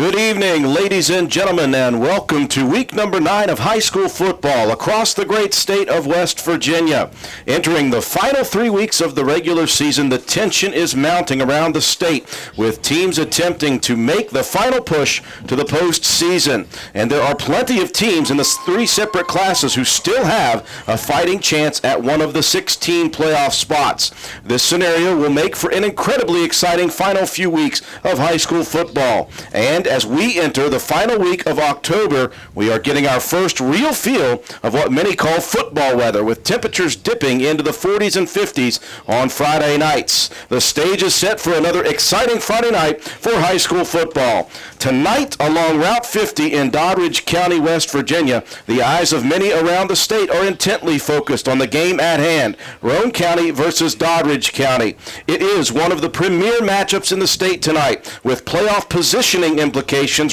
Good evening, ladies and gentlemen, and welcome to week number 9 of high school football across the great state of West Virginia. Entering the final 3 weeks of the regular season, the tension is mounting around the state, with teams attempting to make the final push to the postseason. And there are plenty of teams in the 3 separate classes who still have a fighting chance at one of the 16 playoff spots. This scenario will make for an incredibly exciting final few weeks of high school football. And as we enter the final week of October, we are getting our first real feel of what many call football weather, with temperatures dipping into the 40s and 50s on Friday nights. The stage is set for another exciting Friday night for high school football. Tonight, along Route 50 in Doddridge County, West Virginia, the eyes of many around the state are intently focused on the game at hand, Roane County versus Doddridge County. It is one of the premier matchups in the state tonight, with playoff positioning implications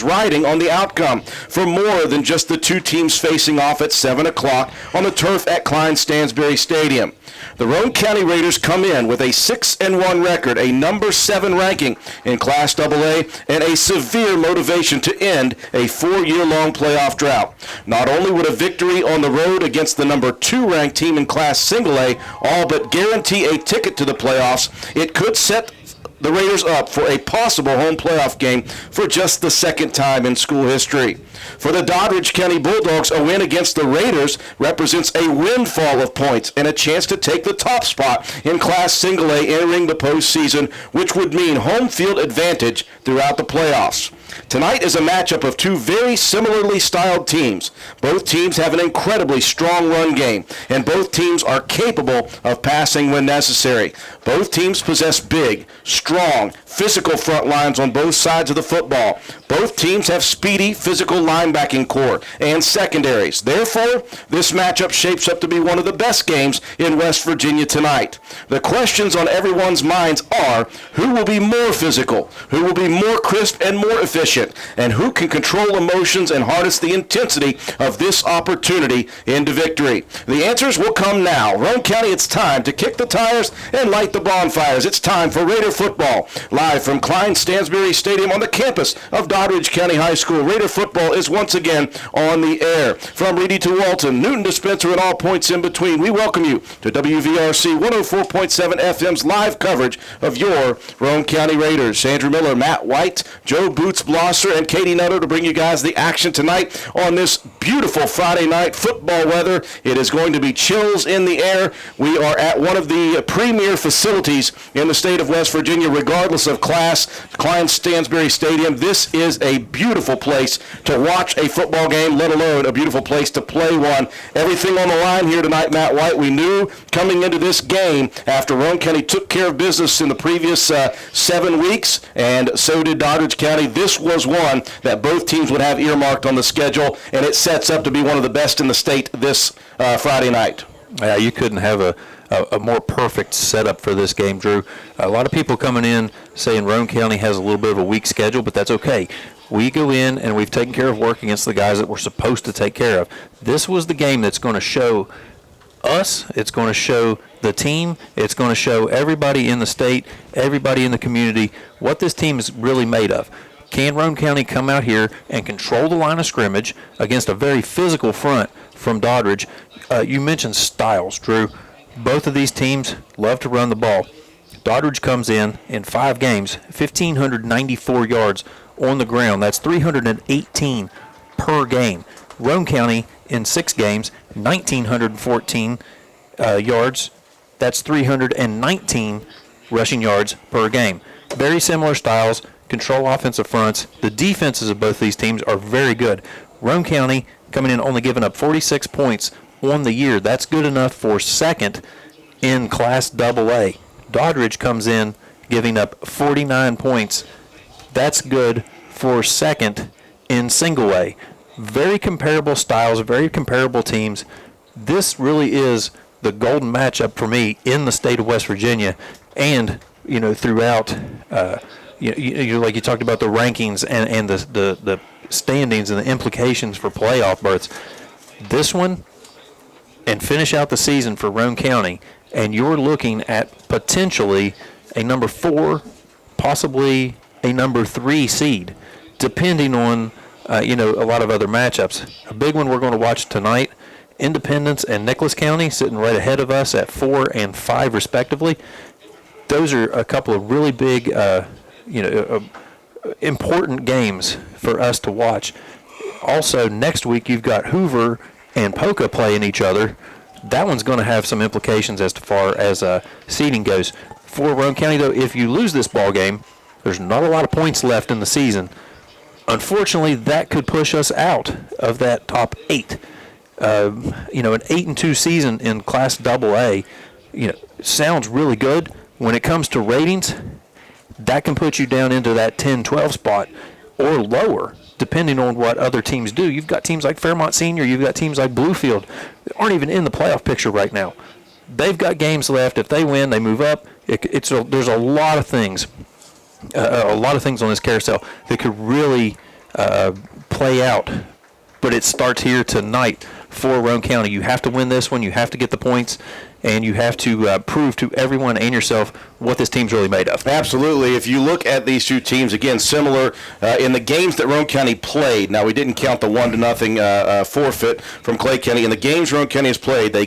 riding on the outcome for more than just the 2 teams facing off at 7 o'clock on the turf at Klein-Stansberry Stadium. The Roane County Raiders come in with a 6-1 record, a number 7 ranking in Class AA, and a severe motivation to end a 4-year-long playoff drought. Not only would a victory on the road against the number 2 ranked team in Class A all but guarantee a ticket to the playoffs, it could set the Raiders up for a possible home playoff game for just the second time in school history. For the Doddridge County Bulldogs, a win against the Raiders represents a windfall of points and a chance to take the top spot in Class A entering the postseason, which would mean home field advantage throughout the playoffs. Tonight is a matchup of 2 very similarly styled teams. Both teams have an incredibly strong run game, and both teams are capable of passing when necessary. Both teams possess big, strong, physical front lines on both sides of the football. Both teams have speedy, physical linebacking core and secondaries. Therefore, this matchup shapes up to be one of the best games in West Virginia tonight. The questions on everyone's minds are, who will be more physical, who will be more crisp and more efficient, and who can control emotions and harness the intensity of this opportunity into victory? The answers will come now. Roane County, it's time to kick the tires and light the bonfires. It's time for Raider football. Live from Klein-Stansberry Stadium on the campus of Doddridge County High School, Raider football is once again on the air. From Reedy to Walton, Newton to Spencer, and all points in between, we welcome you to WVRC 104.7 FM's live coverage of your Roane County Raiders. Andrew Miller, Matt White, Joe Boots Blosser, and Katie Nutter to bring you guys the action tonight on this beautiful Friday night football weather. It is going to be chills in the air. We are at one of the premier facilities in the state of West Virginia, regardless of class, Klein-Stansberry Stadium. This is a beautiful place to watch a football game, let alone a beautiful place to play one. Everything on the line here tonight, Matt White. We knew coming into this game, after Roane County took care of business in the previous 7 weeks, and so did Doddridge County, this was one that both teams would have earmarked on the schedule, and it sets up to be one of the best in the state this Friday night. Yeah, you couldn't have a more perfect setup for this game, Drew. A lot of people coming in saying Roane County has a little bit of a weak schedule, but that's okay. We go in and we've taken care of work against the guys that we're supposed to take care of. This was the game that's going to show us, it's going to show the team, it's going to show everybody in the state, everybody in the community, what this team is really made of. Can Roane County come out here and control the line of scrimmage against a very physical front from Doddridge? You mentioned styles, Drew. Both of these teams love to run the ball. Doddridge comes in 5 games, 1,594 yards on the ground. That's 318 per game. Roane County in 6 games, 1,914 yards. That's 319 rushing yards per game. Very similar styles, control offensive fronts. The defenses of both these teams are very good. Roane County coming in only giving up 46 points on the year. That's good enough for second in Class AA. Doddridge comes in giving up 49 points. That's good for second in single A. Very comparable styles, very comparable teams. This really is the golden matchup for me in the state of West Virginia, and throughout. Like you talked about the rankings and the standings and the implications for playoff berths. This one, and finish out the season for Roane County, and you're looking at potentially a number 4, possibly a number 3 seed depending on, a lot of other matchups. A big one we're going to watch tonight, Independence and Nicholas County sitting right ahead of us at 4 and 5 respectively. Those are a couple of really big, important games for us to watch. Also, next week you've got Hoover and Poca playing each other. That one's going to have some implications as far as seeding goes. For Roane County, though, if you lose this ball game, there's not a lot of points left in the season. Unfortunately, that could push us out of that top 8. An 8-2 season in Class AA, sounds really good. When it comes to ratings, that can put you down into that 10-12 spot or lower, depending on what other teams do. You've got teams like Fairmont Senior, you've got teams like Bluefield that aren't even in the playoff picture right now. They've got games left. If they win, they move up. There's a lot of things, on this carousel that could really play out. But it starts here tonight for Roane County. You have to win this one. You have to get the points, and you have to prove to everyone and yourself what this team's really made of. Absolutely. If you look at these two teams, again, similar in the games that Roane County played. Now, we didn't count the 1-0 forfeit from Clay County. In the games Roane County has played, they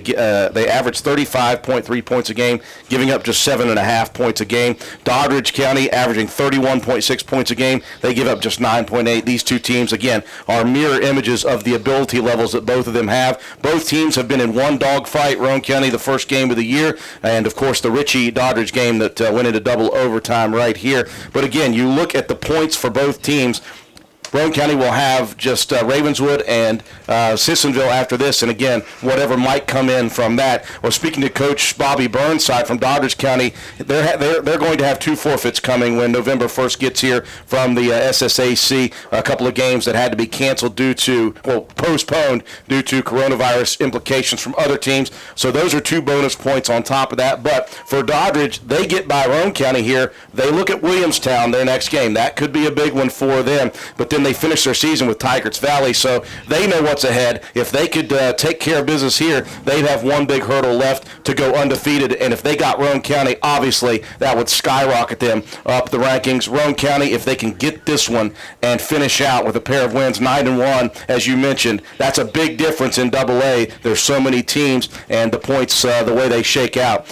averaged 35.3 points a game, giving up just 7.5 points a game. Doddridge County averaging 31.6 points a game. They give up just 9.8. These two teams, again, are mirror images of the ability levels that both of them have. Both teams have been in one dogfight. Roane County, the first game of the year, and of course the Ritchie Doddridge game that went into double overtime right here. But again, you look at the points for both teams. Roane County will have just Ravenswood and Sissonville after this, and again, whatever might come in from that. Well, speaking to Coach Bobby Burnside from Doddridge County, they're going to have 2 forfeits coming when November 1st gets here from the SSAC. A couple of games that had to be canceled postponed due to coronavirus implications from other teams. So those are 2 bonus points on top of that. But for Doddridge, they get by Roane County here. They look at Williamstown their next game. That could be a big one for them. But then they finish their season with Tygarts Valley, so they know what's ahead. If they could take care of business here, they'd have one big hurdle left to go undefeated, and if they got Roane County, obviously that would skyrocket them up the rankings. Roane County, if they can get this one and finish out with a pair of wins, 9-1, as you mentioned, that's a big difference in AA. There's so many teams, and the points, the way they shake out,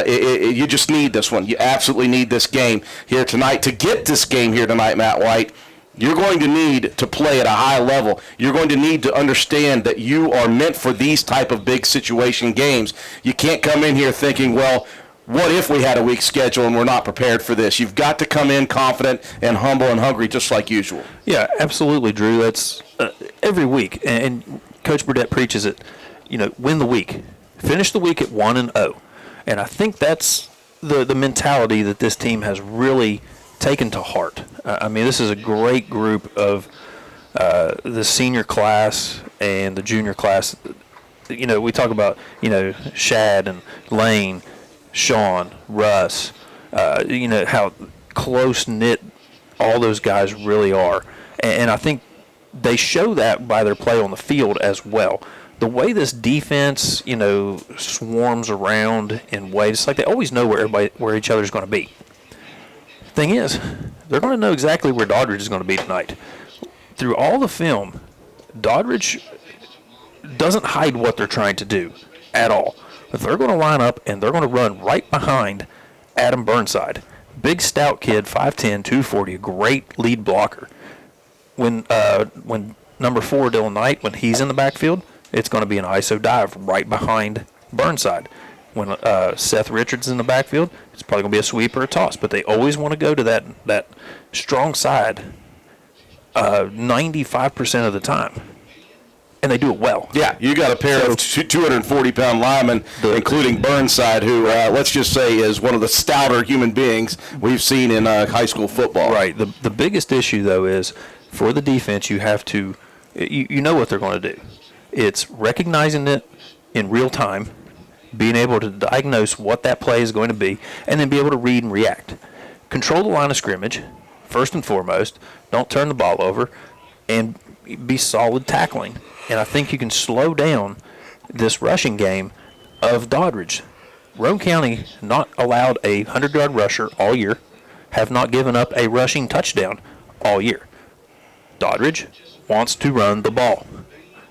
you just need this one. You absolutely need this game here tonight. To get this game here tonight, Matt White, you're going to need to play at a high level. You're going to need to understand that you are meant for these type of big situation games. You can't come in here thinking, well, what if we had a weak schedule and we're not prepared for this? You've got to come in confident and humble and hungry just like usual. Yeah, absolutely, Drew. That's every week. And Coach Burdett preaches it. Win the week. Finish the week at 1-0. And I think that's the mentality that this team has really taken to heart. This is a great group of the senior class and the junior class. We talk about, Shad and Lane, Sean, Russ, how close-knit all those guys really are. And I think they show that by their play on the field as well. The way this defense, swarms around in ways, it's like they always know where each other's going to be. Thing is, they're going to know exactly where Doddridge is going to be tonight. Through all the film, Doddridge doesn't hide what they're trying to do at all. But they're going to line up and they're going to run right behind Adam Burnside. Big, stout kid, 5'10", 240, a great lead blocker. When number 4, Dylan Knight, when he's in the backfield, it's going to be an ISO dive right behind Burnside. When Seth Richards is in the backfield, it's probably going to be a sweep or a toss. But they always want to go to that strong side 95% of the time. And they do it well. Yeah, you got a pair of 240-pound linemen, including Burnside, who, let's just say, is one of the stouter human beings we've seen in high school football. Right. The biggest issue, though, is for the defense, you have to you know what they're going to do. It's recognizing it in real time, being able to diagnose what that play is going to be, and then be able to read and react. Control the line of scrimmage, first and foremost. Don't turn the ball over, and be solid tackling. And I think you can slow down this rushing game of Doddridge. Roane County not allowed a 100-yard rusher all year, have not given up a rushing touchdown all year. Doddridge wants to run the ball.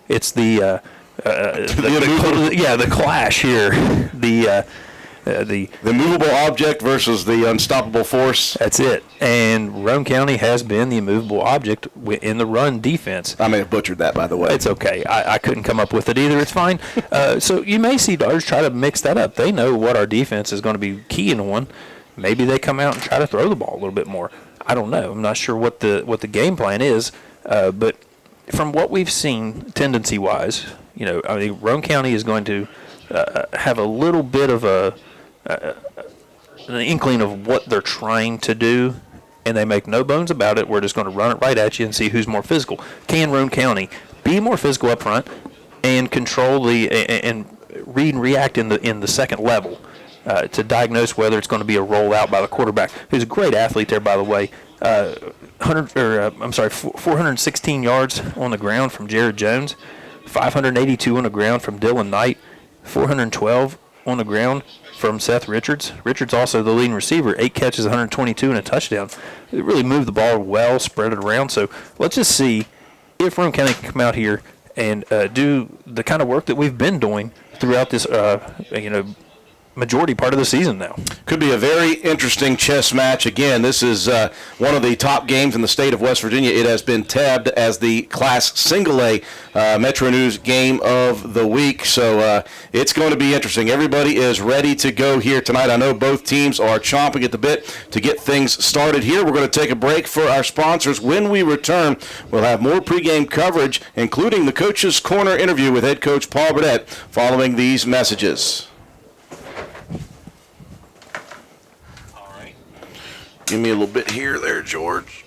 It's the clash here. The movable object versus the unstoppable force. That's it. And Roane County has been the immovable object in the run defense. I may have butchered that, by the way. It's okay. I couldn't come up with it either. It's fine. So you may see Doddridge try to mix that up. They know what our defense is going to be keying on. Maybe they come out and try to throw the ball a little bit more. I don't know. I'm not sure what the game plan is. But from what we've seen tendency-wise, I think Roane County is going to have a little bit of an inkling of what they're trying to do, and they make no bones about it. We're just going to run it right at you and see who's more physical. Can Roane County be more physical up front and control and read and react in the second level to diagnose whether it's going to be a rollout by the quarterback, who's a great athlete there, by the way. 416 yards on the ground from Jared Jones, 582 on the ground from Dylan Knight, 412 on the ground from Seth Richards. Richards also the leading receiver, 8 catches, 122 and a touchdown. They really moved the ball well, spread it around. So let's just see if Roane County can come out here and do the kind of work that we've been doing throughout this, majority part of the season now. Could be a very interesting chess match. Again, this is one of the top games in the state of West Virginia. It has been tabbed as the Class Single A Metro News game of the week. So it's going to be interesting. Everybody is ready to go here tonight. I know both teams are chomping at the bit to get things started here. We're going to take a break for our sponsors. When we return, we'll have more pregame coverage, including the Coach's Corner interview with head coach Paul Burdett following these messages. Give me a little bit here there, George.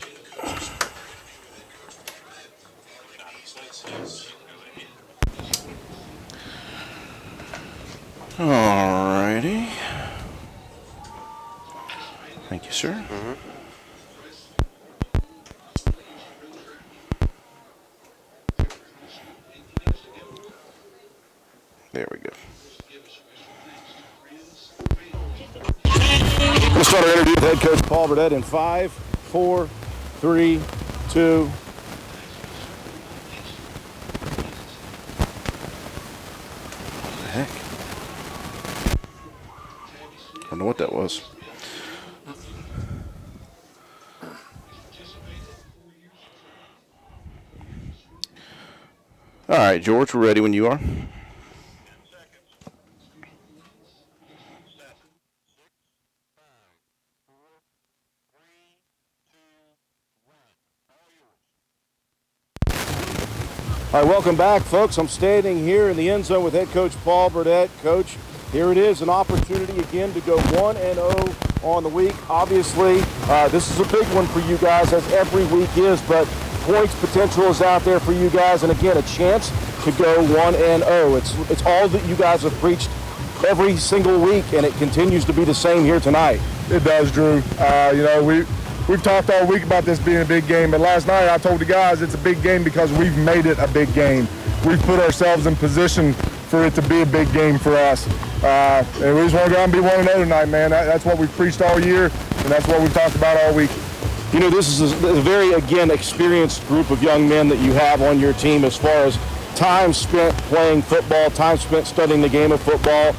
All righty. Thank you, sir. Mm-hmm. There we go. We'll start our interview with head coach Paul Burdett in 5, 4, 3, 2. What the heck? I don't know what that was. All right, George, we're ready when you are. All right, welcome back, folks. I'm standing here in the end zone with head coach Paul Burdett. Coach, here it is, an opportunity again to go 1-0 on the week. Obviously, this is a big one for you guys, as every week is, but points potential is out there for you guys, and again, a chance to go 1-0. It's all that you guys have preached every single week, and it continues to be the same here tonight. It does, Drew. We've talked all week about this being a big game, but last night I told the guys it's a big game because we've made it a big game. We've put ourselves in position for it to be a big game for us. And we just want to go out and be 1-0 tonight, man. That's what we've preached all year, and that's what we've talked about all week. You know, this is a very, again, experienced group of young men that you have on your team as far as time spent playing football, time spent studying the game of football.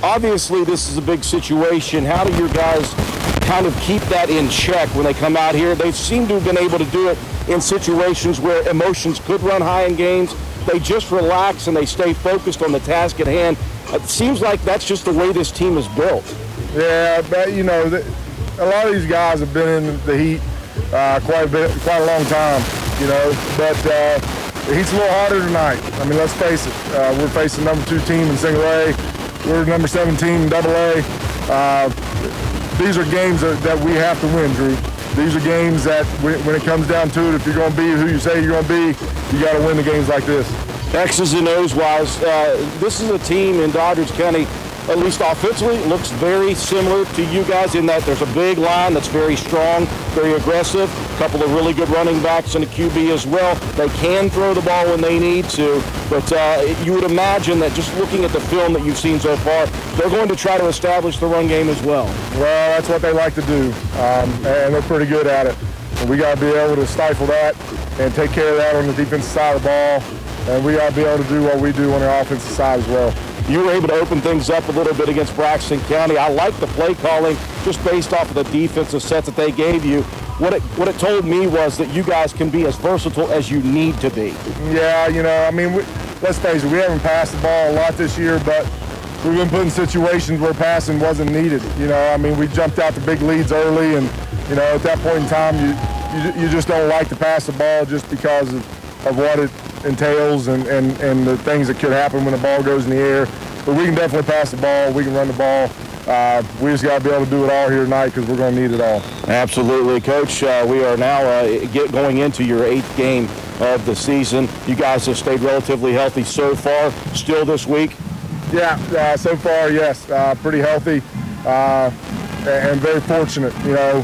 Obviously, this is a big situation. How do your guys kind of keep that in check when they come out here? They seem to have been able to do it in situations where emotions could run high in games. They just relax and they stay focused on the task at hand. It seems like that's just the way this team is built. Yeah, but a lot of these guys have been in the heat quite a long time, but the heat's a little harder tonight. I mean, let's face it, we're facing number 2 team in single A. We're number 7 team in double A. These are games that we have to win, Drew. These are games that when it comes down to it, if you're going to be who you say you're going to be, you got to win the games like this. X's and O's wise, this is a team in Doddridge County, at least offensively, looks very similar to you guys in that there's a big line that's very strong, very aggressive, a couple of really good running backs and a QB as well. They can throw the ball when they need to, but you would imagine that just looking at the film that you've seen so far, they're going to try to establish the run game as well. Well, that's what they like to do, and they're pretty good at it. And we got to be able to stifle that and take care of that on the defensive side of the ball. And we got to be able to do what we do on the offensive side as well. You were able to open things up a little bit against Braxton County. I like the play calling just based off of the defensive sets that they gave you. What it told me was that you guys can be as versatile as you need to be. Yeah, you know, I mean, let's face it, we haven't passed the ball a lot this year, but we've been put in situations where passing wasn't needed. You know, I mean, we jumped out to big leads early, and, you know, at that point in time, you just don't like to pass the ball just because of what it entails and the things that could happen when the ball goes in the air. But we can definitely pass the ball. We can run the ball. We just got to be able to do it all here tonight because we're going to need it all. Absolutely, Coach. We are now going into your 8th game of the season. You guys have stayed relatively healthy so far. Still this week? Yeah, so far, yes. Pretty healthy and very fortunate. You know,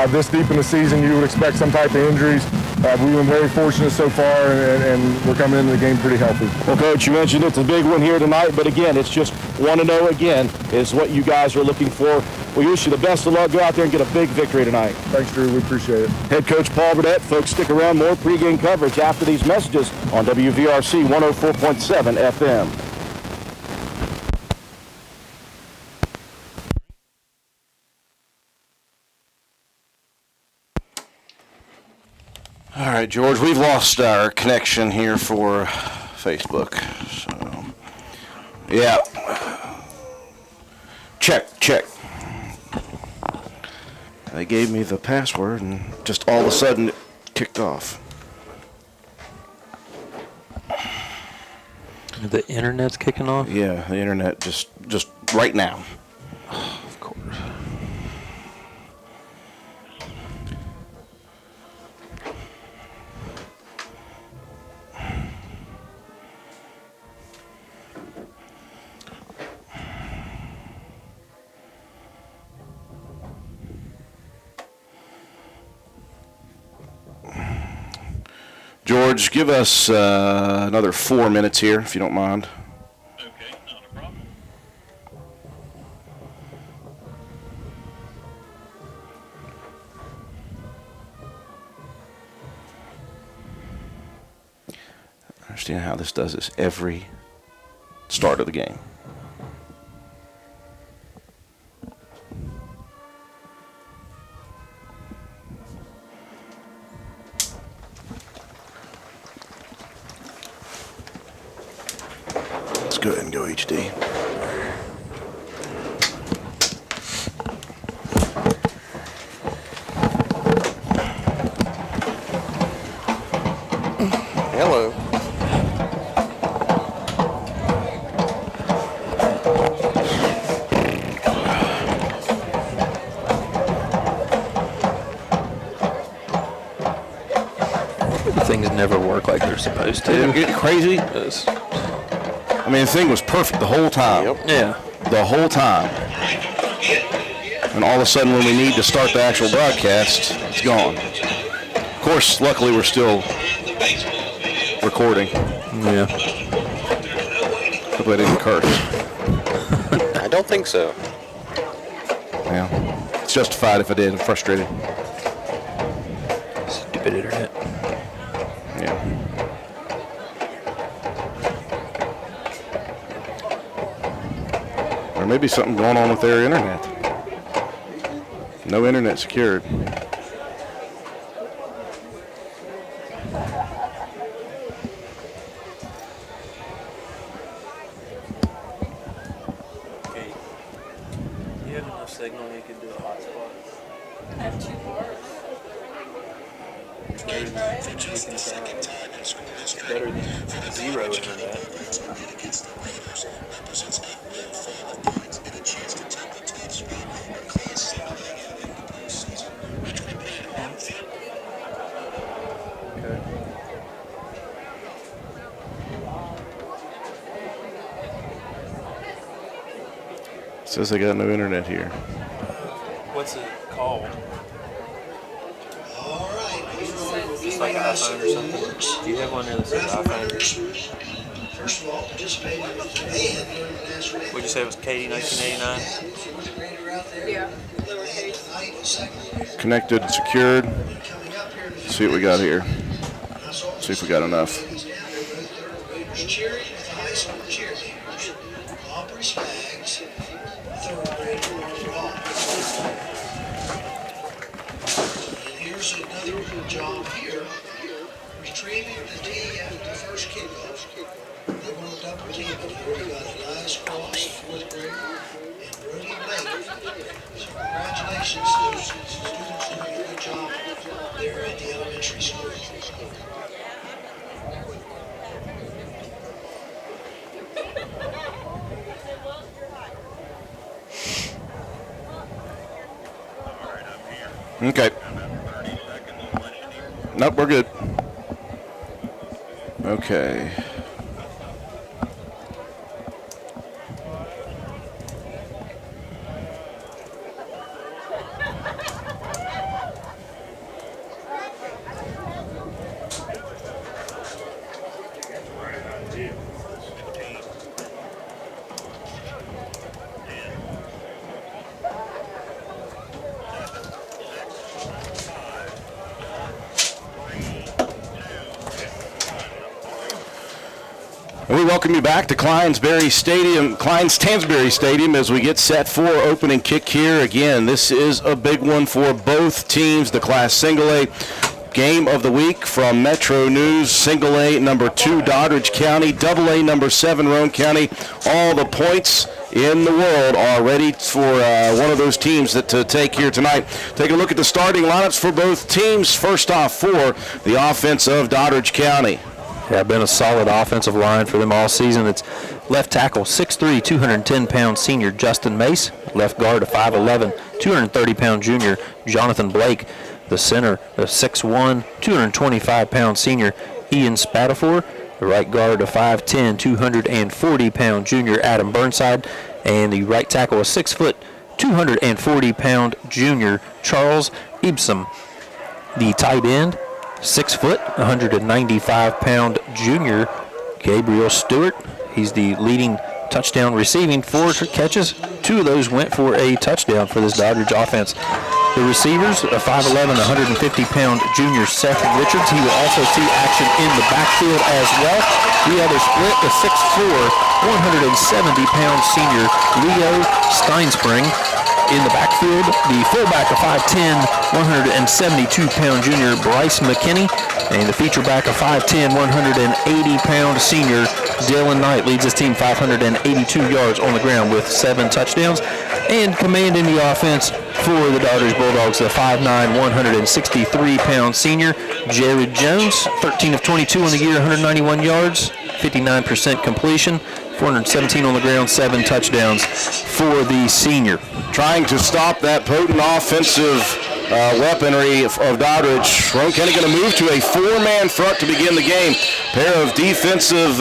this deep in the season, you would expect some type of injuries. We've been very fortunate so far, and we're coming into the game pretty healthy. Well, Coach, you mentioned it's a big one here tonight, but again, it's just 1-0 again is what you guys are looking for. We wish you the best of luck. Go out there and get a big victory tonight. Thanks, Drew. We appreciate it. Head Coach Paul Burdett. Folks, stick around. More pregame coverage after these messages on WVRC 104.7 FM. All right, George, we've lost our connection here for Facebook. So, yeah. Check. They gave me the password, and just all of a sudden it kicked off. The internet's kicking off? Yeah, the internet just right now. Of course. George, give us another 4 minutes here, if you don't mind. Okay, not a problem. I understand how this does this every start of the game. Let's go ahead and go HD. Hello. Things never work like they're supposed to. Isn't it crazy? Yes. I mean, the thing was perfect the whole time. Yep. Yeah. The whole time. And all of a sudden, when we need to start the actual broadcast, it's gone. Of course, luckily, we're still recording. Yeah. Hope I didn't curse. I don't think so. Yeah. It's justified if I did. I'm frustrated. Stupid internet. Yeah. Or maybe something going on with their internet. No internet secured. Okay. You have enough signal you can do a hotspot. I have 2 bars. Better than zero internet. Okay. Says they got no internet here. What's it called? It's like an iPhone or something. Do you have one there that says iPhone? First of all, participating with the band during the last week. Would you say it was Katie 1989? Yeah. Second, Connected and secured. coming see what we got here. See if we got enough. Cheering with the high school cheerleaders. Aubrey Skaggs, third grade overall. And here's another job here. Retrieving the tee after the first kickoff. They want to double team it here. We got Elias Cross, fourth grader, and Brody Blake. So congratulations to those students doing a good job there at the elementary school. Okay. Nope, we're good. Okay. We welcome you back to Stansbury Stadium as we get set for opening kick here. Again, this is a big one for both teams. The Class Single A game of the week from Metro News. Single A number 2 Doddridge County, Double A number 7 Roane County. All the points in the world are ready for one of those teams to take here tonight. Take a look at the starting lineups for both teams. First off for the offense of Doddridge County. Yeah, been a solid offensive line for them all season. It's left tackle 6'3", 210-pound senior Justin Mace. Left guard a 5'11", 230-pound junior Jonathan Blake. The center a 6'1", 225-pound senior Ian Spatafor. The right guard a 5'10", 240-pound junior Adam Burnside. And the right tackle a 6 foot, 240-pound junior Charles Ibsom. The tight end 6 foot, 195-pound junior Gabriel Stewart. He's the leading touchdown receiving. 4 catches, 2 of those went for a touchdown for this Doddridge offense. The receivers, a 5'11", 150-pound junior Seth Richards. He will also see action in the backfield as well. The other split, a 6'4", 170-pound senior Leo Steinspring. In the backfield, the fullback, a 5'10", 172-pound junior Bryce McKinney. And the feature back, a 5'10", 180-pound senior Dylan Knight leads his team 582 yards on the ground with 7 touchdowns. And commanding the offense for the Doddridge Bulldogs, the 5'9", 163-pound senior Jared Jones, 13 of 22 on the year, 191 yards, 59% completion. 417 on the ground, 7 touchdowns for the senior. Trying to stop that potent offensive weaponry of Doddridge. Roane County going to move to a 4-man front to begin the game. Pair of defensive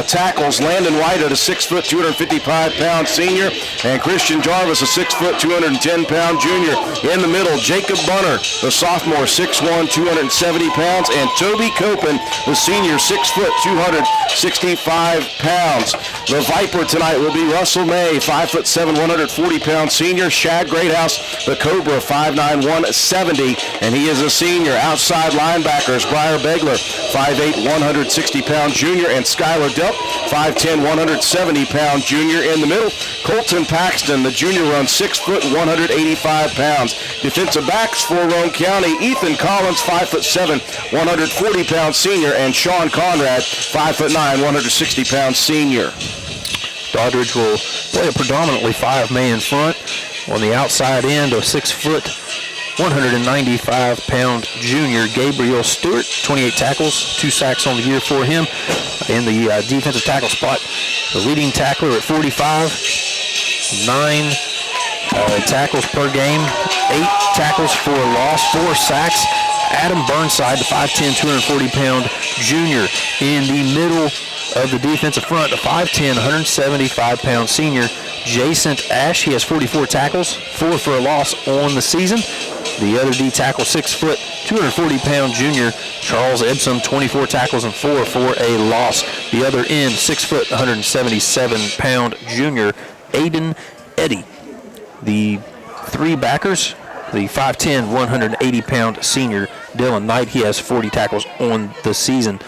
tackles, Landon White at a 6 foot, 255-pound senior, and Christian Jarvis, a 6 foot, 210-pound junior. In the middle, Jacob Bunner, the sophomore, 6'1", 270 pounds, and Toby Copen, the senior, 6 foot, 265 pounds. The Viper tonight will be Russell May, 5'7", 140-pound senior. Shad Greathouse, the Cobra, 5'9", 170, and he is a senior. Outside linebackers, Briar Begler, 5'8", 160-pound junior, and Skylar Dupp, 5'10", 170-pound junior. In the middle, Colton Paxton, the junior, runs 6 foot, 185 pounds. Defensive backs for Roane County, Ethan Collins, 5'7", 140-pound senior, and Sean Conrad, 5'9", 160-pound senior. Doddridge will play a predominantly 5-man front. On the outside end, a 6 foot, 195-pound junior Gabriel Stewart, 28 tackles, 2 sacks on the year for him. In the defensive tackle spot, the leading tackler at 45, 9 tackles per game, 8 tackles for a loss, 4 sacks. Adam Burnside, the 5'10", 240-pound junior. In the middle of the defensive front, a 5'10", 175-pound senior Jason Ash. He has 44 tackles, 4 for a loss on the season. The other D tackle, 6 foot, 240-pound junior Charles Ibsom, 24 tackles and 4 for a loss. The other end, 6 foot, 177-pound junior Aiden Eddy. The 3 backers, the 5'10", 180-pound senior Dylan Knight. He has 40 tackles on the season.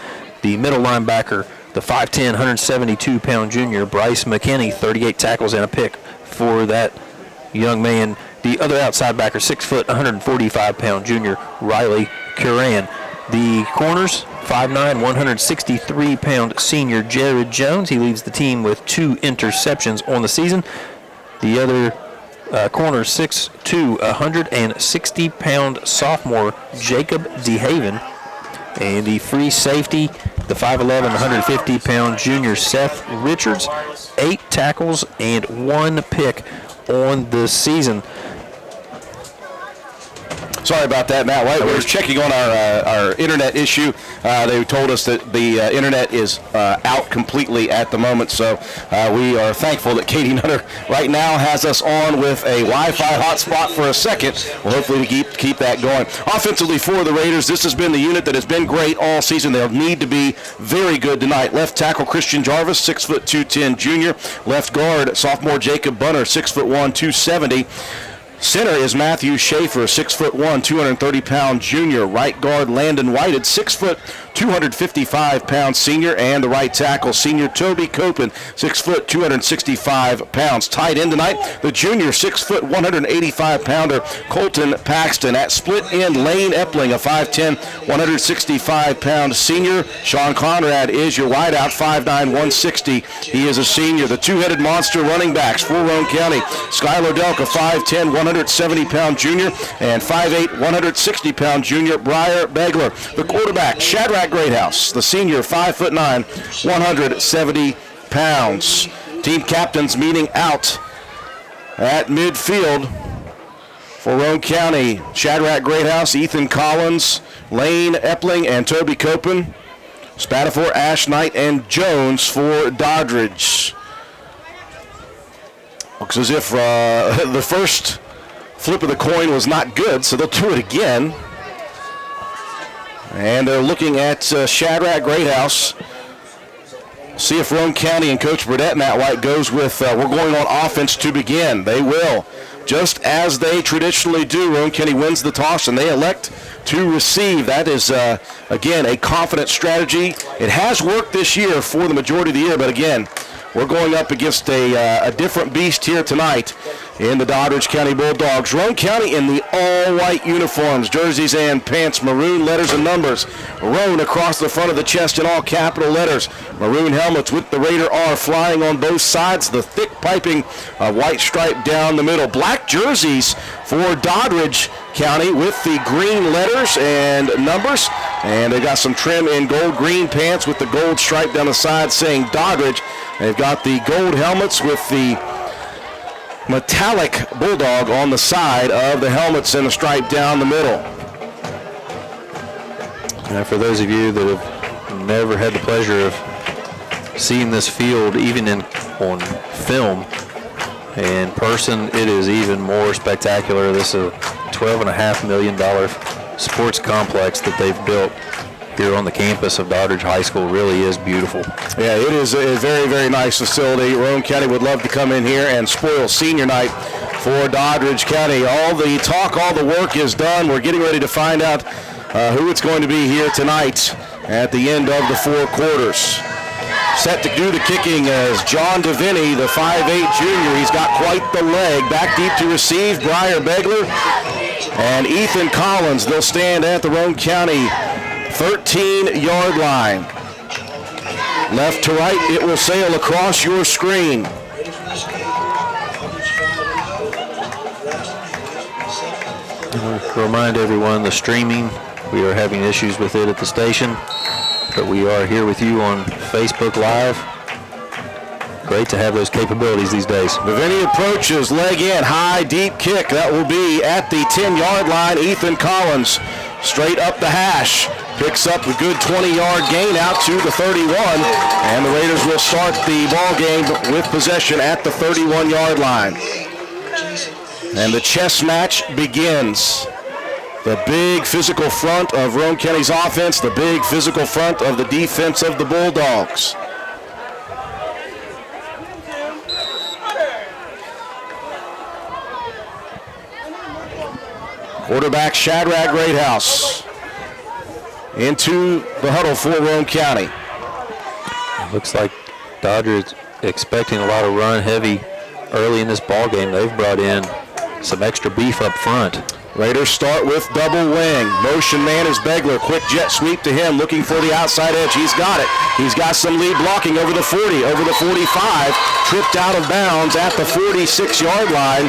The middle linebacker, the 5'10", 172-pound junior Bryce McKinney, 38 tackles and a pick for that young man. The other outside backer, 6 foot, 145-pound junior Riley Curran. The corners, 5'9", 163-pound senior Jared Jones. He leads the team with 2 interceptions on the season. The other corner, 6'2", 160-pound sophomore Jacob DeHaven. And the free safety, the 5'11", 150-pound junior Seth Richards. 8 tackles and 1 pick on the season. Sorry about that, Matt White. We were checking on our internet issue. They told us that the internet is out completely at the moment, so we are thankful that Katie Nutter right now has us on with a Wi-Fi hotspot for a second. Well, hopefully we keep that going. Offensively for the Raiders, this has been the unit that has been great all season. They'll need to be very good tonight. Left tackle Christian Jarvis, 6 foot 210 junior. Left guard sophomore Jacob Bunner, 6 foot 1, 270. Center is Matthew Schaefer, 6'1", 230-pound junior. Right guard Landon Whited, 6 foot, 255-pound senior, and the right tackle senior Toby Copen, 6 foot, 265 pounds. Tight end tonight, the junior 6 foot, 185-pounder Colton Paxton. At split end, Lane Epling, a 5'10", 165-pound senior. Sean Conrad is your wideout, 5'9", 160. He is a senior. The two-headed monster running backs for Roane County, Skylar Delk, a 5'10", 170-pound junior, and 5'8", 160-pound junior Briar Begler. The quarterback, Shadrach Greathouse, the senior, 5'9", 170 pounds. Team captains meeting out at midfield for Roane County. Shadrach Greathouse, Ethan Collins, Lane Epling, and Toby Copen. Spatafor, Ash Knight, and Jones for Doddridge. Looks as if the first flip of the coin was not good, so they'll do it again. And they're looking at Shadrach Greathouse. See if Roane County and Coach Burdett, Matt White, goes with we're going on offense to begin. They will. Just as they traditionally do, Roane County wins the toss and they elect to receive. That is, again, a confident strategy. It has worked this year for the majority of the year, but again, we're going up against a different beast here tonight in the Doddridge County Bulldogs. Roane County in the all-white uniforms, jerseys and pants, maroon letters and numbers. Roane across the front of the chest in all capital letters. Maroon helmets with the Raider R flying on both sides. The thick piping white stripe down the middle. Black jerseys for Doddridge County with the green letters and numbers. And they got some trim in gold green pants with the gold stripe down the side saying Doddridge. They've got the gold helmets with the metallic bulldog on the side of the helmets and the stripe down the middle. Now, for those of you that have never had the pleasure of seeing this field, even on film, in person, it is even more spectacular. This is a $12.5 million sports complex that they've built here on the campus of Doddridge High School. Really is beautiful. Yeah, it is a very, very nice facility. Roane County would love to come in here and spoil senior night for Doddridge County. All the talk, all the work is done. We're getting ready to find out who it's going to be here tonight at the end of the 4 quarters. Set to do the kicking as John DeVinny, the 5'8 junior. He's got quite the leg. Back deep to receive, Briar Begler and Ethan Collins. They'll stand at the Roane County 13-yard line. Left to right, it will sail across your screen. Remind everyone, the streaming, we are having issues with it at the station, but we are here with you on Facebook Live. Great to have those capabilities these days. DeVinny approaches, leg in, high, deep kick. That will be at the 10-yard line. Ethan Collins straight up the hash. Picks up a good 20-yard gain out to the 31, and the Raiders will start the ball game with possession at the 31-yard line. And the chess match begins. The big physical front of Roane County's offense, the big physical front of the defense of the Bulldogs. Quarterback Shadrach Greathouse into the huddle for Roane County. Looks like Doddridge expecting a lot of run heavy early in this ball game. They've brought in some extra beef up front. Raiders start with double wing. Motion man is Begler. Quick jet sweep to him, looking for the outside edge. He's got it. He's got some lead blocking over the 40, over the 45. Tripped out of bounds at the 46-yard line.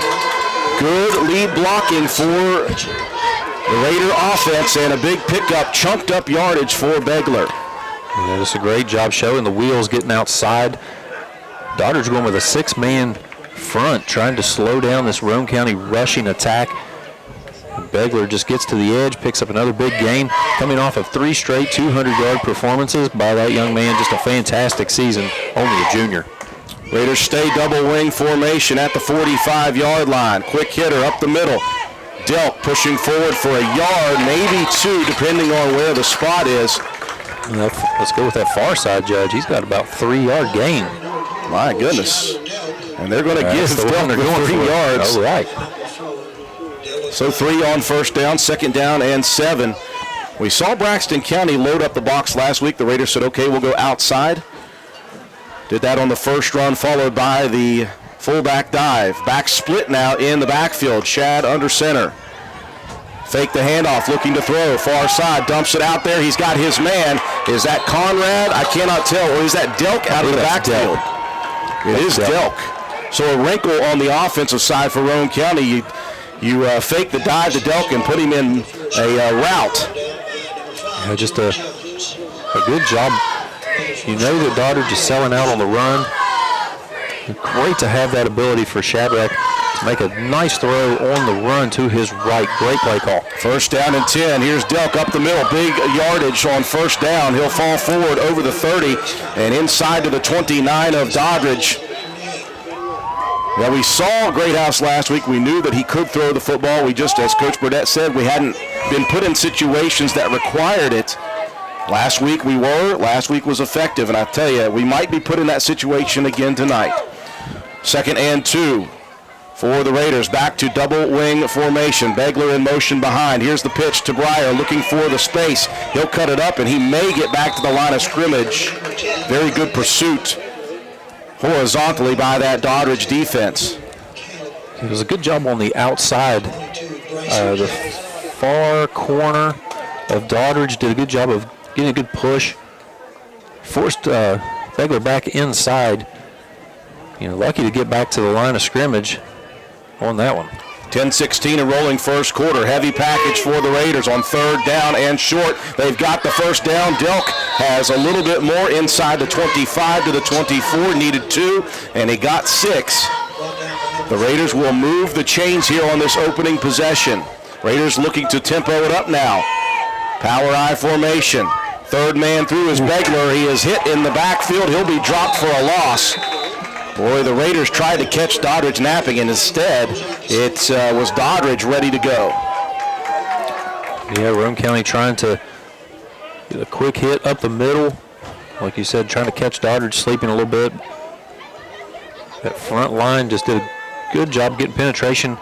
Good lead blocking for the Raider offense and a big pickup, chunked up yardage for Begler. Yeah, just a great job showing the wheels, getting outside. Doddridge going with a 6-man front, trying to slow down this Roane County rushing attack. Begler just gets to the edge, picks up another big gain, coming off of 3 straight 200-yard performances by that young man. Just a fantastic season, only a junior. Raiders stay double wing formation at the 45-yard line. Quick hitter up the middle. Delk pushing forward for a yard, maybe 2, depending on where the spot is. Let's go with that far side, Judge. He's got about 3-yard gain. My goodness. And they're going to give Delk the 3 yards. All right. So 3 on first down, second down and 7. We saw Braxton County load up the box last week. The Raiders said, okay, we'll go outside. Did that on the first run, followed by the fullback dive. Back split now in the backfield. Shad under center. Fake the handoff, looking to throw. Far side, dumps it out there. He's got his man. Is that Conrad? I cannot tell. Or is that Delk out of the backfield? It is Delk. So a wrinkle on the offensive side for Roane County. You fake the dive to Delk and put him in a route. Yeah, just a good job. You know that Doddridge is selling out on the run. Great to have that ability for Shadrach to make a nice throw on the run to his right. Great play call. First down and 10. Here's Delk up the middle. Big yardage on first down. He'll fall forward over the 30 and inside to the 29 of Doddridge. Now, we saw Greathouse last week. We knew that he could throw the football. We just, as Coach Burdett said, we hadn't been put in situations that required it. Last week we were. Last week was effective. And I tell you, we might be put in that situation again tonight. Second and 2 for the Raiders. Back to double wing formation. Begler in motion behind. Here's the pitch to Breyer looking for the space. He'll cut it up, and he may get back to the line of scrimmage. Very good pursuit horizontally by that Doddridge defense. It was a good job on the outside. The far corner of Doddridge did a good job of getting a good push. Forced Begler back inside. Lucky to get back to the line of scrimmage on that one. 10-16 and rolling first quarter. Heavy package for the Raiders on third down and short. They've got the first down. Delk has a little bit more inside the 25 to the 24. Needed 2, and he got 6. The Raiders will move the chains here on this opening possession. Raiders looking to tempo it up now. Power I formation. Third man through is Begler. He is hit in the backfield. He'll be dropped for a loss. Boy, the Raiders tried to catch Doddridge napping, and instead it was Doddridge ready to go. Yeah, Roane County trying to get a quick hit up the middle. Like you said, trying to catch Doddridge sleeping a little bit. That front line just did a good job getting penetration,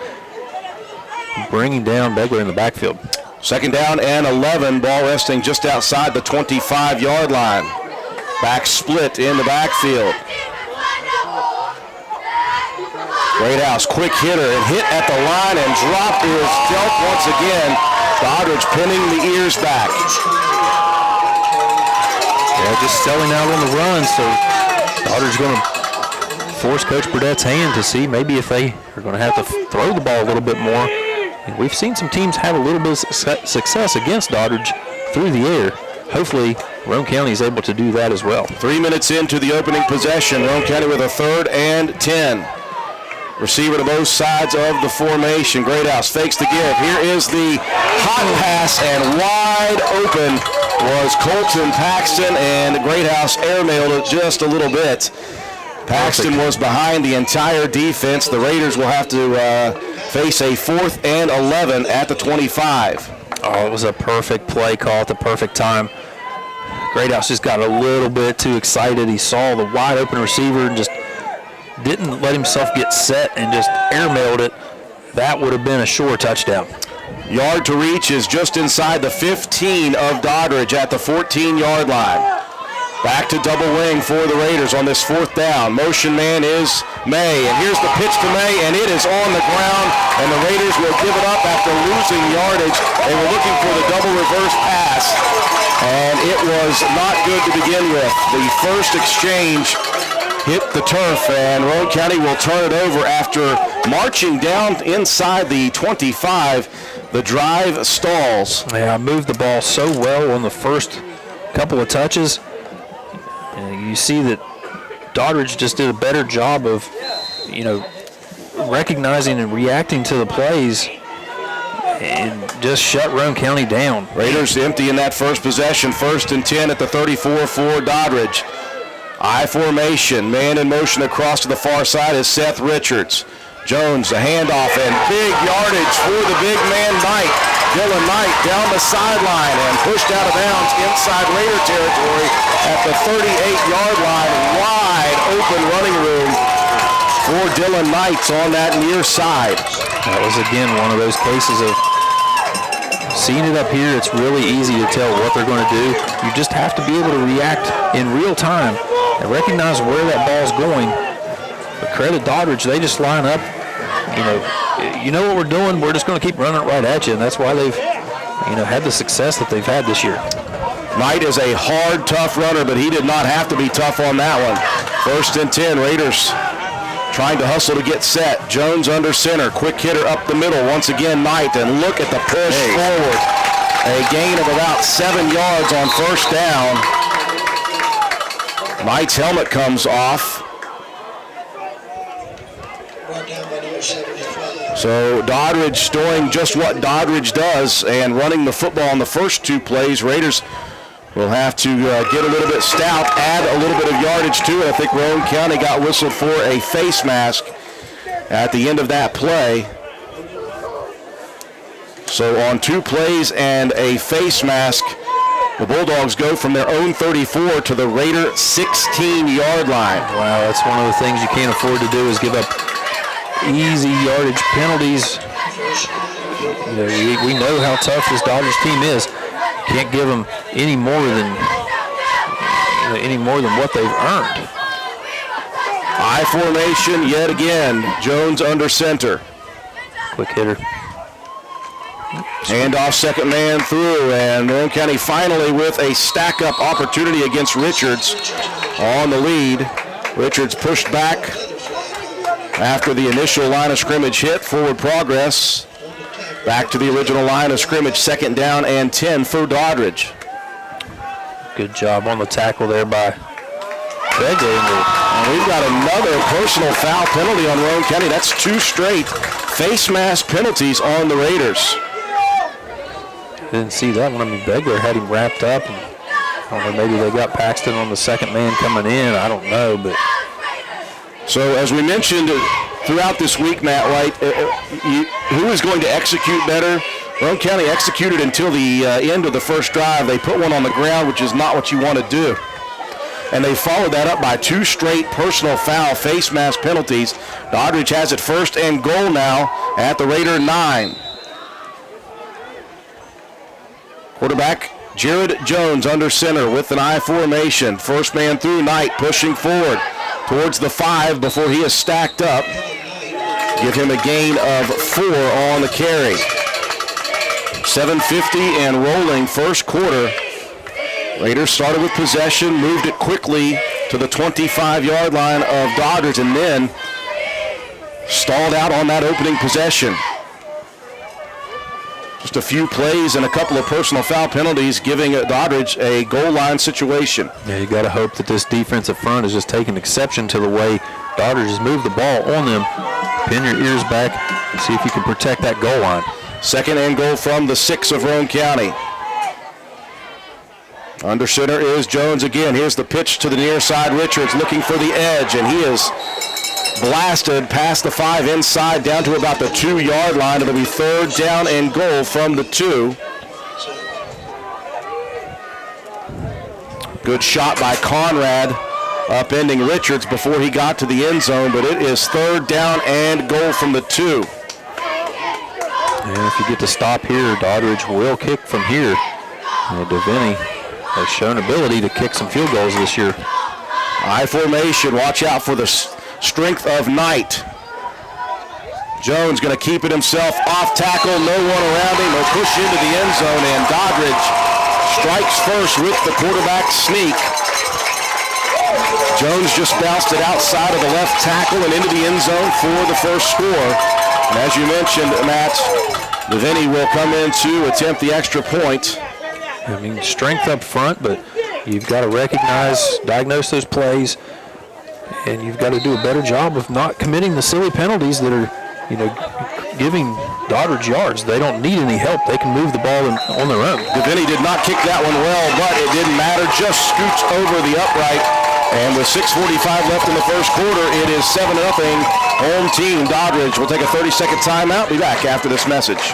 bringing down Begler in the backfield. Second down and 11, ball resting just outside the 25-yard line. Back split in the backfield. Greathouse, quick hitter, and hit at the line, and drop is Delk once again. Doddridge pinning the ears back. Yeah, just selling out on the run, so Doddridge going to force Coach Burdett's hand to see maybe if they are going to have to throw the ball a little bit more. And we've seen some teams have a little bit of success against Doddridge through the air. Hopefully, Roane County is able to do that as well. 3 minutes into the opening possession, Roane County with a third and 10. Receiver to both sides of the formation. Greathouse fakes to give. Here is the hot pass, and wide open was Colton Paxton, and Greathouse airmailed it just a little bit. Paxton was behind the entire defense. The Raiders will have to face a 4th and 11 at the 25. Oh, it was a perfect play call at the perfect time. Greathouse just got a little bit too excited. He saw the wide open receiver and just didn't let himself get set and just airmailed it. That would have been a sure touchdown. Yard to reach is just inside the 15 of Doddridge at the 14-yard line. Back to double wing for the Raiders on this 4th down. Motion man is May, and here's the pitch to May, and it is on the ground, and the Raiders will give it up after losing yardage. They were looking for the double reverse pass, and it was not good to begin with. The first exchange hit the turf, and Roane County will turn it over after marching down inside the 25. The drive stalls. Yeah, I moved the ball so well on the first couple of touches. And you see that Doddridge just did a better job of, recognizing and reacting to the plays and just shut Roane County down. Raiders empty in that first possession. 1st and 10 at the 34 for Doddridge. I formation, man in motion across to the far side is Seth Richards. Jones, a handoff, and big yardage for the big man, Knight. Dylan Knight down the sideline and pushed out of bounds inside Raider territory at the 38-yard line. Wide open running room for Dylan Knight on that near side. That was, again, one of those cases of seeing it up here. It's really easy to tell what they're going to do. You just have to be able to react in real time and recognize where that ball's going. But credit Doddridge, they just line up. You know what we're doing. We're just going to keep running it right at you, and that's why they've, had the success that they've had this year. Knight is a hard, tough runner, but he did not have to be tough on that one. 1st and 10, Raiders trying to hustle to get set. Jones under center, quick hitter up the middle. Once again, Knight, and look at the push forward. A gain of about 7 yards on 1st down. Knight's helmet comes off. Brought down by number 75. So Doddridge doing just what Doddridge does and running the football on the first 2 plays. Raiders will have to get a little bit stout, add a little bit of yardage to it. I think Roane County got whistled for a face mask at the end of that play. So on 2 plays and a face mask, the Bulldogs go from their own 34 to the Raider 16-yard line. Wow, that's one of the things you can't afford to do is give up easy yardage penalties. We know how tough this Dodgers team is. Can't give them any more than what they've earned. I formation yet again. Jones under center. Quick hitter. Handoff, second man through, and Roane County finally with a stack-up opportunity against Richards on the lead. Richards pushed back after the initial line of scrimmage hit. Forward progress. Back to the original line of scrimmage, 2nd down and 10 for Doddridge. Good job on the tackle there by Begley. And we've got another personal foul penalty on Roane County. That's 2 straight face mask penalties on the Raiders. Didn't see that one. Begley had him wrapped up. And I don't know, maybe they got Paxton on the second man coming in. I don't know, but. So as we mentioned throughout this week, Matt White, who is going to execute better? Roane County executed until the end of the first drive. They put one on the ground, which is not what you want to do. And they followed that up by 2 straight personal foul face mask penalties. Doddridge has it 1st and goal now at the Raider 9. Quarterback Jared Jones under center with an I formation. First man through, Knight pushing forward towards the 5 before he is stacked up. Give him a gain of 4 on the carry. 7:50 and rolling first quarter. Raiders started with possession, moved it quickly to the 25-yard line of Doddridge, and then stalled out on that opening possession. Just a few plays and a couple of personal foul penalties giving Doddridge a goal line situation. Yeah, you got to hope that this defensive front is just taking exception to the way Doddridge has moved the ball on them. Pin your ears back, see if you can protect that goal line. 2nd and goal from the 6 of Roane County. Under center is Jones again. Here's the pitch to the near side. Richards looking for the edge, and he is blasted past the 5 inside down to about the 2-yard line. It'll be 3rd down and goal from the 2. Good shot by Conrad, upending Richards before he got to the end zone, but it is 3rd down and goal from the 2. And if you get to stop here, Doddridge will kick from here. And Devaney has shown ability to kick some field goals this year. I formation. Watch out for the strength of Knight. Jones going to keep it himself. Off tackle. No one around him. He'll push into the end zone. And Doddridge strikes first with the quarterback sneak. Jones just bounced it outside of the left tackle and into the end zone for the first score. And as you mentioned, Matt, Devaney will come in to attempt the extra point. I mean, strength up front, but you've got to recognize, diagnose those plays, and you've got to do a better job of not committing the silly penalties that are, giving Doddridge yards. They don't need any help. They can move the ball on their own. Devaney did not kick that one well, but it didn't matter. Just scoots over the upright. And with 6:45 left in the first quarter, it is 7-0 home team. Doddridge will take a 30-second timeout. Be back after this message.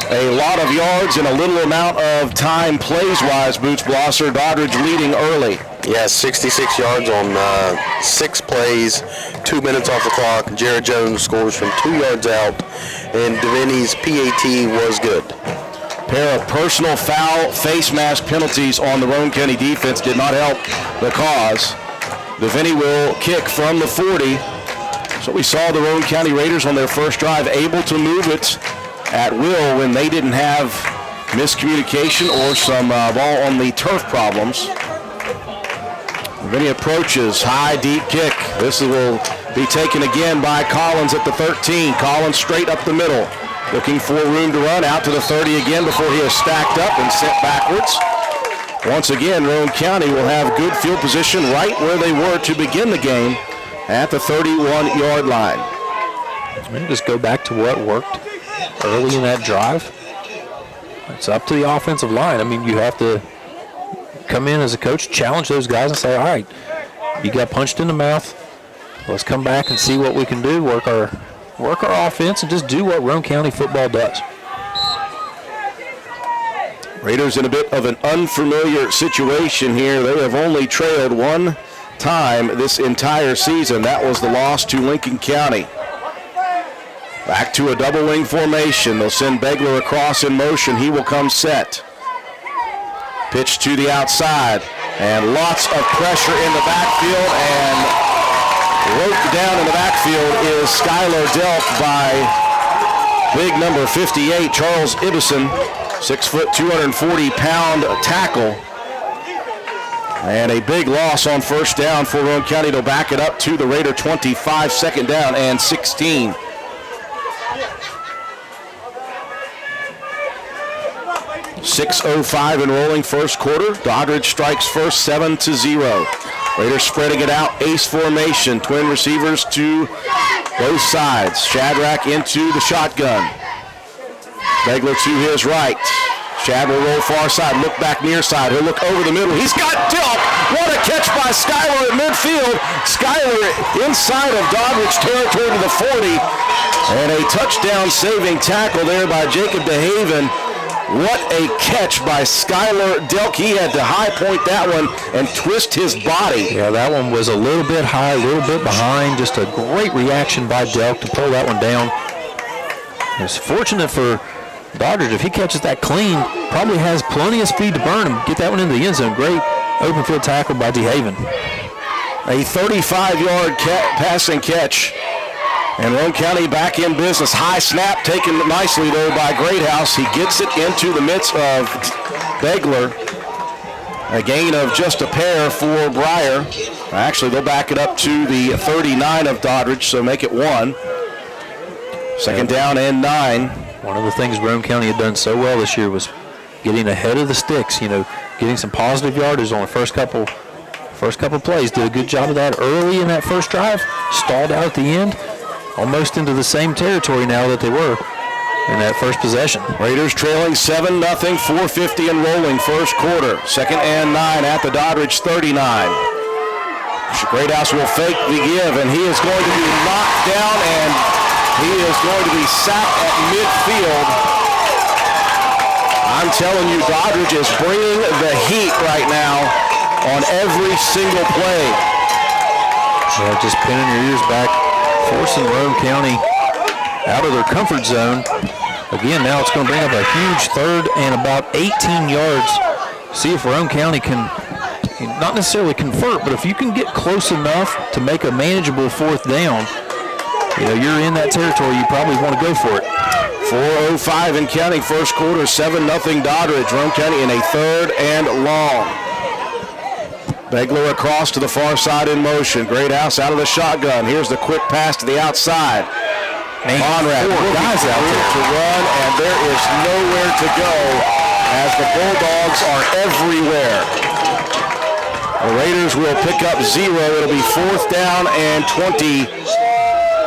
A lot of yards in a little amount of time plays-wise, Boots Blosser. Doddridge leading early. Yeah, 66 yards on 6 plays, 2 minutes off the clock. Jared Jones scores from 2 yards out, and Devaney's PAT was good. Pair of personal foul face mask penalties on the Roane County defense did not help the cause. Devaney will kick from the 40. So we saw the Roane County Raiders on their first drive able to move it at will when they didn't have miscommunication or some ball on the turf problems. Vinny approaches, high, deep kick. This will be taken again by Collins at the 13. Collins straight up the middle, looking for room to run out to the 30 again before he is stacked up and sent backwards. Once again, Roane County will have good field position right where they were to begin the game at the 31-yard line. Maybe just go back to what worked early in that drive. It's up to the offensive line. I mean, you have to come in as a coach, challenge those guys and say, all right, you got punched in the mouth. Let's come back and see what we can do, work our offense, and just do what Roane County football does. Raiders in a bit of an unfamiliar situation here. They have only trailed one time this entire season. That was the loss to Lincoln County. Back to a double wing formation. They'll send Begler across in motion. He will come set. Pitch to the outside. And lots of pressure in the backfield. And roped down in the backfield is Skylar Delk by big number 58, Charles Ibison. 6 foot, 240-pound tackle. And a big loss on first down for Roane County to back it up to the Raider 25, second down and 16. .605 in rolling first quarter. Doddridge strikes first, 7-0. Raiders spreading it out, ace formation. Twin receivers to both sides. Shadrack into the shotgun. Begler to his right. Shad will roll far side, look back near side. He'll look over the middle. He's got Delk. What a catch by Skylar at midfield. Skylar inside of Doddridge territory to the 40. And a touchdown saving tackle there by Jacob DeHaven. What a catch by Skylar Delk. He had to high point that one and twist his body. Yeah, that one was a little bit high, a little bit behind. Just a great reaction by Delk to pull that one down. It's fortunate for Doddridge, if he catches that clean, probably has plenty of speed to burn him. Get that one into the end zone. Great open field tackle by DeHaven. A 35-yard passing catch. And Roane County back in business. High snap taken nicely, though, by Greathouse. He gets it into the midst of Begler. A gain of just a pair for Breyer. Actually, they'll back it up to the 39 of Doddridge, so make it 1. Second down and 9. One of the things Roane County had done so well this year was getting ahead of the sticks, getting some positive yardage on the first couple plays. Did a good job of that early in that first drive, stalled out at the end. almost into the same territory now that they were in that first possession. Raiders trailing 7-0, 4:50 and rolling first quarter. 2nd and 9 at the Doddridge 39. Greathouse will fake the give, and he is going to be knocked down, and he is going to be sacked at midfield. I'm telling you, Doddridge is bringing the heat right now on every single play. Yeah, just pinning your ears back, forcing Roane County out of their comfort zone. Again, now it's going to bring up a huge 3rd and about 18 yards. See if Roane County can not necessarily convert, but if you can get close enough to make a manageable 4th down, you're in that territory. You probably want to go for it. 4:05 in counting, first quarter, 7-0 Doddridge. Roane County in a 3rd and long. Begler across to the far side in motion. Greathouse out of the shotgun. Here's the quick pass to the outside. Conrad, 4 guys out there to run, and there is nowhere to go as the Bulldogs are everywhere. The Raiders will pick up 0. It'll be 4th down and 20,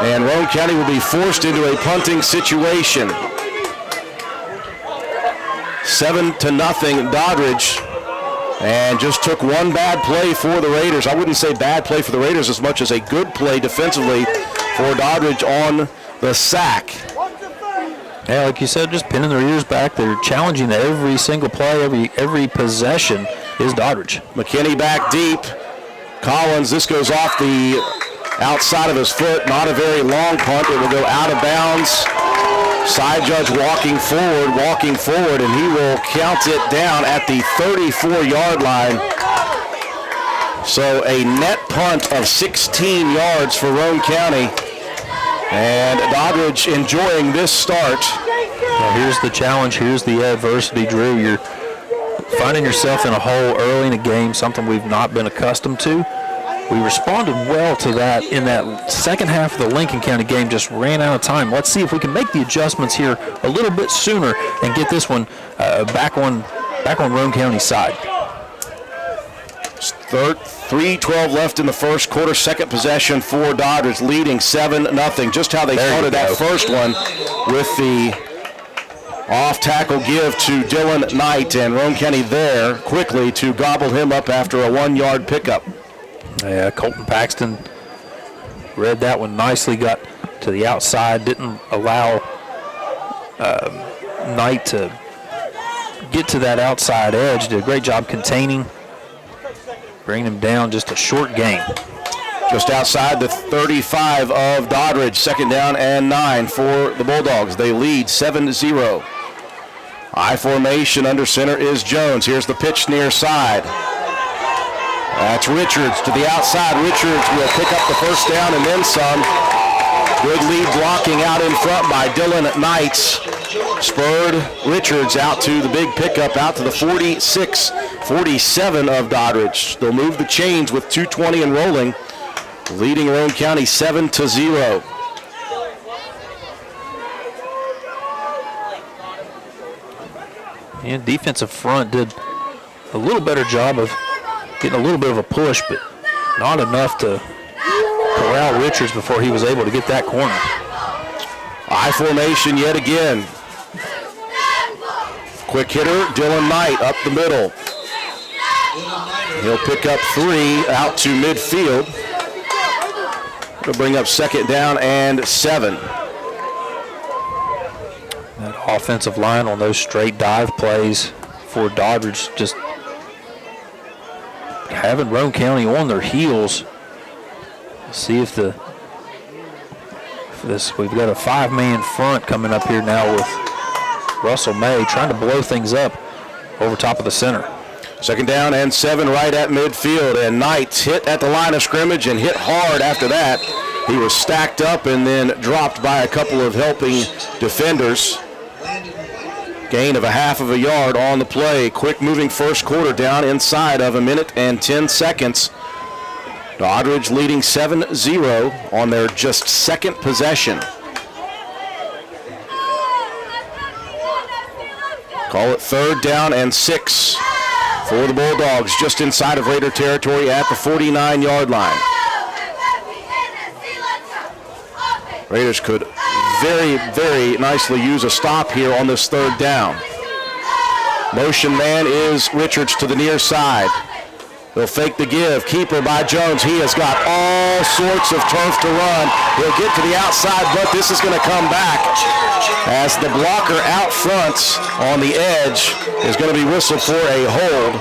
and Roane County will be forced into a punting situation. 7-0 Doddridge, and just took one bad play for the Raiders. I wouldn't say bad play for the Raiders as much as a good play defensively for Doddridge on the sack. Yeah, like you said, just pinning their ears back. They're challenging every single play, every possession is Doddridge. McKinney back deep. Collins, this goes off the outside of his foot. Not a very long punt. It will go out of bounds. Side judge walking forward, and he will count it down at the 34-yard line. So a net punt of 16 yards for Roane County. And Doddridge enjoying this start. Well, here's the challenge. Here's the adversity, Drew. You're finding yourself in a hole early in a game, something we've not been accustomed to. We responded well to that in that second half of the Lincoln County game, just ran out of time. Let's see if we can make the adjustments here a little bit sooner and get this one back on Roane County's side. 3:12 left in the first quarter. Second possession for Doddridge, leading 7-0. Just how they started that first one with the off-tackle give to Dylan Knight, and Roane County there quickly to gobble him up after a 1-yard pickup. Yeah, Colton Paxton read that one nicely, got to the outside, didn't allow Knight to get to that outside edge. Did a great job containing, bringing him down, just a short gain. Just outside the 35 of Doddridge, 2nd down and 9 for the Bulldogs. They lead 7-0. I formation under center is Jones. Here's the pitch near side. That's Richards to the outside. Richards will pick up the first down and then some. Good lead blocking out in front by Dylan Knight. Spurred Richards out to the big pickup, out to the 46-47 of Doddridge. They'll move the chains with 2:20 and rolling, leading Roane County 7-0. And defensive front did a little better job of getting a little bit of a push, but not enough to corral Richards before he was able to get that corner. I formation yet again. Quick hitter, Dylan Knight up the middle. He'll pick up 3 out to midfield. He'll bring up 2nd down and 7. That offensive line on those straight dive plays for Doddridge, just having Roane County on their heels. See if we've got a 5-man front coming up here now with Russell May trying to blow things up over top of the center. 2nd down and 7 right at midfield, and Knight hit at the line of scrimmage and hit hard after that. He was stacked up and then dropped by a couple of helping defenders. Gain of a half of a yard on the play. Quick moving first quarter, down inside of a minute and 10 seconds. Doddridge leading 7-0 on their just second possession. Call it 3rd down and 6 for the Bulldogs, just inside of Raider territory at the 49-yard line. Raiders could very, very nicely use a stop here on this third down. Motion man is Richards to the near side. They'll fake the give. Keeper by Jones. He has got all sorts of turf to run. He'll get to the outside, but this is going to come back as the blocker out front on the edge is going to be whistled for a hold.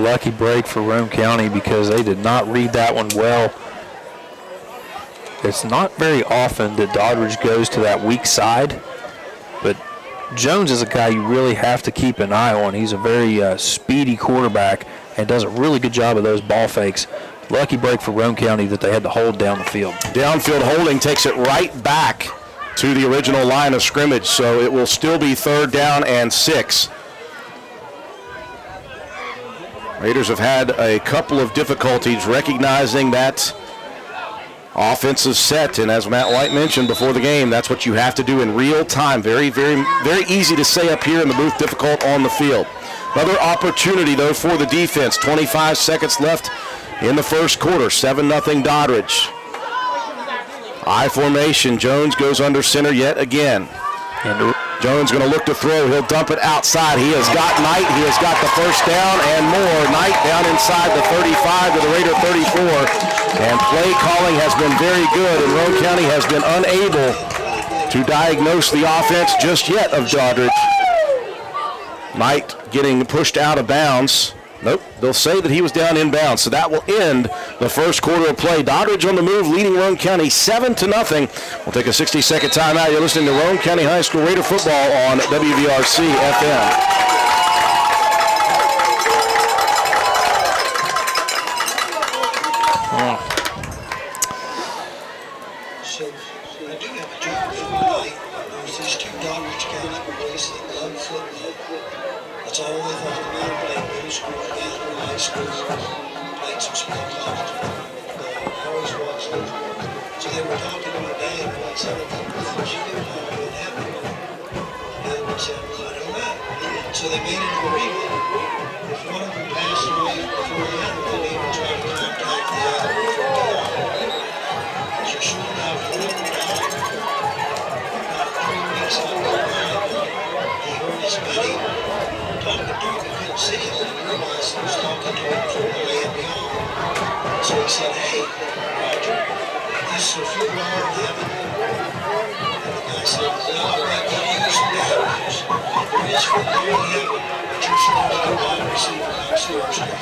Lucky break for Roane County because they did not read that one well. It's not very often that Doddridge goes to that weak side, but Jones is a guy you really have to keep an eye on. He's a very speedy quarterback and does a really good job of those ball fakes. Lucky break for Roane County that they had to hold down the field. Downfield holding takes it right back to the original line of scrimmage, so it will still be 3rd down and 6. Raiders have had a couple of difficulties recognizing that offensive set, and as Matt White mentioned before the game, that's what you have to do in real time. Very, very, very easy to say up here in the booth, difficult on the field. Another opportunity, though, for the defense. 25 seconds left in the first quarter. 7-0 Doddridge. I formation. Jones goes under center yet again. And Jones going to look to throw. He'll dump it outside. He has got Knight. He has got the first down and more. Knight down inside the 35 to the Raider 34. And play calling has been very good, and Roane County has been unable to diagnose the offense just yet of Doddridge. Knight getting pushed out of bounds. Nope, they'll say that he was down in bounds, so that will end the first quarter of play. Doddridge on the move, leading Roane County 7-0. We'll take a 60-second timeout. You're listening to Roane County High School Raider football on WVRC FM. So I do have a job for tonight. There's these 2 Doddridge County boys that love football. That's all they thought about. Played middle school, Gathering High School, played some small college football. I always watched them. So they were talking to my dad about something. Did you know what happened? And he said, well, I don't know. So they made an agreement. If one of them passed away before the other, then they would try to contact the other for God. So sure enough, one of them died. About 3 weeks after he died, he heard his buddy talking to him. He couldn't see him, and he realized he was talking to him from the land beyond. So he said, hey, Roger, is the football in heaven? And the guy said, well, I bet you use some batteries. There is football in heaven, but you're supposed to go wide receiver downstairs now.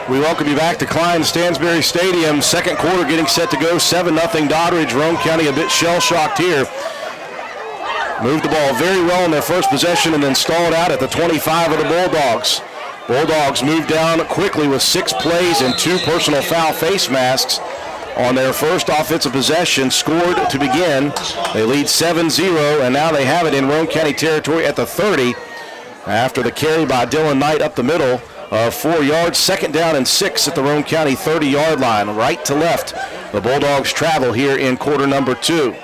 We welcome you back to Klein Stansberry Stadium. Second quarter getting set to go. 7-0 Doddridge. Roane County a bit shell-shocked here. Moved the ball very well in their first possession and then stalled out at the 25 of the Bulldogs. Bulldogs moved down quickly with 6 plays and 2 personal foul face masks on their first offensive possession. Scored to begin. They lead 7-0, and now they have it in Roane County territory at the 30 after the carry by Dylan Knight up the middle. 4 yards, 2nd down and 6 at the Roane County 30-yard line. Right to left, the Bulldogs travel here in quarter number 2.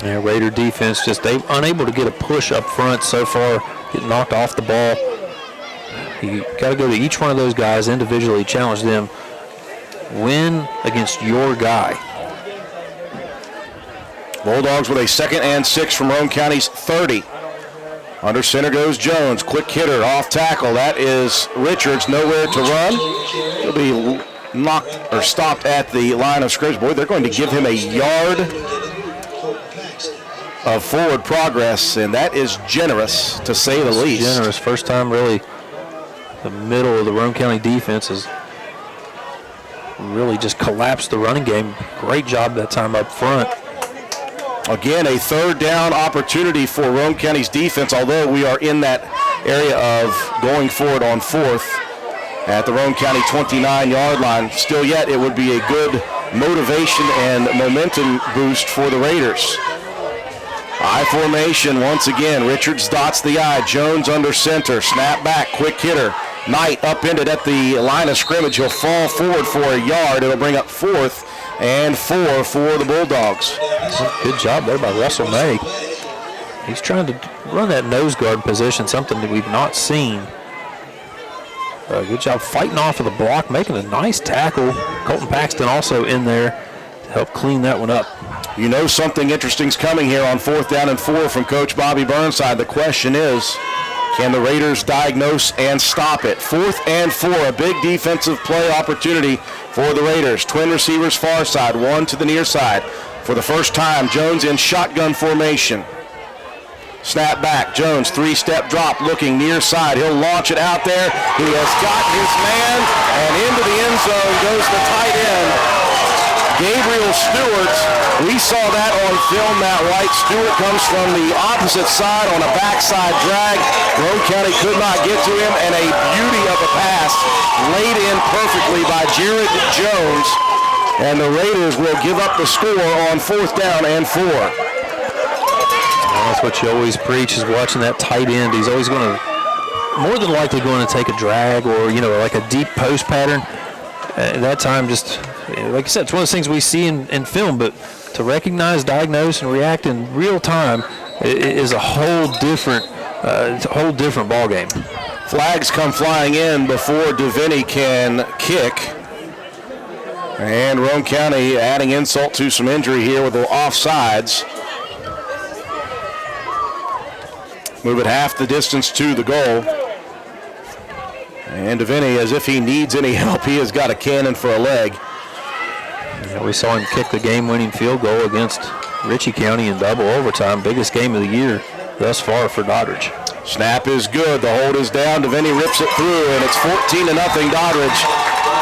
Yeah, Raider defense just they unable to get a push up front so far, getting knocked off the ball. You got to go to each one of those guys individually, challenge them. Win against your guy. Bulldogs with a 2nd and 6 from Roane County's 30. Under center goes Jones. Quick hitter off tackle. That is Richards. Nowhere to run. He'll be knocked or stopped at the line of scrimmage. Boy, they're going to give him a yard of forward progress, and that is generous to say the least. Generous. First time really the middle of the Roane County defense has really just collapsed the running game. Great job that time up front. Again, a 3rd down opportunity for Roane County's defense, although we are in that area of going forward on 4th at the Roane County 29-yard line. Still yet, it would be a good motivation and momentum boost for the Raiders. I formation once again. Richards dots the I. Jones under center. Snap back. Quick hitter. Knight upended at the line of scrimmage. He'll fall forward for a yard. It'll bring up 4th and 4 for the Bulldogs. Good job there by Russell May. He's trying to run that nose guard position, something that we've not seen Good job fighting off of the block, making a nice tackle. Colton Paxton also in there to help clean that one up. You know something interesting's coming here on 4th down and 4 from Coach Bobby Burnside. The question is, can the Raiders diagnose and stop it? 4th and 4, a big defensive play opportunity for the Raiders. Twin receivers far side, one to the near side. For the first time, Jones in shotgun formation. Snap back, Jones, 3-step drop, looking near side. He'll launch it out there. He has got his man, and into the end zone goes the tight end, Gabriel Stewart. We saw that on film, Matt White. Stewart comes from the opposite side on a backside drag. Roane County could not get to him, and a beauty of a pass laid in perfectly by Jared Jones, and the Raiders will give up the score on 4th down and 4. That's what you always preach, is watching that tight end. He's always going to, more than likely going to take a drag or, like a deep post pattern. That time just, like I said, it's one of those things we see in film, but to recognize, diagnose, and react in real time is a whole different ball game. Flags come flying in before DeVinny can kick. And Roane County adding insult to some injury here with the offsides. Move it half the distance to the goal. And DeVinny, as if he needs any help, he has got a cannon for a leg. Yeah, we saw him kick the game-winning field goal against Ritchie County in double overtime. Biggest game of the year thus far for Doddridge. Snap is good. The hold is down. DeVinny rips it through, and it's 14-0 Doddridge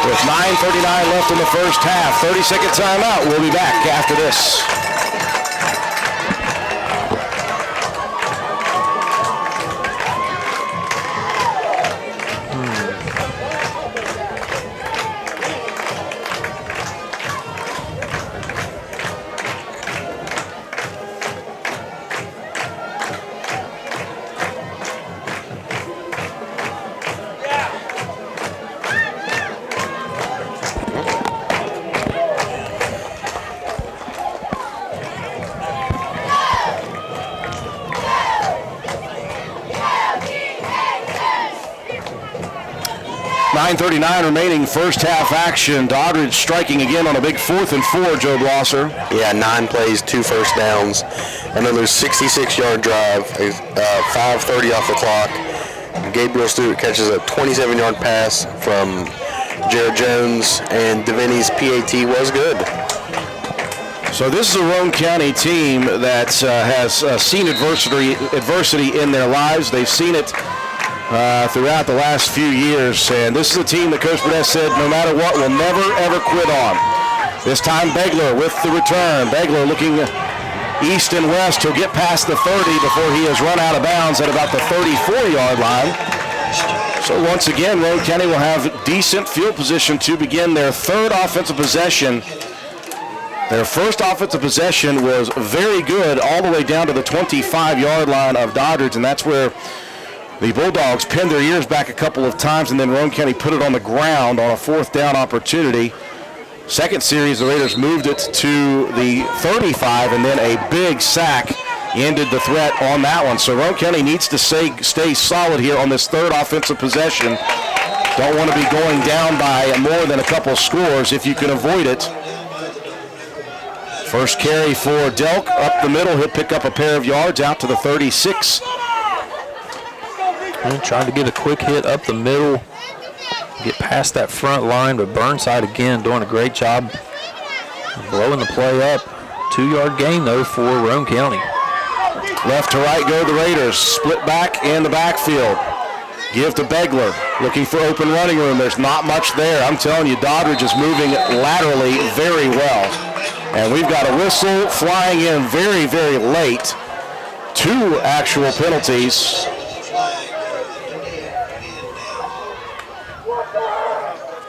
with 9:39 left in the first half. 30-second timeout. We'll be back after this. 9:39 remaining first half action. Doddridge striking again on a big 4th and 4, Joe Blosser. Yeah, 9 plays, 2 first downs. Another 66-yard drive, 5:30 off the clock. Gabriel Stewart catches a 27-yard pass from Jared Jones, and DeVinny's PAT was good. So this is a Roane County team that has seen adversity in their lives. They've seen it throughout the last few years, and this is a team that Coach Burnett said no matter what will never ever quit on. This time Begler with the return. Begler looking east and west. He'll get past the 30 before he is run out of bounds at about the 34-yard line. So once again, Roane County will have decent field position to begin their third offensive possession. Their first offensive possession was very good all the way down to the 25-yard line of Doddridge, and that's where the Bulldogs pinned their ears back a couple of times, and then Roane County put it on the ground on a 4th down opportunity. Second series, the Raiders moved it to the 35, and then a big sack ended the threat on that one. So Roane County needs to stay solid here on this third offensive possession. Don't want to be going down by more than a couple scores if you can avoid it. First carry for Delk up the middle. He'll pick up a pair of yards out to the 36. And trying to get a quick hit up the middle, get past that front line, but Burnside again doing a great job blowing the play up. 2-yard gain though for Roane County. Left to right go the Raiders. Split back in the backfield. Give to Begler, looking for open running room. There's not much there. I'm telling you, Doddridge is moving laterally very well. And we've got a whistle flying in very, very late. 2 actual penalties.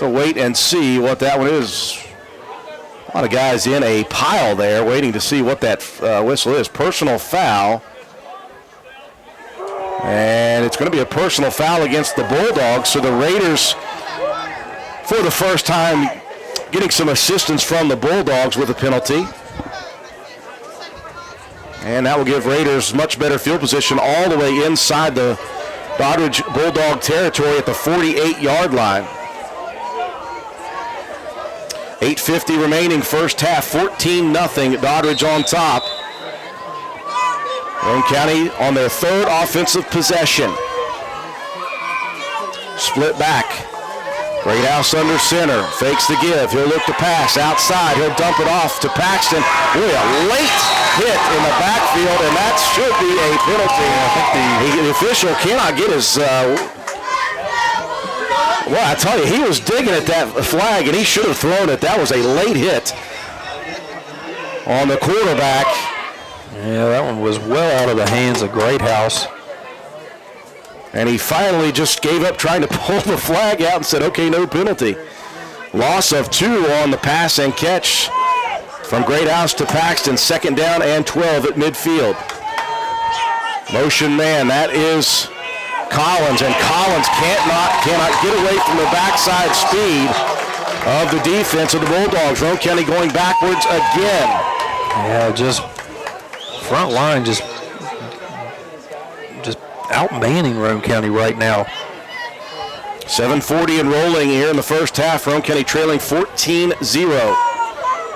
To wait and see what that one is. A lot of guys in a pile there waiting to see what that whistle is. Personal foul. And it's going to be a personal foul against the Bulldogs. So the Raiders, for the first time, getting some assistance from the Bulldogs with a penalty. And that will give Raiders much better field position all the way inside the Doddridge Bulldog territory at the 48-yard line. 8:50 remaining, first half, 14-0, Doddridge on top. Roane County on their third offensive possession. Split back. Greathouse under center, fakes the give. He'll look to pass outside. He'll dump it off to Paxton. Really a late hit in the backfield, and that should be a penalty. I think the official cannot get his. Well, I tell you, he was digging at that flag, and he should have thrown it. That was a late hit on the quarterback. Yeah, that one was well out of the hands of Greathouse. And he finally just gave up trying to pull the flag out and said, okay, no penalty. Loss of 2 on the pass and catch from Greathouse to Paxton. 2nd down and 12 at midfield. Motion man, that is Collins. And Collins cannot get away from the backside speed of the defense of the Bulldogs. Roane County going backwards again. Yeah, just front line just outmanning Roane County right now. 7:40 and rolling here in the first half. Roane County trailing 14-0.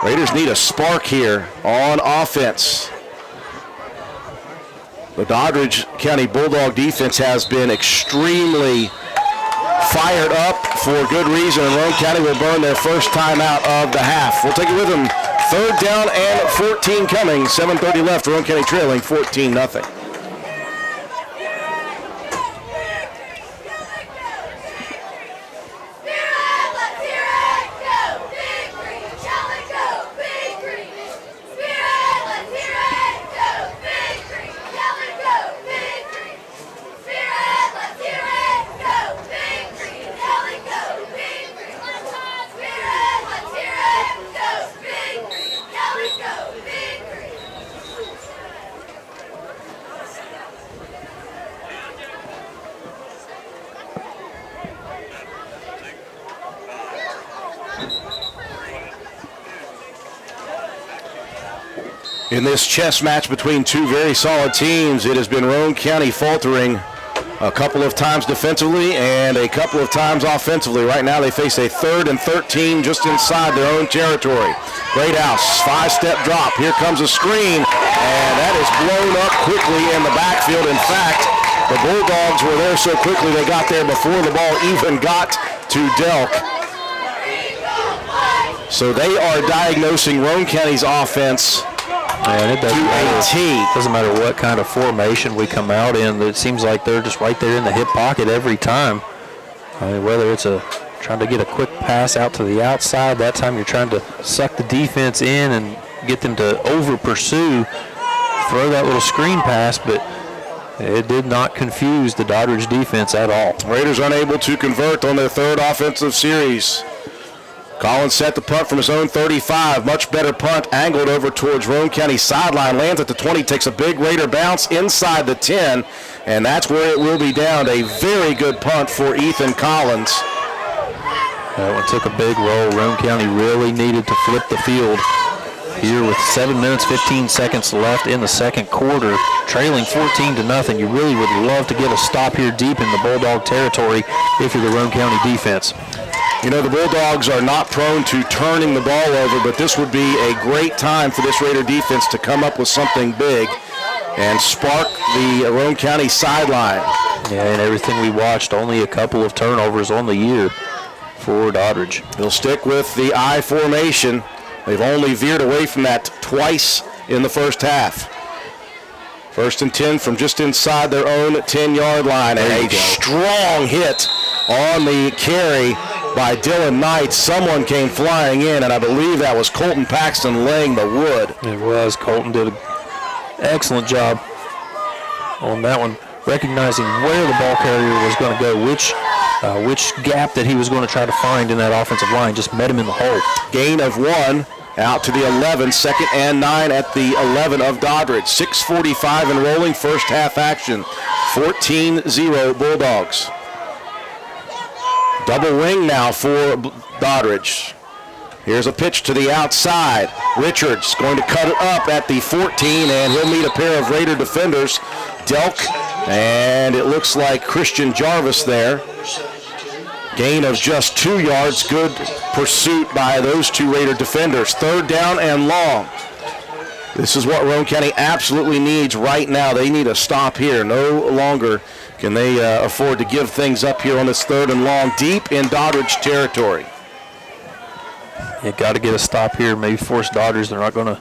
Raiders need a spark here on offense. The Doddridge County Bulldog defense has been extremely fired up for good reason, and Roane County will burn their first time out of the half. We'll take it with them. 3rd down and 14 coming. 7:30 left. Roane County trailing 14-0. In this chess match between two very solid teams, it has been Roane County faltering a couple of times defensively and a couple of times offensively. Right now they face a 3rd and 13 just inside their own territory. Greathouse, 5-step drop. Here comes a screen, and that is blown up quickly in the backfield. In fact, the Bulldogs were there so quickly they got there before the ball even got to Delk. So they are diagnosing Roane County's offense And it doesn't matter what kind of formation we come out in. It seems like they're just right there in the hip pocket every time. I mean, whether it's trying to get a quick pass out to the outside, that time you're trying to suck the defense in and get them to over-pursue, throw that little screen pass, but it did not confuse the Doddridge defense at all. Raiders unable to convert on their 3rd offensive series. Collins set the punt from his own 35. Much better punt, angled over towards Roane County sideline. Lands at the 20, takes a big Raider bounce inside the 10, and that's where it will be down. A very good punt for Ethan Collins. That one took a big roll. Roane County really needed to flip the field here with 7 minutes, 15 seconds left in the second quarter. Trailing 14-0. You really would love to get a stop here deep in the Bulldog territory if you're the Roane County defense. You know, the Bulldogs are not prone to turning the ball over, but this would be a great time for this Raider defense to come up with something big and spark the Roane County sideline. Yeah, and everything we watched, only a couple of turnovers on the year for Doddridge. They'll stick with the I formation. They've only veered away from that twice in the first half. 1st and 10 from just inside their own 10-yard line. And a strong hit on the carry by Dylan Knight. Someone came flying in, and I believe that was Colton Paxton laying the wood. It was. Colton did an excellent job on that one, recognizing where the ball carrier was going to go, which gap that he was going to try to find in that offensive line. Just met him in the hole. Gain of 1 out to the 11, 2nd and 9 at the 11 of Doddridge. 6:45 and rolling, first half action. 14-0 Bulldogs. Double wing now for Doddridge. Here's a pitch to the outside. Richards going to cut it up at the 14, and he'll meet a pair of Raider defenders. Delk And it looks like Christian Jarvis there. Gain of just 2 yards. Good pursuit by those two Raider defenders. 3rd down and long. This is what Roane County absolutely needs right now. They need a stop here. No longer can they afford to give things up here on this 3rd and long, deep in Doddridge territory. You got to get a stop here, maybe force Doddridge. They're not going to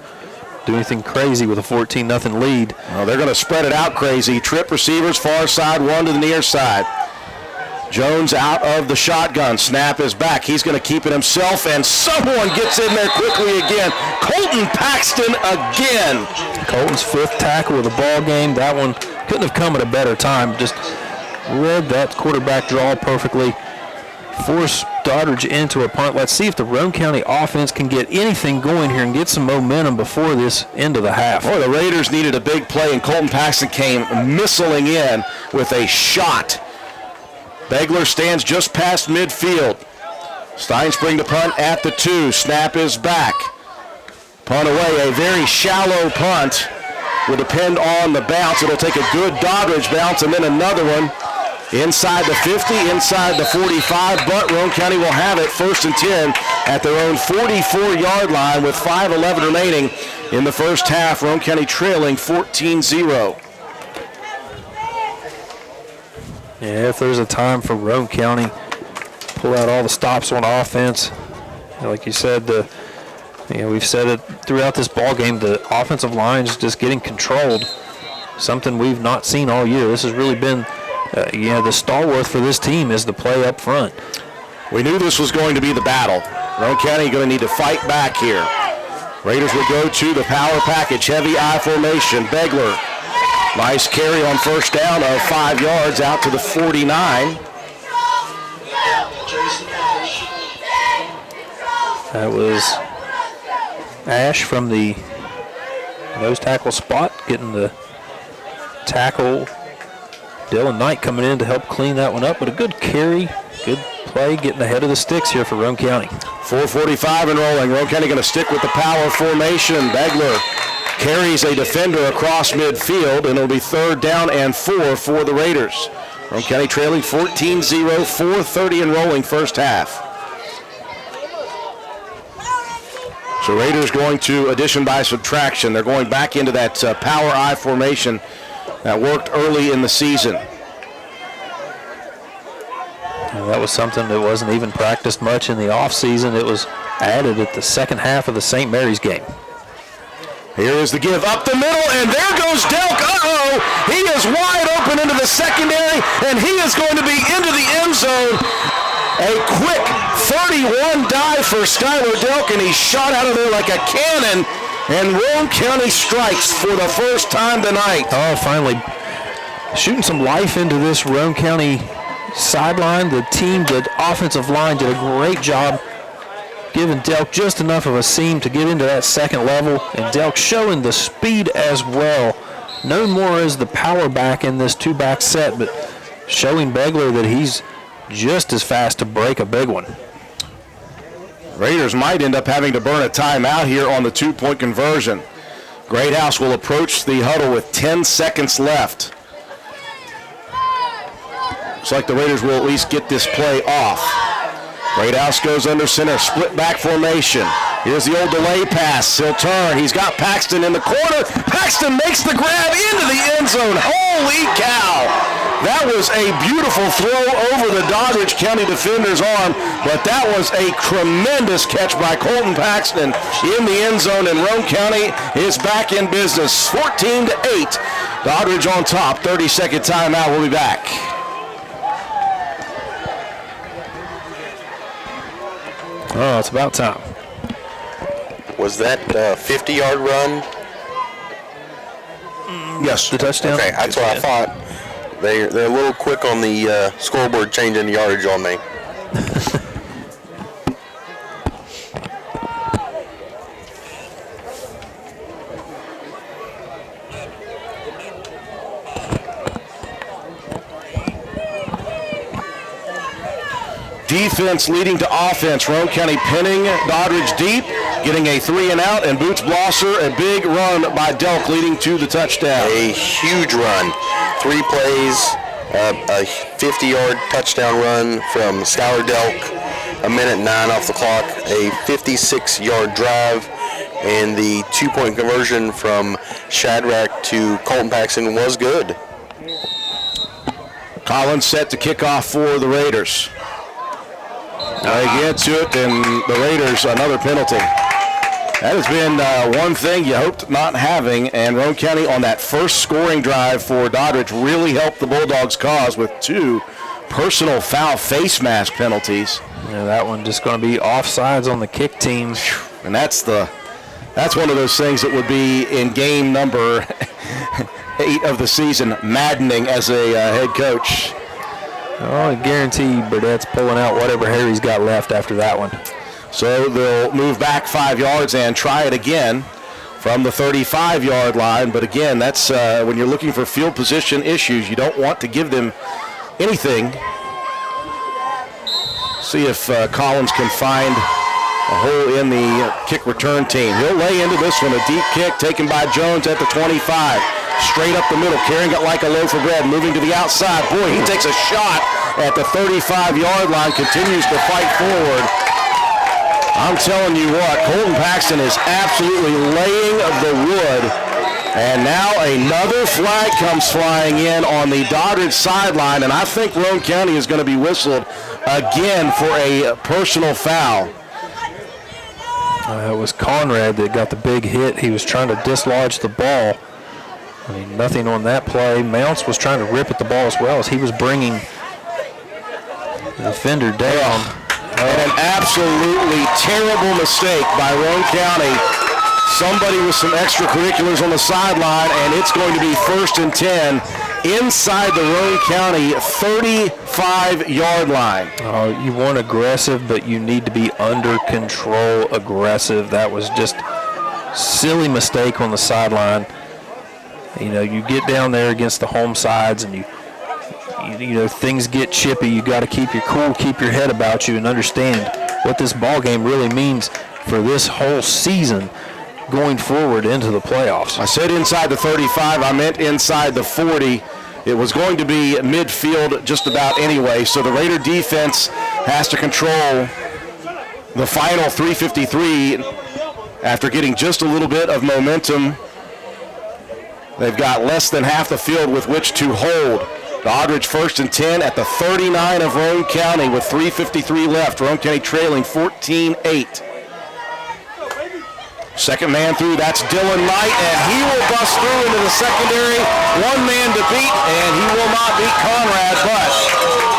do anything crazy with a 14-0 lead. Well, they're going to spread it out crazy. Trip receivers, far side, one to the near side. Jones out of the shotgun. Snap is back. He's going to keep it himself, and someone gets in there quickly again. Colton Paxton again. Colton's 5th tackle of the ball game. That one couldn't have come at a better time. Just read that quarterback draw perfectly. Force Doddridge into a punt. Let's see if the Roane County offense can get anything going here and get some momentum before this end of the half. Boy, the Raiders needed a big play, and Colton Paxton came missiling in with a shot. Begler stands just past midfield. Steinspring to punt at the 2. Snap is back. Punt away, a very shallow punt. Will depend on the bounce. It'll take a good Doddridge bounce and then another one. Inside the 50, inside the 45, but Roane County will have it 1st and 10 at their own 44-yard line with 5:11 remaining in the first half. Roane County trailing 14-0. Yeah, if there's a time for Roane County, pull out all the stops on offense. Like you said, we've said it throughout this ball game, the offensive line is just getting controlled. Something we've not seen all year. This has really been the stalwart for this team is the play up front. We knew this was going to be the battle. Roane County going to need to fight back here. Raiders will go to the power package, heavy I formation. Begler, nice carry on 1st down of 5 yards out to the 49. That was Ash from the nose tackle spot getting the tackle. Dylan Knight coming in to help clean that one up, but a good carry, good play, getting ahead of the sticks here for Roane County. 4:45 and rolling. Roane County going to stick with the power formation. Begler carries a defender across midfield, and it'll be 3rd down and 4 for the Raiders. Roane County trailing 14-0, 4:30 and rolling first half. So Raiders going to addition by subtraction. They're going back into that power I formation that worked early in the season. And that was something that wasn't even practiced much in the offseason. It was added at the second half of the St. Mary's game. Here is the give up the middle, and there goes Delk. Uh-oh! He is wide open into the secondary, and he is going to be into the end zone. A quick 31 dive for Skylar Delk, and he shot out of there like a cannon. And Roane County strikes for the first time tonight. Oh, finally shooting some life into this Roane County sideline. The team, the offensive line, did a great job giving Delk just enough of a seam to get into that second level. And Delk showing the speed as well. Known more as the power back in this 2-back set, but showing Begler that he's just as fast to break a big one. Raiders might end up having to burn a timeout here on the 2-point conversion. Greathouse will approach the huddle with 10 seconds left. Looks like the Raiders will at least get this play off. Greathouse goes under center, split back formation. Here's the old delay pass. He'll turn. He's got Paxton in the corner. Paxton makes the grab into the end zone. Holy cow! That was a beautiful throw over the Doddridge County defender's arm, but that was a tremendous catch by Colton Paxton in the end zone, and Roane County is back in business. 14-8. Doddridge on top. 30-second timeout. We'll be back. Oh, it's about time. Was that 50-yard run? Yes. The touchdown? Okay, that's what I thought. They're a little quick on the scoreboard changing the yardage on me. defense leading to offense. Roane County pinning Doddridge deep, getting a 3-and-out, and Boots Blosser, a big run by Delk leading to the touchdown. A huge run. 3 plays, a 50-yard touchdown run from Skylar Delk, 1:09 off the clock, a 56-yard drive, and the 2-point conversion from Shadrack to Colton Paxton was good. Collins set to kick off for the Raiders. They get to it, and the Raiders, another penalty. That has been one thing you hoped not having, and Roane County on that first scoring drive for Doddridge really helped the Bulldogs' cause with 2 personal foul face mask penalties. Yeah, that one just going to be offsides on the kick team. And that's one of those things that would be in game number 8 of the season, maddening as a head coach. Oh, I guarantee Burdett's pulling out whatever hair he's got left after that one. So they'll move back 5 yards and try it again from the 35-yard line. But again, that's when you're looking for field position issues, you don't want to give them anything. See if Collins can find a hole in the kick return team. He'll lay into this one, a deep kick taken by Jones at the 25. Straight up the middle, carrying it like a loaf of bread, moving to the outside. Boy, he takes a shot at the 35-yard line, continues to fight forward. I'm telling you what, Colton Paxton is absolutely laying the wood. And now another flag comes flying in on the Doddridge sideline, and I think Roane County is going to be whistled again for a personal foul. It was Conrad that got the big hit. He was trying to dislodge the ball. I mean, nothing on that play. Mounts was trying to rip at the ball as well as he was bringing the defender down. And an absolutely terrible mistake by Roane County. Somebody with some extracurriculars on the sideline, and it's going to be 1st and 10 inside the Roane County 35-yard line. You want aggressive, but you need to be under control aggressive. That was just silly mistake on the sideline. You know, you get down there against the home sides and you know, things get chippy. You got to keep your cool, keep your head about you, and understand what this ball game really means for this whole season going forward into the playoffs. I said inside the 35, I meant inside the 40. It was going to be midfield just about anyway, so the Raider defense has to control the final 3:53 after getting just a little bit of momentum. They've got less than half the field with which to hold. Doddridge 1st and 10 at the 39 of Roane County with 3:53 left. Roane County trailing 14-8. Second man through, that's Dylan Knight, and he will bust through into the secondary. One man to beat, and he will not beat Conrad, but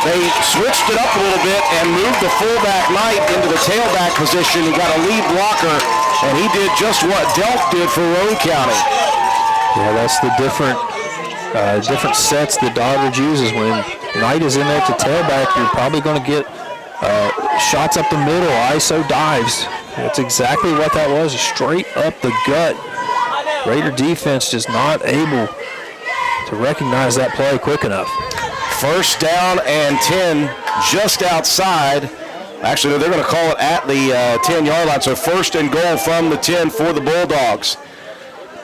they switched it up a little bit and moved the fullback Knight into the tailback position. He got a lead blocker, and he did just what Delk did for Roane County. Yeah, that's the different sets that Doddridge uses. When Knight is in there to tailback, you're probably going to get shots up the middle, ISO dives. That's exactly what that was, straight up the gut. Raider defense just not able to recognize that play quick enough. 1st down and 10 just outside. Actually, they're going to call it at the 10-yard line, so 1st and goal from the 10 for the Bulldogs.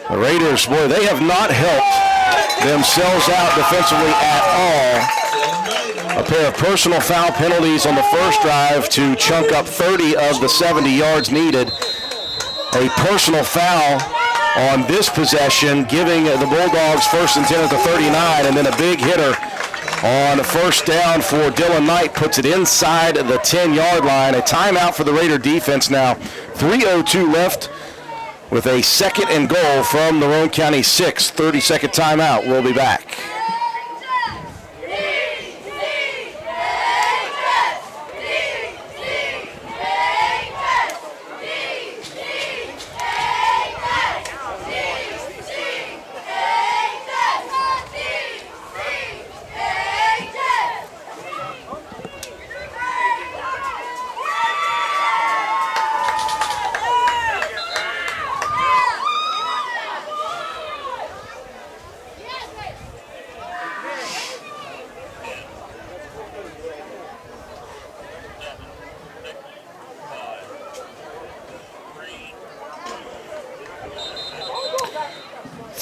The Raiders, boy, they have not helped themselves out defensively at all. A pair of personal foul penalties on the first drive to chunk up 30 of the 70 yards needed. A personal foul on this possession, giving the Bulldogs 1st and 10 at the 39, and then a big hitter on 1st down for Dylan Knight puts it inside the 10-yard line. A timeout for the Raider defense now. 3:02 left with a 2nd and goal from the Roane County 6. 30-second timeout. We'll be back.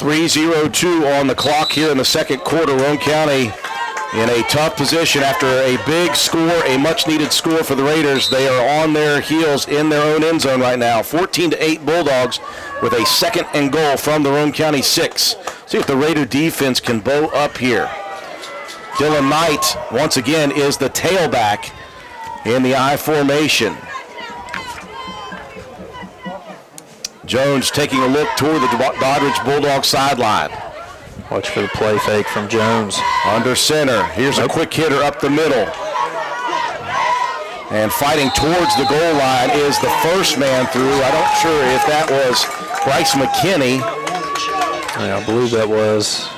3:02 on the clock here in the second quarter. Roane County in a tough position after a big score, a much-needed score for the Raiders. They are on their heels in their own end zone right now. 14-8 Bulldogs with a second and goal from the Roane County 6. See if the Raider defense can bow up here. Dylan Knight, once again, is the tailback in the I formation. Jones taking a look toward the Doddridge Bulldog sideline. Watch for the play fake from Jones. Under center. Here's a quick hitter up the middle. And fighting towards the goal line is the first man through. I'm not sure if that was Bryce McKinney. Yeah, I believe that was.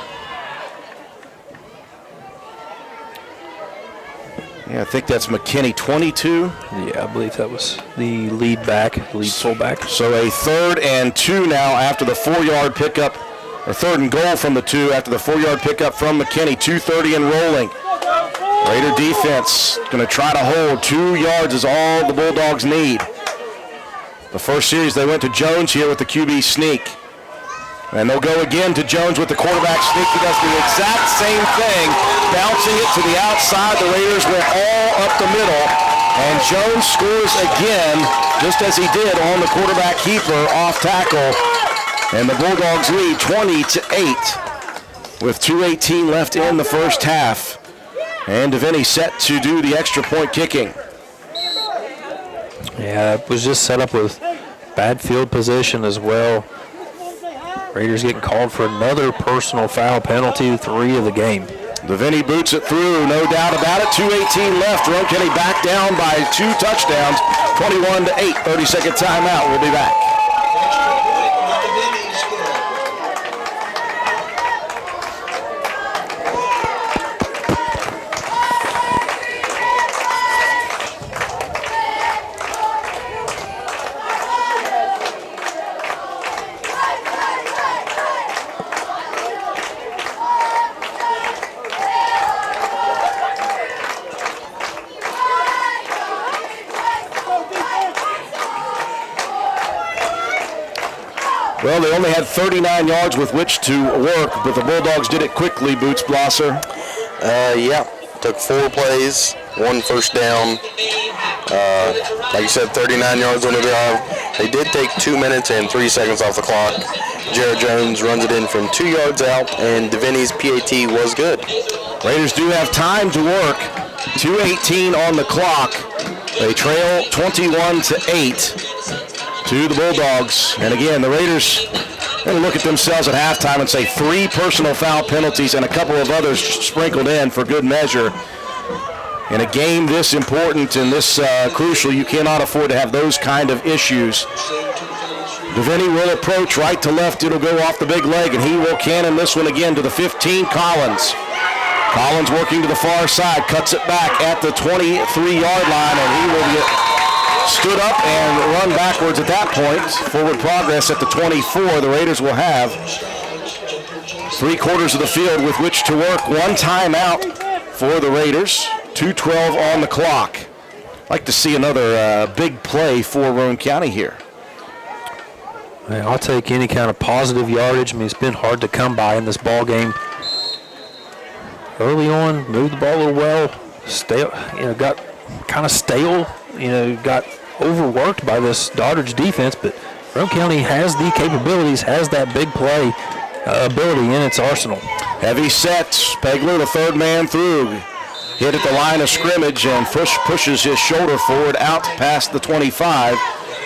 Yeah, I think that's McKinney, 22. Yeah, I believe that was the lead fullback. So a 3rd and 2 now after the 4-yard pickup, or 3rd and goal from the 2 after the 4-yard pickup from McKinney. 2:30 and rolling. Raider defense going to try to hold. 2 yards is all the Bulldogs need. The first series they went to Jones here with the QB sneak. And they'll go again to Jones with the quarterback sneak. He does the exact same thing, bouncing it to the outside. The Raiders went all up the middle. And Jones scores again, just as he did on the quarterback keeper off tackle. And the Bulldogs lead 20-8 with 2:18 left in the first half. And Devaney set to do the extra point kicking. Yeah, it was just set up with bad field position as well. Raiders getting called for another personal foul penalty, 3 of the game. Devaney boots it through, no doubt about it. 2:18 left. Roane County back down by 2 touchdowns, 21-8. 30-second timeout. We'll be back. Well, they only had 39 yards with which to work, but the Bulldogs did it quickly, Boots Blosser. Yeah, took 4 plays, 1 first down. Like you said, 39 yards on the drive. They did take 2 minutes and 3 seconds off the clock. Jared Jones runs it in from 2 yards out, and Devaney's PAT was good. Raiders do have time to work. 2:18 on the clock. They trail 21-8. To the Bulldogs. And again, the Raiders going to look at themselves at halftime and say 3 personal foul penalties and a couple of others sprinkled in for good measure. In a game this important and this crucial, you cannot afford to have those kind of issues. Devaney will approach right to left. It'll go off the big leg, and he will cannon this one again to the 15, Collins. Collins working to the far side, cuts it back at the 23-yard line, and he will get stood up and run backwards at that point. Forward progress at the 24. The Raiders will have 3/4 of the field with which to work. 1 timeout for the Raiders. 2:12 on the clock. Like to see another big play for Roane County here. Man, I'll take any kind of positive yardage. I mean, it's been hard to come by in this ball game. Early on, moved the ball a little well. Got kind of stale. Got overworked by this Doddridge defense, but Roane County has the capabilities, has that big play ability in its arsenal. Heavy set. Pegler, the 3rd man through. Hit at the line of scrimmage and pushes his shoulder forward out past the 25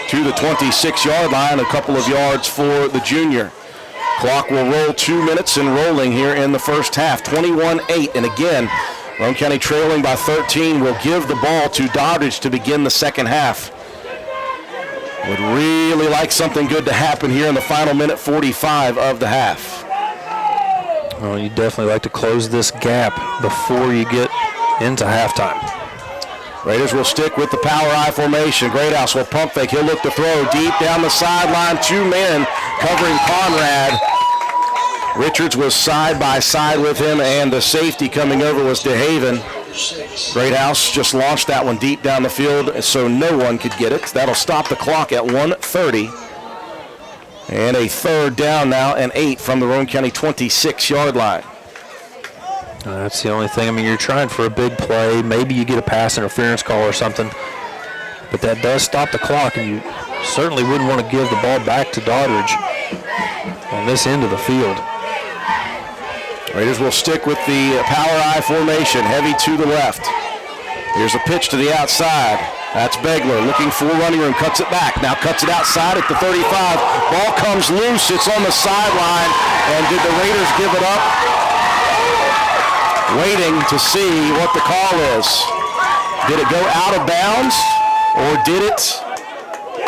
to the 26-yard line, a couple of yards for the junior. Clock will roll 2 minutes and rolling here in the first half. 21-8, and again, Roane County trailing by 13 will give the ball to Doddridge to begin the second half. Would really like something good to happen here in the final minute 45 of the half. Well, you definitely like to close this gap before you get into halftime. Raiders will stick with the power I formation. Greathouse will pump fake. He'll look to throw deep down the sideline. 2 men covering Conrad. Richards was side by side with him, and the safety coming over was DeHaven. Greathouse just launched that one deep down the field so no one could get it. That'll stop the clock at 1:30. And a third down now and 8 from the Roane County 26-yard line. That's the only thing. I mean, you're trying for a big play. Maybe you get a pass interference call or something. But that does stop the clock, and you certainly wouldn't want to give the ball back to Doddridge on this end of the field. Raiders will stick with the power I formation, heavy to the left. Here's a pitch to the outside. That's Begler looking for running room, cuts it back, now cuts it outside at the 35. Ball comes loose, it's on the sideline, and did the Raiders give it up? Waiting to see what the call is. Did it go out of bounds, or did it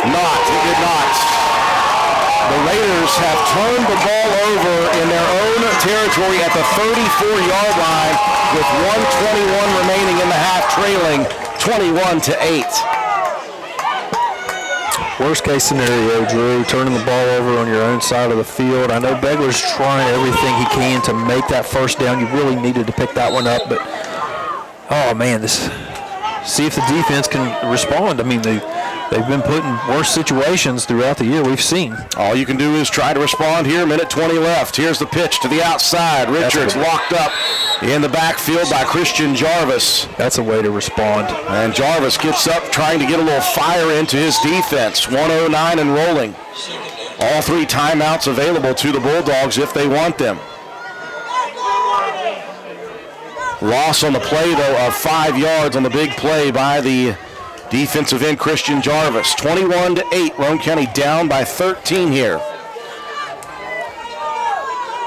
not? It did not. The Raiders have turned the ball over in their own territory at the 34-yard line with 1:21 remaining in the half, trailing 21-8. Worst case scenario, Drew, turning the ball over on your own side of the field. I know Begler's trying everything he can to make that first down. You really needed to pick that one up, but oh man, see if the defense can respond. I mean, they've been put in worse situations throughout the year we've seen. All you can do is try to respond here. Minute 20 left. Here's the pitch to the outside. Richards locked up in the backfield by Christian Jarvis. That's a way to respond. And Jarvis gets up trying to get a little fire into his defense. 1:09 and rolling. All 3 timeouts available to the Bulldogs if they want them. Loss on the play, though, of 5 yards on the big play by the defensive end Christian Jarvis. 21-8, Roane County down by 13 here.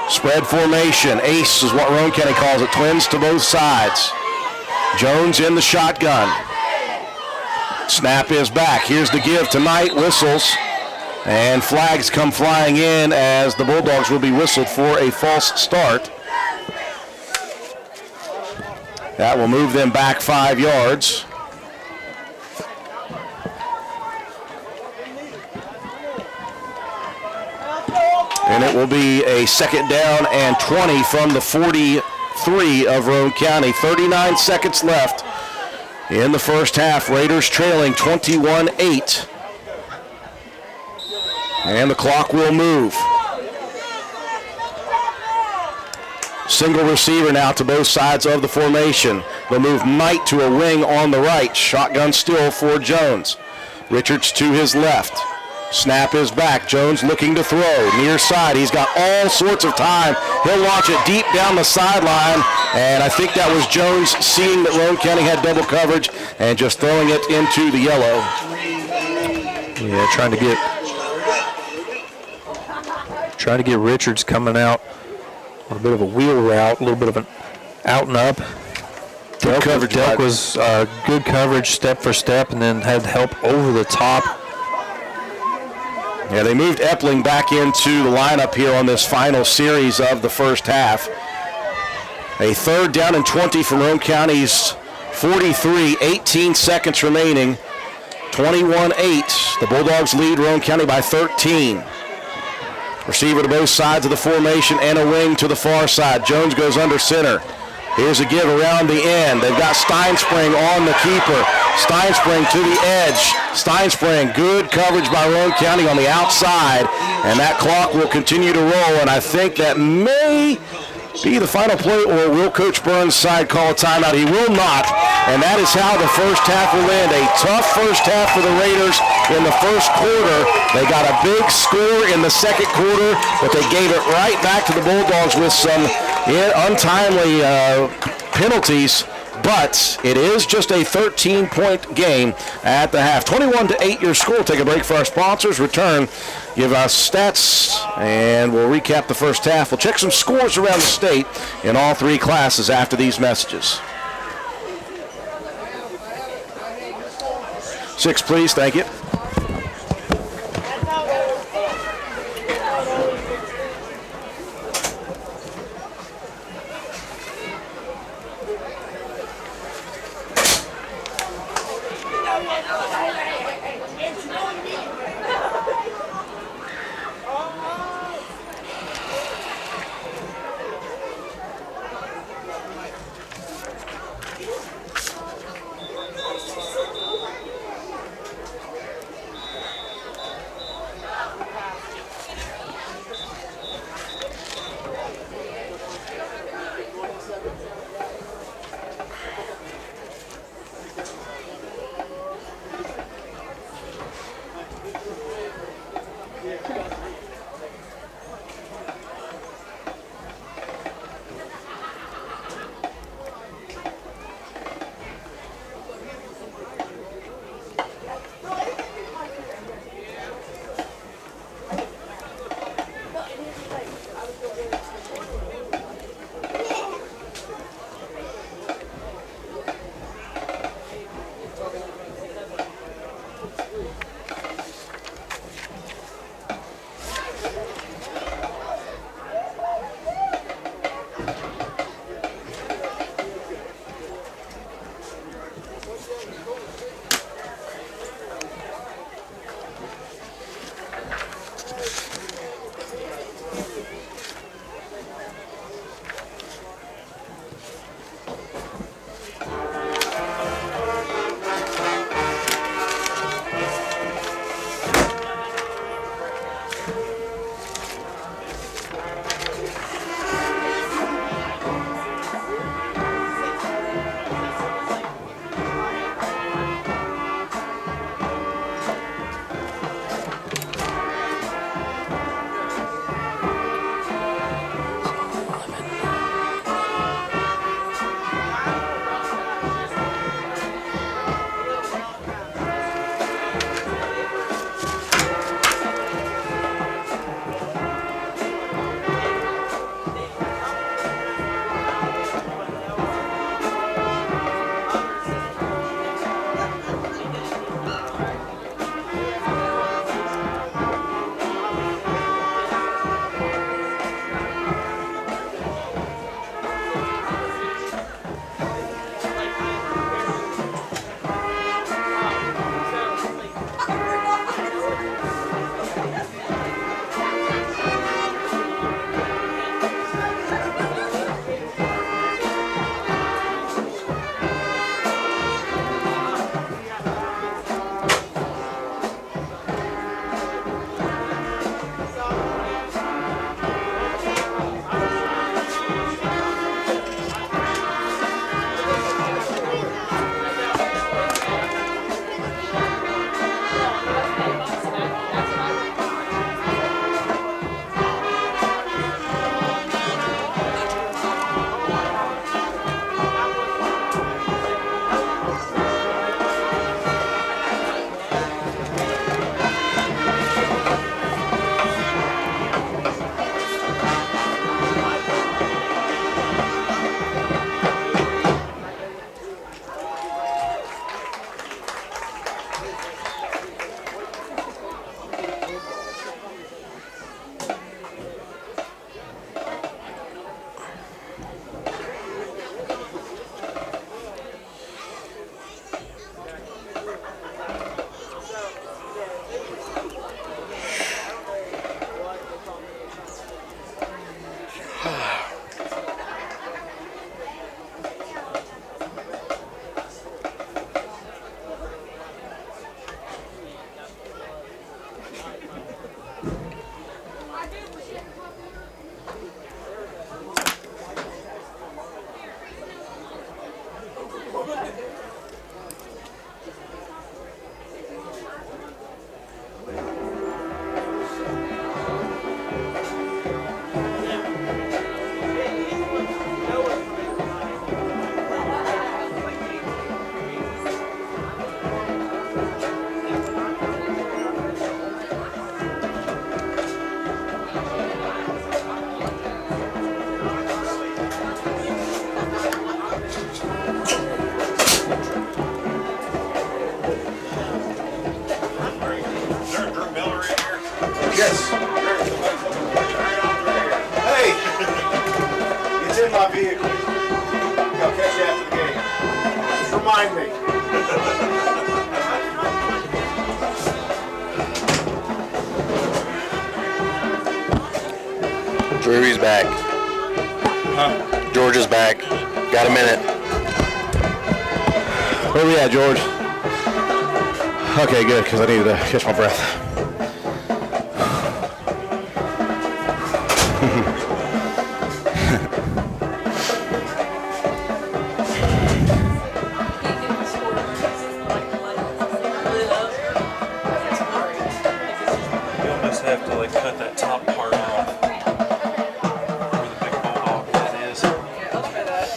Spread formation, ace is what Roane County calls it, twins to both sides. Jones in the shotgun. Snap is back, here's the give to Knight, whistles, and flags come flying in as the Bulldogs will be whistled for a false start. That will move them back 5 yards. And it will be a second down and 20 from the 43 of Roane County. 39 seconds left in the first half. Raiders trailing 21-8. And the clock will move. Single receiver now to both sides of the formation. They'll move Knight to a wing on the right. Shotgun still for Jones. Richards to his left. Snap is back. Jones looking to throw. Near side. He's got all sorts of time. He'll launch it deep down the sideline. And I think that was Jones seeing that Roane County had double coverage and just throwing it into the yellow. Yeah, trying to get Richards coming out on a bit of a wheel route, a little bit of an out and up. Delk was good coverage step for step and then had help over the top. Yeah, they moved Epling back into the lineup here on this final series of the first half. A third down and 20 from Roane County's 43, 18 seconds remaining. 21-8. The Bulldogs lead Roane County by 13. Receiver to both sides of the formation and a wing to the far side. Jones goes under center. Here's a give around the end. They've got Steinspring on the keeper. Steinspring to the edge. Steinspring, good coverage by Roane County on the outside. And that clock will continue to roll. And I think that may be the final play, or will Coach Burns' side call a timeout? He will not. And that is how the first half will end. A tough first half for the Raiders in the first quarter. They got a big score in the second quarter, but they gave it right back to the Bulldogs with some untimely penalties. But it is just a 13-point game at the half. 21-8 your score. Take a break for our sponsors. Return, give us stats, and we'll recap the first half. We'll check some scores around the state in all 3 classes after these messages. 6, please. Thank you. Yes. Hey, it's in my vehicle. I'll catch you after the game. Just remind me. Drury's back. George is back. Got a minute. Where we at, George? Okay, good, because I needed to catch my breath. You almost have to like cut that top part off. Where the big bulldog head is. Yeah, I'll try that.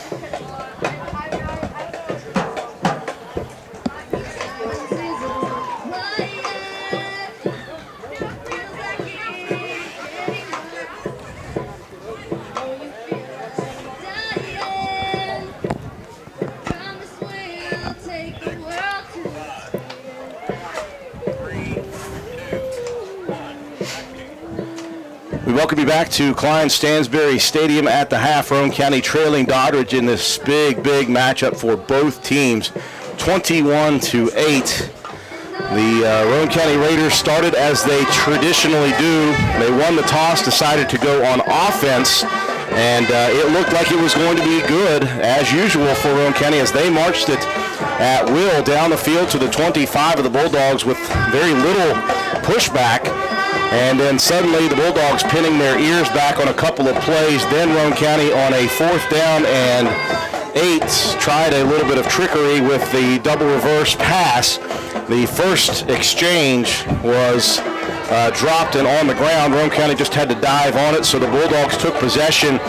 We welcome you back to Klein Stansberry Stadium at the half. Roane County trailing Doddridge in this big matchup for both teams, 21-8. The Roane County Raiders started as they traditionally do. They won the toss, decided to go on offense, and it looked like it was going to be good, as usual, for Roane County as they marched it at will down the field to the 25 of the Bulldogs with very little pushback. And then suddenly the Bulldogs pinning their ears back on a couple of plays. Then Roane County on a 4th down and 8 tried a little bit of trickery with the double reverse pass. The first exchange was dropped and on the ground. Roane County just had to dive on it, so the Bulldogs took possession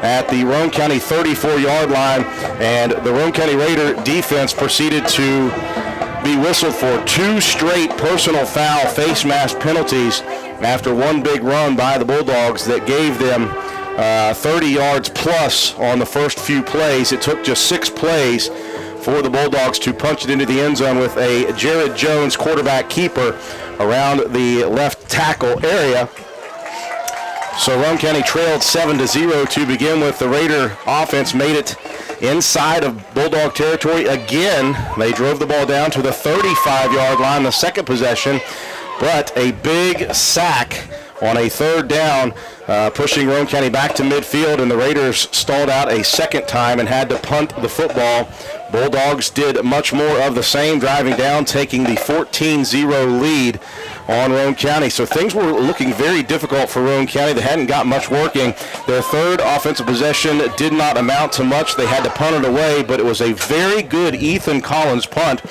at the Roane County 34-yard line, and the Roane County Raider defense proceeded to be whistled for 2 straight personal foul face mask penalties after one big run by the Bulldogs that gave them 30 yards plus on the first few plays. It took just 6 plays for the Bulldogs to punch it into the end zone with a Jared Jones quarterback keeper around the left tackle area. So Roane County trailed 7-0 to begin with. The Raider offense made it inside of Bulldog territory again. They drove the ball down to the 35-yard line the second possession, but a big sack on a 3rd down, pushing Roane County back to midfield, and the Raiders stalled out a second time and had to punt the football. Bulldogs did much more of the same, driving down, taking the 14-0 lead on Roane County. So things were looking very difficult for Roane County. They hadn't got much working. Their third offensive possession did not amount to much. They had to punt it away, but it was a very good Ethan Collins punt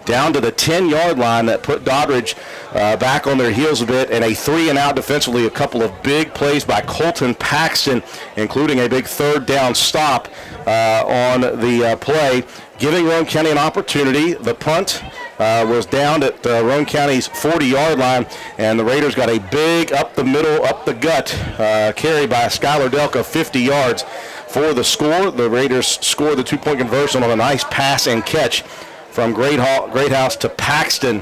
down to the 10-yard line that put Doddridge back on their heels a bit, and a 3-and-out defensively. A couple of big plays by Colton Paxton, including a big 3rd down stop on the play, giving Roane County an opportunity. The punt was down at Roane County's 40-yard line, and the Raiders got a big up the middle, up the gut carry by Skylar Delka, 50 yards for the score. The Raiders scored the 2-point conversion on a nice pass and catch from Greathouse to Paxton,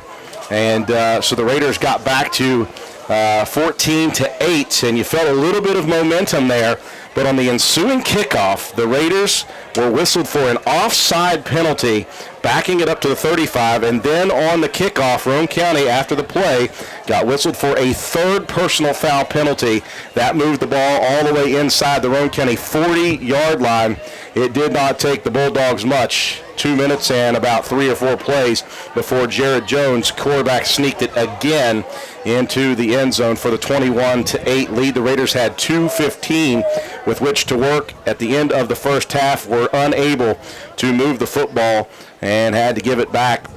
and so the Raiders got back to 14-8, and you felt a little bit of momentum there. But on the ensuing kickoff, the Raiders were whistled for an offside penalty, backing it up to the 35, and then on the kickoff, Roane County, after the play, got whistled for a 3rd personal foul penalty. That moved the ball all the way inside the Roane County 40-yard line. It did not take the Bulldogs much, 2 minutes and about 3 or 4 plays before Jared Jones, quarterback, sneaked it again into the end zone for the 21-8 lead. The Raiders had 2:15 with which to work at the end of the first half, were unable to move the football and had to give it back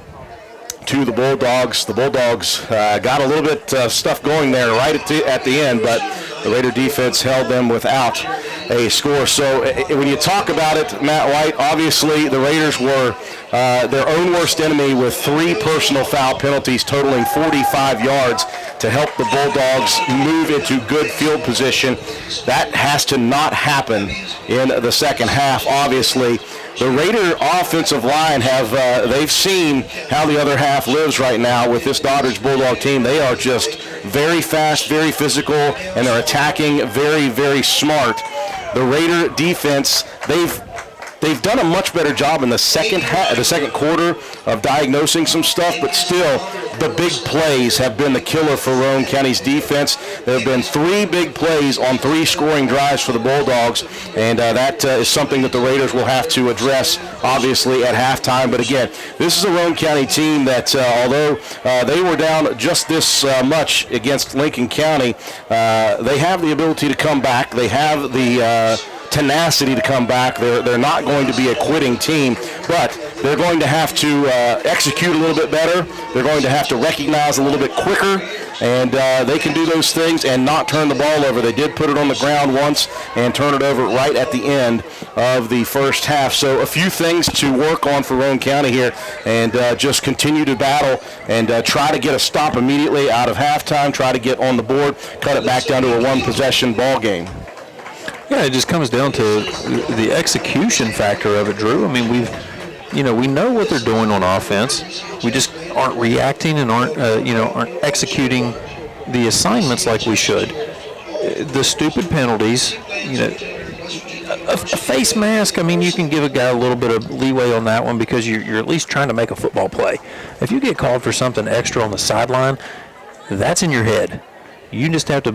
to the Bulldogs. The Bulldogs got a little bit stuff going there right at the end, but the Raider defense held them without a score. So when you talk about it, Matt White, obviously the Raiders were their own worst enemy with 3 personal foul penalties totaling 45 yards to help the Bulldogs move into good field position. That has to not happen in the second half, obviously. the Raider offensive line they've seen how the other half lives right now with this Doddridge Bulldog team. They are just very fast, very physical, and they're attacking very, very smart. The Raider defense, they've done a much better job in the second quarter of diagnosing some stuff, but still the big plays have been the killer for Roane County's defense. There have been 3 big plays on 3 scoring drives for the Bulldogs, and that is something that the Raiders will have to address, obviously, at halftime. But again, this is a Roane County team that, although they were down just this much against Lincoln County, they have the ability to come back. They have the tenacity to come back. They're not going to be a quitting team, but they're going to have to execute a little bit better. They're going to have to recognize a little bit quicker, and they can do those things and not turn the ball over. They did put it on the ground once and turn it over right at the end of the first half. So a few things to work on for Roane County here, and just continue to battle and try to get a stop immediately out of halftime, try to get on the board, cut it back down to a 1-possession ball game. Yeah, it just comes down to the execution factor of it, Drew. I mean, we know what they're doing on offense. We just aren't reacting and aren't executing the assignments like we should. The stupid penalties, a face mask. I mean, you can give a guy a little bit of leeway on that one because you're at least trying to make a football play. If you get called for something extra on the sideline, that's in your head. You just have to,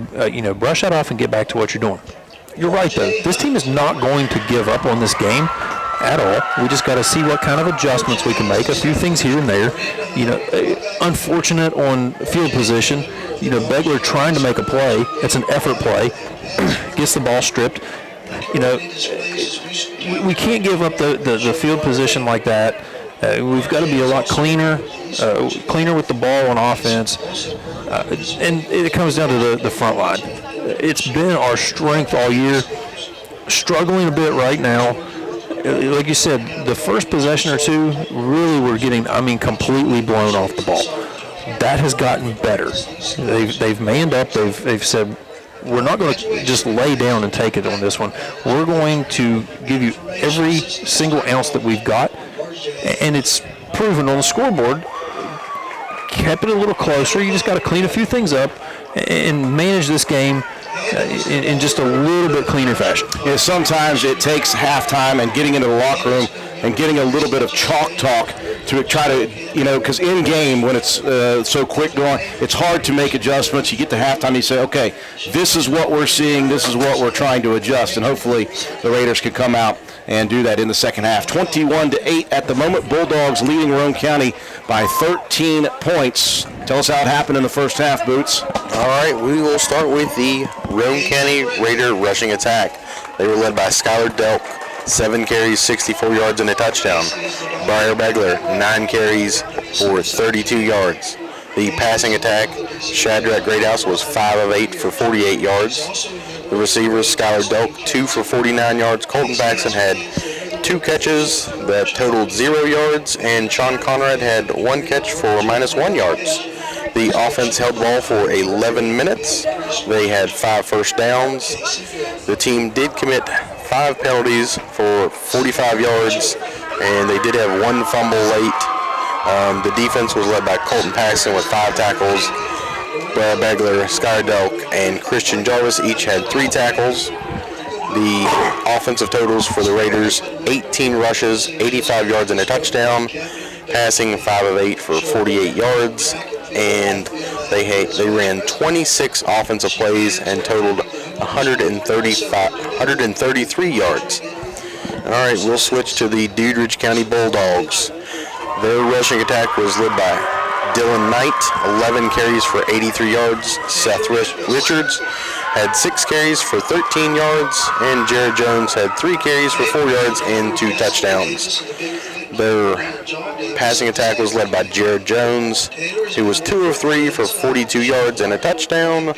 brush that off and get back to what you're doing. You're right, though. This team is not going to give up on this game at all. We just got to see what kind of adjustments we can make. A few things here and there. Unfortunate on field position. Begler trying to make a play. It's an effort play. Gets the ball stripped. We can't give up the field position like that. We've got to be a lot cleaner with the ball on offense. And it comes down to the front line. It's been our strength all year, struggling a bit right now. Like you said, the first possession or two, really we're getting, completely blown off the ball. That has gotten better. They've manned up. They've said, we're not going to just lay down and take it on this one. We're going to give you every single ounce that we've got, and it's proven on the scoreboard. Kept it a little closer. You just got to clean a few things up and manage this game in just a little bit cleaner fashion. Sometimes it takes halftime and getting into the locker room and getting a little bit of chalk talk to try to, because in game when it's so quick going, it's hard to make adjustments. You get to halftime, you say, okay, this is what we're seeing, this is what we're trying to adjust, and hopefully the Raiders can come out and do that in the second half. 21-8 at the moment. Bulldogs leading Roane County by 13 points. Tell us how it happened in the first half, Boots. All right, we will start with the Roane County Raider rushing attack. They were led by Skylar Delk, 7 carries, 64 yards, and a touchdown. Briar Begler, 9 carries for 32 yards. The passing attack, Shadrach Greathouse was 5 of 8 for 48 yards. The receivers, Skylar Delk, 2 for 49 yards. Colton Paxson had 2 catches that totaled 0 yards, and Sean Conrad had 1 catch for -1 yards. The offense held the ball for 11 minutes. They had 5 first downs. The team did commit 5 penalties for 45 yards, and they did have 1 fumble late. The defense was led by Colton Paxson with 5 tackles. Brad Begler, Skylar Delk, and Christian Jarvis each had 3 tackles. The offensive totals for the Raiders, 18 rushes, 85 yards, and a touchdown. Passing 5 of 8 for 48 yards. And they ran 26 offensive plays and totaled 133 yards. All right, we'll switch to the Doddridge County Bulldogs. Their rushing attack was led by Dylan Knight, 11 carries for 83 yards. Seth Richards had 6 carries for 13 yards, and Jared Jones had 3 carries for 4 yards and 2 touchdowns. Their passing attack was led by Jared Jones, who was 2 of 3 for 42 yards and a touchdown.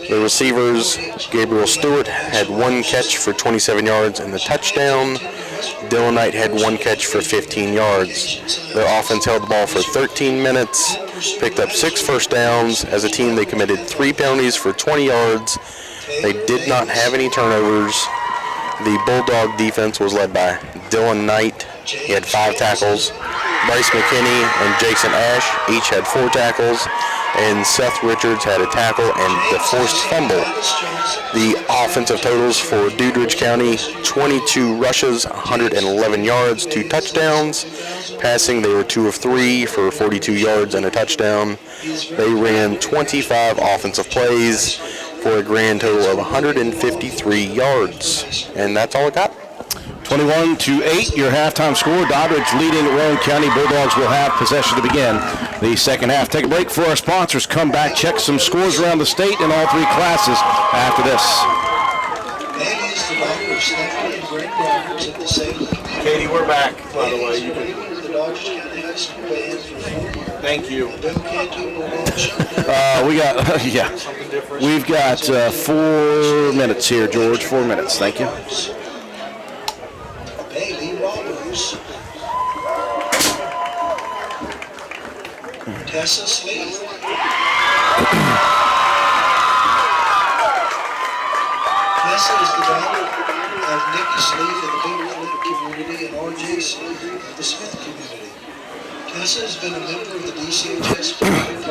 The receivers, Gabriel Stewart, had 1 catch for 27 yards and a touchdown. Dylan Knight had 1 catch for 15 yards. Their offense held the ball for 13 minutes, picked up 6 first downs. As a team, they committed 3 penalties for 20 yards. They did not have any turnovers. The Bulldog defense was led by Dylan Knight. He had 5 tackles. Bryce McKinney and Jason Ash each had 4 tackles. And Seth Richards had a tackle and the forced fumble. The offensive totals for Doddridge County: 22 rushes, 111 yards, 2 touchdowns. Passing, they were 2 of 3 for 42 yards and a touchdown. They ran 25 offensive plays for a grand total of 153 yards. And that's all I got. 21-8, your halftime score. Doddridge leading Roane County. Bulldogs will have possession to begin the second half. Take a break for our sponsors. Come back, check some scores around the state in all 3 classes after this. That is the daughter of Stephanie and Greg Roberts of the Salem. Katie, we're back, by the way. You can the Doddridge County High School band for 4 years. Thank you. Bill Cantu will launch. We've got 4 minutes here, George. 4 minutes. Thank you. Bailey Roberts. Tessa Sleeth. Tessa is the daughter of Nikki Sleeth of the Big Flint community and R.J. Sleeth of the Smith community. Tessa has been a member of the DCHS Pride,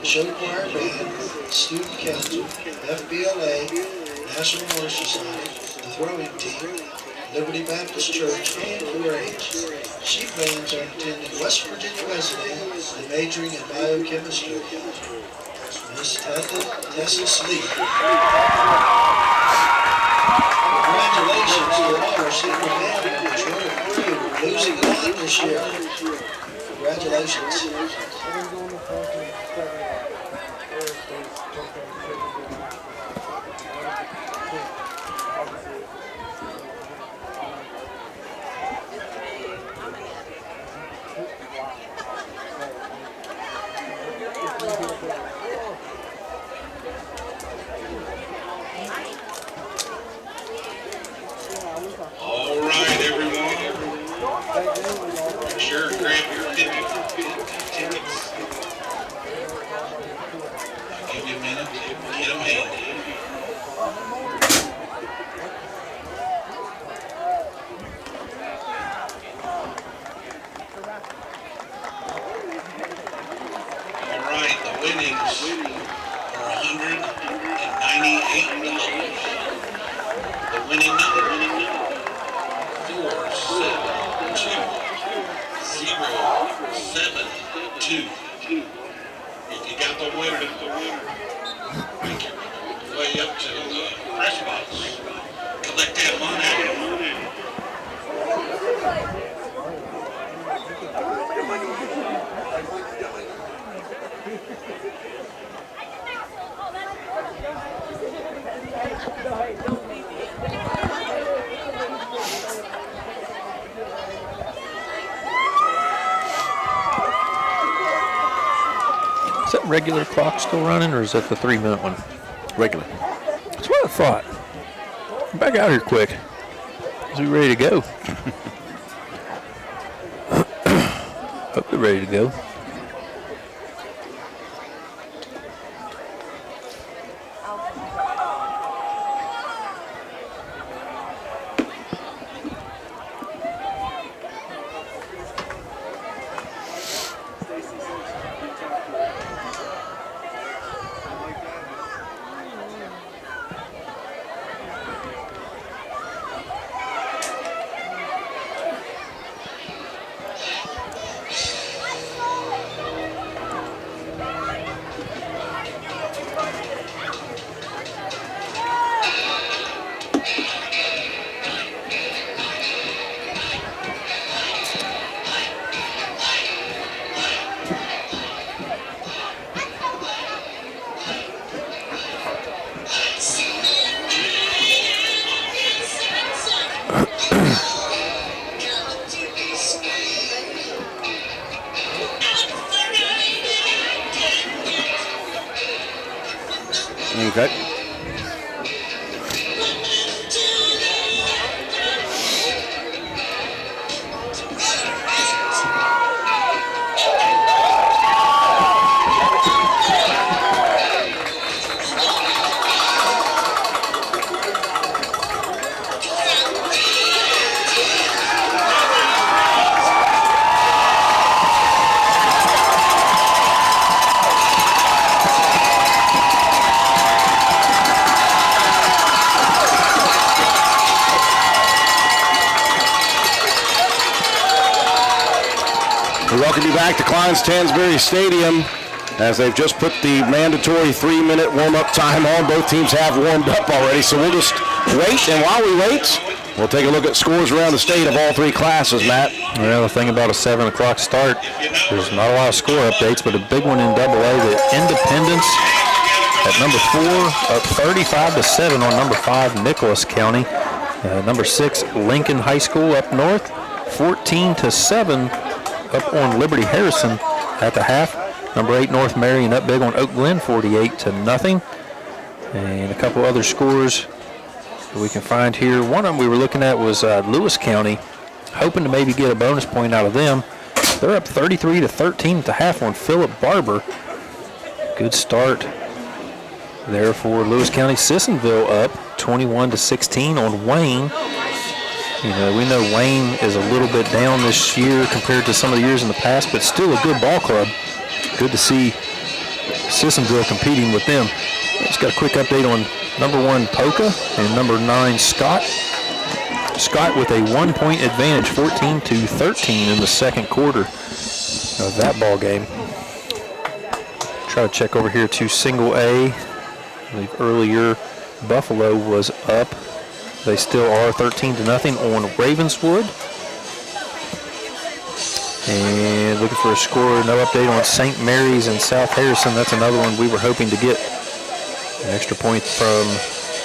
Show Choir Band, Student Council, FBLA, National Honor Society, the Throwing Team, Liberty Baptist Church, and 4-H. She plans on attending West Virginia Wesleyan and majoring in biochemistry. Miss Tessa Sleeth. Congratulations to all our senior band members. What a crew. Losing a lot this year. Congratulations. All right, everyone. Sure, grab your 50 tickets. Give you a minute to get them handy. All right, the winnings are $198. The winning number, 472-072. If you got the winner, make your way up to the press box. Collect that money. Is that regular clock still running, or is that the 3-minute one? Regular. That's what I thought. Back out here quick. Is we ready to go? Hope we're ready to go. Okay. welcome you back to Kleins-Tansbury Stadium as they've just put the mandatory 3-minute warm-up time on. Both teams have warmed up already, so we'll just wait. And while we wait, we'll take a look at scores around the state of all three classes, Matt. Well, the thing about a 7 o'clock start, there's not a lot of score updates, but a big one in AA. The Independence at number 4 up 35-7 on number 5 Nicholas County. Number 6 Lincoln High School up north 14-7 up on Liberty Harrison at the half. Number 8 North Marion up big on Oak Glen 48-0. And a couple other scores that we can find here. One of them we were looking at was Lewis County, hoping to maybe get a bonus point out of them. They're up 33-13 at the half on Philip Barber. Good start there for Lewis County. Sissonville up 21-16 on Wayne. You know, we know Wayne is a little bit down this year compared to some of the years in the past, but still a good ball club. Good to see Sissonville competing with them. Just got a quick update on number 1 Polka and number 9 Scott. Scott with a 1-point advantage, 14-13 in the second quarter of that ball game. Try to check over here to single A. I believe earlier Buffalo was up. They still are 13-0 on Ravenswood. And looking for a score, no update on St. Mary's and South Harrison. That's another one we were hoping to get an extra point from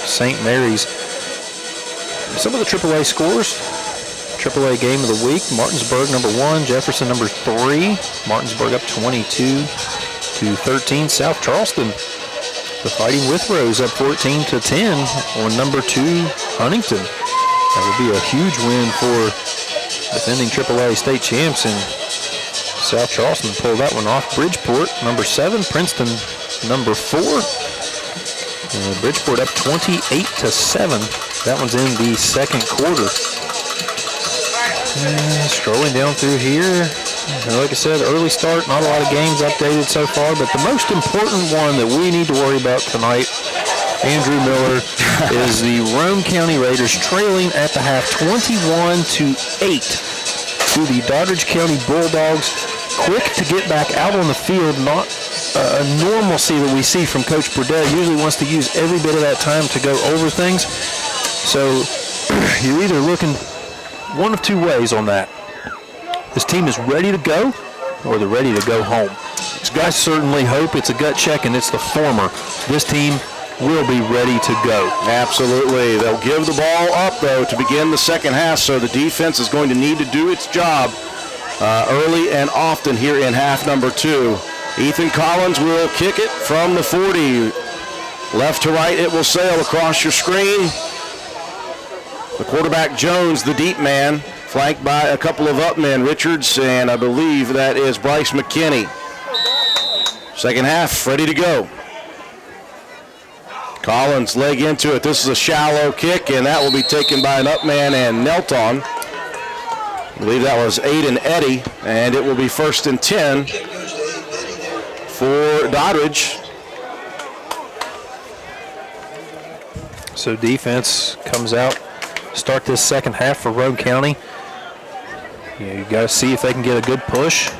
St. Mary's. Some of the AAA scores. AAA game of the week, Martinsburg number 1, Jefferson number 3. Martinsburg up 22-13. South Charleston, the Fighting Withrows up 14-10 on number 2 Huntington. That would be a huge win for defending AAA state champs, and South Charleston pulled that one off. Bridgeport number 7, Princeton number 4. Bridgeport up 28-7. That one's in the second quarter. Strolling down through here. And like I said, early start, not a lot of games updated so far, but the most important one that we need to worry about tonight, Andrew Miller, is the Roane County Raiders trailing at the half 21-8 to the Doddridge County Bulldogs. Quick to get back out on the field, not a normalcy that we see from Coach Burdett. Usually wants to use every bit of that time to go over things. So you're either looking one of two ways on that. This team is ready to go, or they're ready to go home. I certainly hope it's a gut check, and it's the former. This team will be ready to go. Absolutely. They'll give the ball up, though, to begin the second half, so the defense is going to need to do its job early and often here in half number 2. Ethan Collins will kick it from the 40. Left to right, it will sail across your screen. The quarterback, Jones, the deep man, flanked by a couple of up men, Richards, and I believe that is Bryce McKinney. Second half, ready to go. Collins leg into it. This is a shallow kick, and that will be taken by an up man and knelt on. I believe that was Aiden Eddy, and it will be 1st and 10 for Doddridge. So defense comes out, start this second half for Roane County. You got to see if they can get a good push.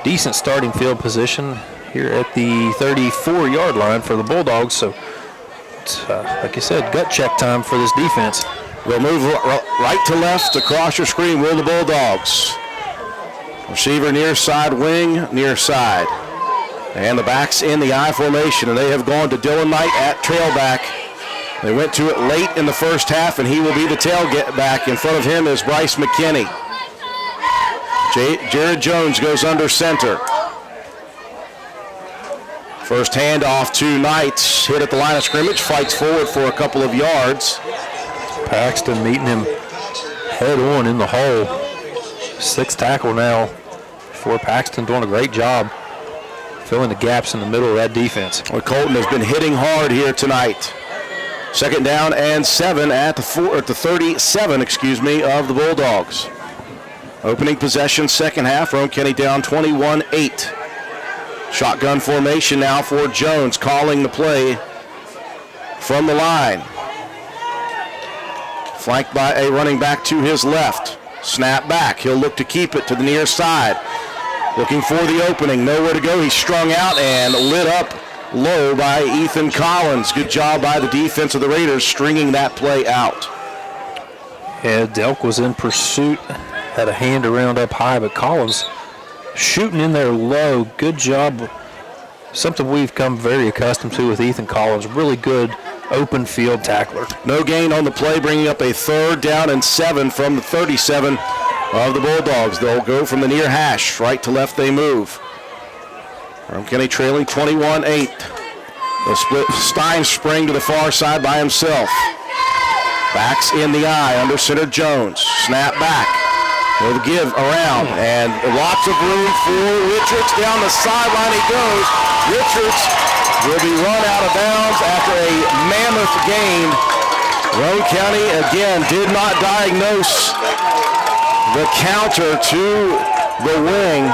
Decent starting field position here at the 34-yard line for the Bulldogs. So, it's, like I said, gut check time for this defense. They'll move right to left across your screen will the Bulldogs. Receiver near side, wing near side. And the backs in the I formation, and they have gone to Dylan Knight at trailback. They went to it late in the first half, and he will be the tailback. In front of him is Bryce McKinney. Jared Jones goes under center. First handoff to Knights, hit at the line of scrimmage, fights forward for a couple of yards. Paxton meeting him head on in the hole. 6th tackle now for Paxton, doing a great job filling the gaps in the middle of that defense. Well, Colton has been hitting hard here tonight. 2nd down and 7 at the 37, of the Bulldogs. Opening possession, second half. Roane County down 21-8. Shotgun formation now for Jones, calling the play from the line. Flanked by a running back to his left. Snap back. He'll look to keep it to the near side. Looking for the opening, nowhere to go. He's strung out and lit up low by Ethan Collins. Good job by the defense of the Raiders stringing that play out. Yeah, Delk was in pursuit, had a hand around up high, but Collins shooting in there low. Good job. Something we've come very accustomed to with Ethan Collins. Really good open field tackler. No gain on the play, bringing up a 3rd down and 7 from the 37 of the Bulldogs. They'll go from the near hash. Right to left they move. Roane County trailing 21-8. The split Stein spring to the far side by himself. Backs in the eye, under center Jones. Snap back. Will give around, and lots of room for Richards. Down the sideline he goes. Richards will be run out of bounds after a mammoth gain. Roane County, again, did not diagnose the counter to the wing.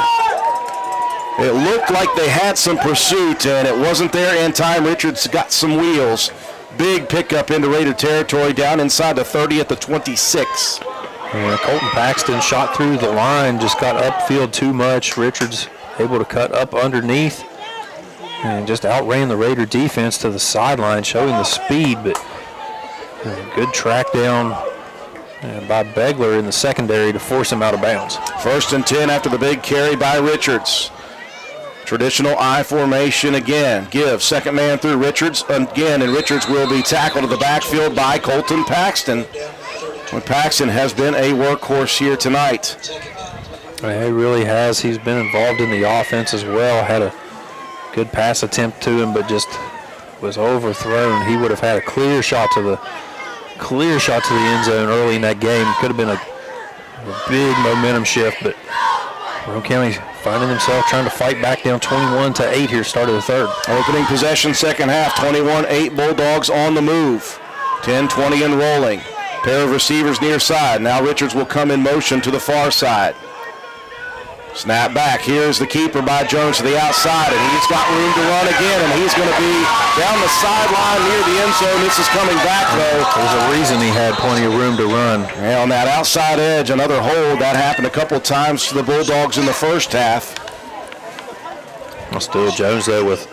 It looked like they had some pursuit, and it wasn't there in time. Richards got some wheels. Big pickup into Raider territory, down inside the 30 at the 26. And Colton Paxton shot through the line, just got upfield too much. Richards able to cut up underneath and just outran the Raider defense to the sideline, showing the speed, but good track down by Begler in the secondary to force him out of bounds. 1st and 10 after the big carry by Richards. Traditional I formation again. Give second man through Richards again, and Richards will be tackled to the backfield by Colton Paxton. Paxton has been a workhorse here tonight. He really has. He's been involved in the offense as well. Had a good pass attempt to him, but just was overthrown. He would have had a clear shot to the end zone early in that game. Could have been a big momentum shift, but Roane County finding themselves trying to fight back down 21-8 here, start of the 3rd. Opening possession, second half, 21-8 Bulldogs on the move. 10-20 and rolling. Pair of receivers near side. Now Richards will come in motion to the far side. Snap back. Here's the keeper by Jones to the outside, and he's got room to run again, and he's going to be down the sideline near the end zone. This is coming back, though. There's a reason he had plenty of room to run. And on that outside edge, another hold. That happened a couple of times to the Bulldogs in the first half. Still Jones, though, with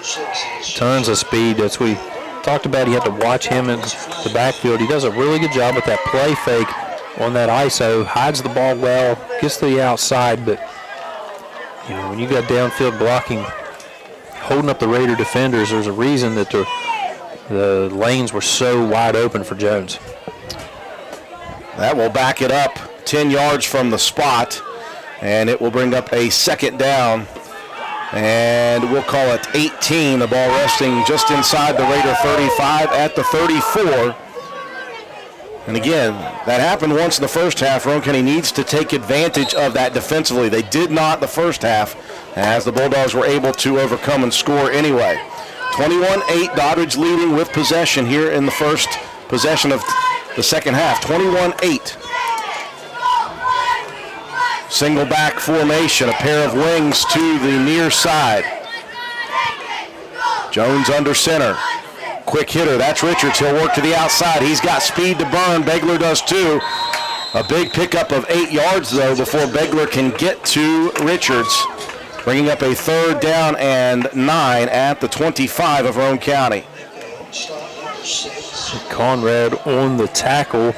tons of speed. That's what we talked about. You have to watch him in the backfield. He does a really good job with that play fake on that ISO. Hides the ball well, gets to the outside, but when you got downfield blocking, holding up the Raider defenders, there's a reason that the lanes were so wide open for Jones. That will back it up 10 yards from the spot, and it will bring up a 2nd down. And we'll call it 18. The ball resting just inside the Raider 35 at the 34. And again, that happened once in the first half. Roane County needs to take advantage of that defensively. They did not the first half, as the Bulldogs were able to overcome and score anyway. 21-8, Doddridge leading with possession here in the first possession of the second half. 21-8. Single back formation, a pair of wings to the near side. Jones under center. Quick hitter, that's Richards. He'll work to the outside. He's got speed to burn. Begler does too. A big pickup of 8 yards, though, before Begler can get to Richards. Bringing up a 3rd down and 9 at the 25 of Roane County. Conrad on the tackle.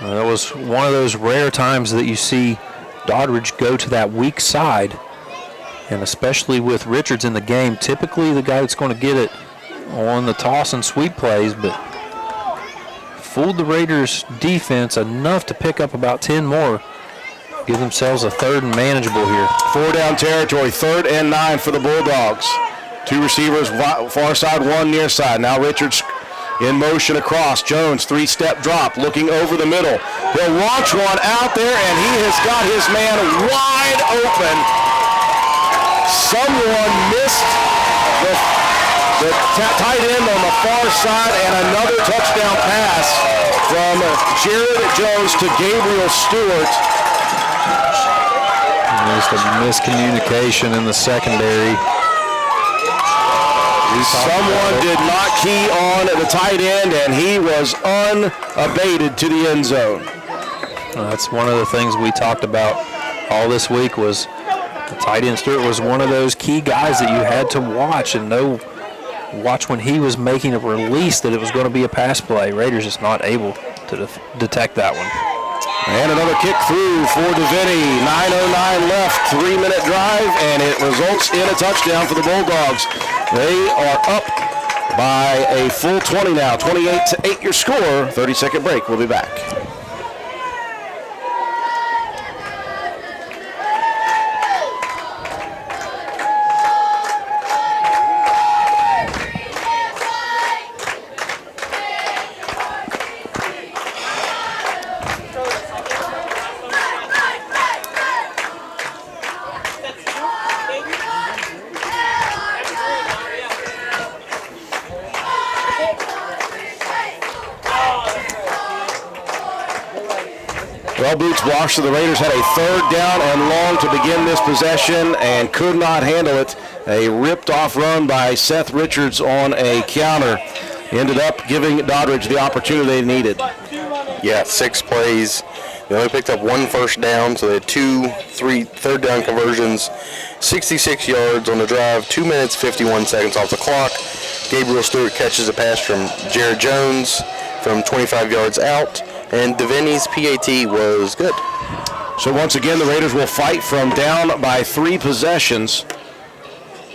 That was one of those rare times that you see Doddridge go to that weak side, and especially with Richards in the game, typically the guy that's going to get it on the toss and sweep plays, but fooled the Raiders defense enough to pick up about 10 more. Give themselves a 3rd and manageable here. 4 down territory, 3rd and 9 for the Bulldogs. 2 receivers, far side, 1 near side. Now Richards in motion across. Jones, 3-step drop, looking over the middle. He'll launch one out there, and he has got his man wide open. Someone missed the tight end on the far side, and another touchdown pass from Jared Jones to Gabriel Stewart. Just a miscommunication in the secondary. Someone did not key on the tight end, and he was unabated to the end zone. That's one of the things we talked about all this week was The tight end Stewart was one of those key guys that you had to watch and watch when he was making a release that it was going to be a pass play. Raiders just not able to detect that one. And another kick through for DeVinny. 9:09 left, 3-minute drive, and it results in a touchdown for the Bulldogs. They are up by a full 20 now. 28-8 your score. 30-second break. We'll be back. Well, Boots Block, so the Raiders had a third down and long to begin this possession and could not handle it. A ripped-off run by Seth Richards on a counter ended up giving Doddridge the opportunity they needed. Yeah, 6 plays. They only picked up 1 first down, so they had 3 third down conversions, 66 yards on the drive, 2 minutes, 51 seconds off the clock. Gabriel Stewart catches a pass from Jared Jones from 25 yards out, and DeVinny's PAT was good. So once again, the Raiders will fight from down by 3 possessions.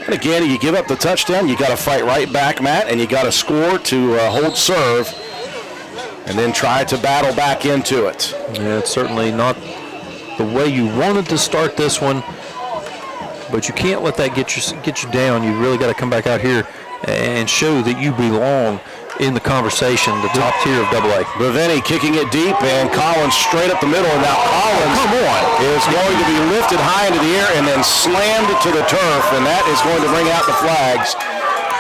And again, you give up the touchdown, you got to fight right back, Matt, and you got to score to hold serve and then try to battle back into it. Yeah, it's certainly not the way you wanted to start this one, but you can't let that get you down. You really got to come back out here and show that you belong in the conversation, the top tier of AA. DeVinny kicking it deep, and Collins straight up the middle. And now Collins is going to be lifted high into the air and then slammed to the turf, and that is going to bring out the flags.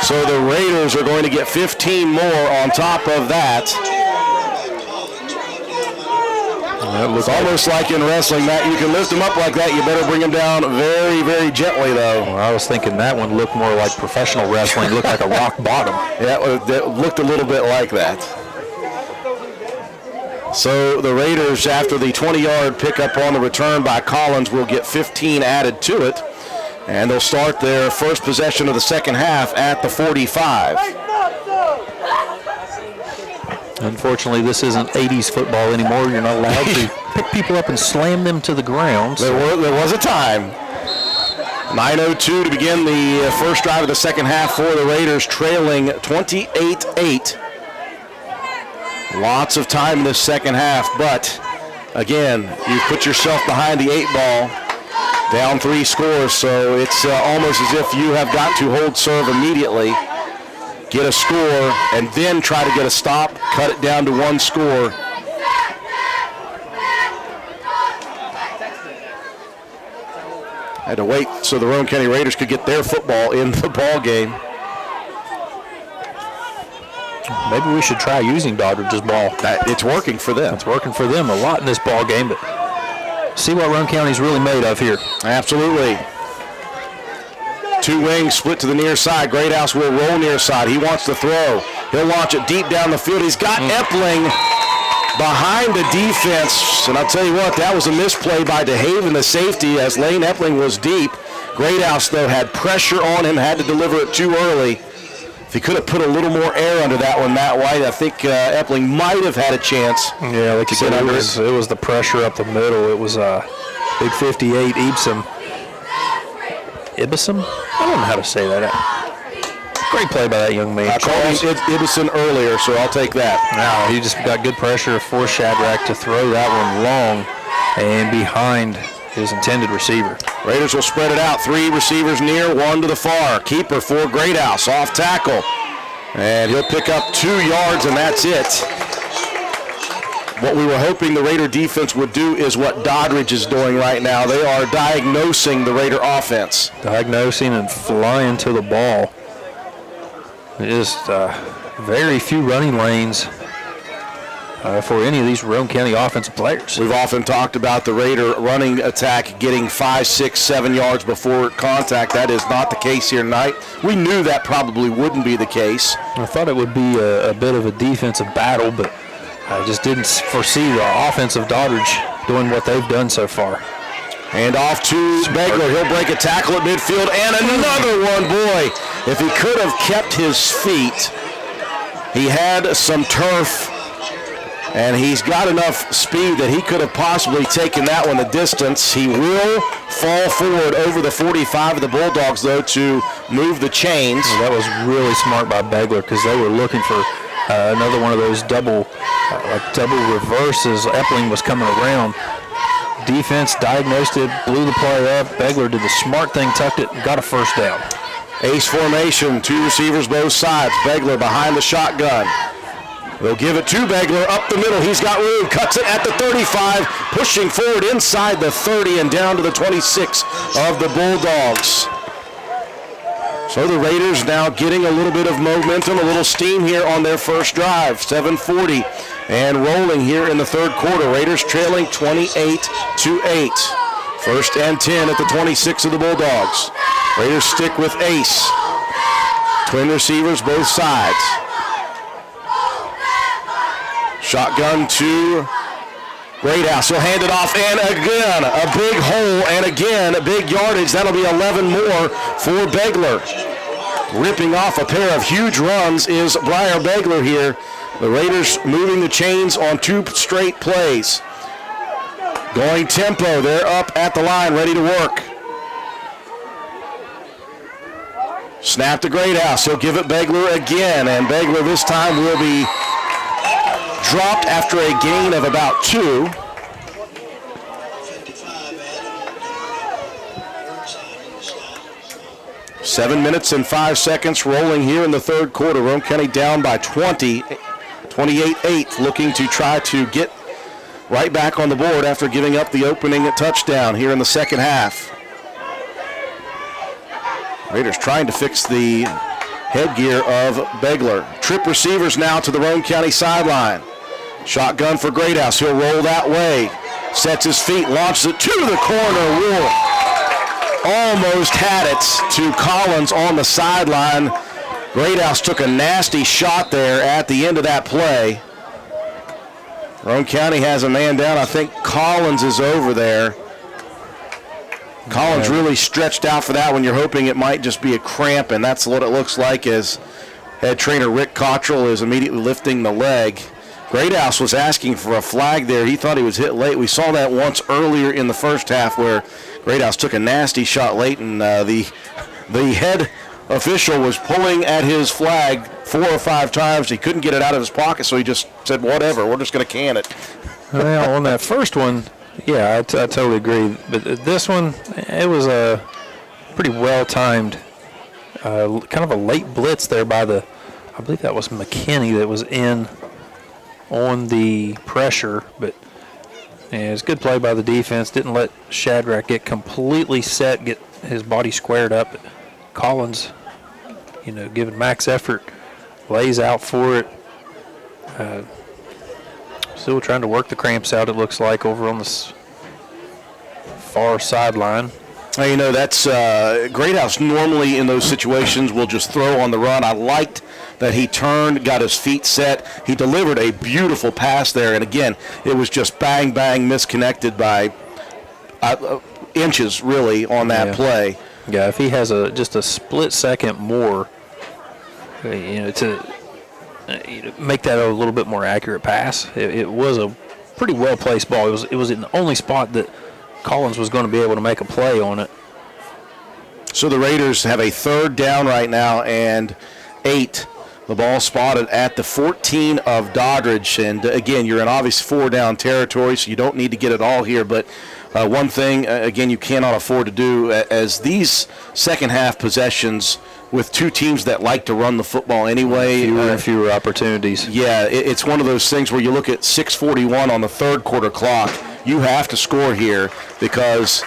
So the Raiders are going to get 15 more on top of that. It looks almost like in wrestling, Matt, you can lift them up like that. You better bring them down very, very gently, though. Well, I was thinking that one looked more like professional wrestling. It looked like a rock bottom. Yeah, it looked a little bit like that. So the Raiders, after the 20-yard pickup on the return by Collins, will get 15 added to it. And they'll start their first possession of the second half at the 45. Unfortunately, this isn't 80s football anymore. You're not allowed to pick people up and slam them to the ground. So. There was a time. 9:02 to begin the first drive of the second half for the Raiders, trailing 28-8. Lots of time in this second half, but again, you put yourself behind the 8 ball, down 3 scores, so it's almost as if you have got to hold serve immediately, get a score, and then try to get a stop, cut it down to 1 score. Had to wait so the Roane County Raiders could get their football in the ball game. Maybe we should try using Doddridge's ball. It's working for them. It's working for them a lot in this ball game, but see what Roane County's really made of here. Absolutely. 2 wings split to the near side. Greathouse will roll near side. He wants to throw. He'll launch it deep down the field. He's got Epling behind the defense. And I'll tell you what, that was a misplay by DeHaven, the safety, as Lane Epling was deep. Greathouse, though, had pressure on him, had to deliver it too early. If he could have put a little more air under that one, Matt White, I think Epling might have had a chance. Yeah, like you said, it was the pressure up the middle. It was big 58, Ibsen. Ibsen? I don't know how to say that. Great play by that young man. I called him Ibsen earlier, so I'll take that. Now he just got good pressure for Shadrack to throw that one long and behind his intended receiver. Raiders will spread it out. 3 receivers near, 1 to the far. Keeper for Greathouse, off tackle. And he'll pick up 2 yards, and that's it. What we were hoping the Raider defense would do is what Doddridge is doing right now. They are diagnosing the Raider offense. Diagnosing and flying to the ball. Just very few running lanes for any of these Roane County offensive players. We've often talked about the Raider running attack getting 5, 6, 7 yards before contact. That is not the case here tonight. We knew that probably wouldn't be the case. I thought it would be a bit of a defensive battle, but I just didn't foresee the offense of Doddridge doing what they've done so far. And off to Begler. He'll break a tackle at midfield. And another one. Boy, if he could have kept his feet, he had some turf. And he's got enough speed that he could have possibly taken that one the distance. He will fall forward over the 45 of the Bulldogs, though, to move the chains. Well, that was really smart by Begler because they were looking for another one of those double reverses. Epling was coming around. Defense diagnosed it, blew the play up. Begler did the smart thing, tucked it, and got a first down. Ace formation, 2 receivers both sides. Begler behind the shotgun. They'll give it to Begler up the middle. He's got room, cuts it at the 35, pushing forward inside the 30 and down to the 26 of the Bulldogs. So the Raiders now getting a little bit of momentum, a little steam here on their first drive. 7:40 and rolling here in the third quarter. Raiders trailing 28-8. First and 10 at the 26 of the Bulldogs. Raiders stick with Ace. Twin receivers both sides. Shotgun to Greathouse. He'll hand it off, and again, a big hole, and again, a big yardage. That'll be 11 more for Begler. Ripping off a pair of huge runs is Briar Begler here. The Raiders moving the chains on 2 straight plays. Going tempo. They're up at the line, ready to work. Snap to Greathouse. He'll give it Begler again, and Begler this time will be dropped after a gain of about 2. 7 minutes and 5 seconds rolling here in the third quarter. Roane County down by 20, 28-8, looking to try to get right back on the board after giving up the opening touchdown here in the second half. Raiders trying to fix the headgear of Begler. Trip receivers now to the Roane County sideline. Shotgun for Greathouse. He'll roll that way. Sets his feet, launches it to the corner. Wool almost had it to Collins on the sideline. Greathouse took a nasty shot there at the end of that play. Roane County has a man down. I think Collins is over there. Collins really stretched out for that one. You're hoping it might just be a cramp, and that's what it looks like as head trainer Rick Cottrell is immediately lifting the leg. Greathouse was asking for a flag there. He thought he was hit late. We saw that once earlier in the first half where Greathouse took a nasty shot late, and the head official was pulling at his flag 4 or 5 times. He couldn't get it out of his pocket, so he just said, whatever, we're just going to can it. Well, on that first one, yeah, I totally agree. But this one, it was a pretty well-timed, kind of a late blitz there by I believe that was McKinney that was in on the pressure. But yeah, it was a good play by the defense. Didn't let Shadrack get completely set, get his body squared up. Collins, giving max effort, lays out for it. Still trying to work the cramps out, it looks like, over on the far sideline. That's Greathouse normally in those situations will just throw on the run. I liked that he turned, got his feet set. He delivered a beautiful pass there, and again, it was just bang, bang, misconnected by inches, really, on that play. Yeah, if he has just a split second more, to make that a little bit more accurate pass, it was a pretty well-placed ball. It was in the only spot that Collins was going to be able to make a play on it. So the Raiders have a third down right now and 8. The ball spotted at the 14 of Doddridge. And again, you're in obvious 4-down territory, so you don't need to get it all here. But one thing, again, you cannot afford to do, as these second half possessions with 2 teams that like to run the football anyway. Fewer and fewer opportunities. Yeah, it's one of those things where you look at 6:41 on the third quarter clock. You have to score here because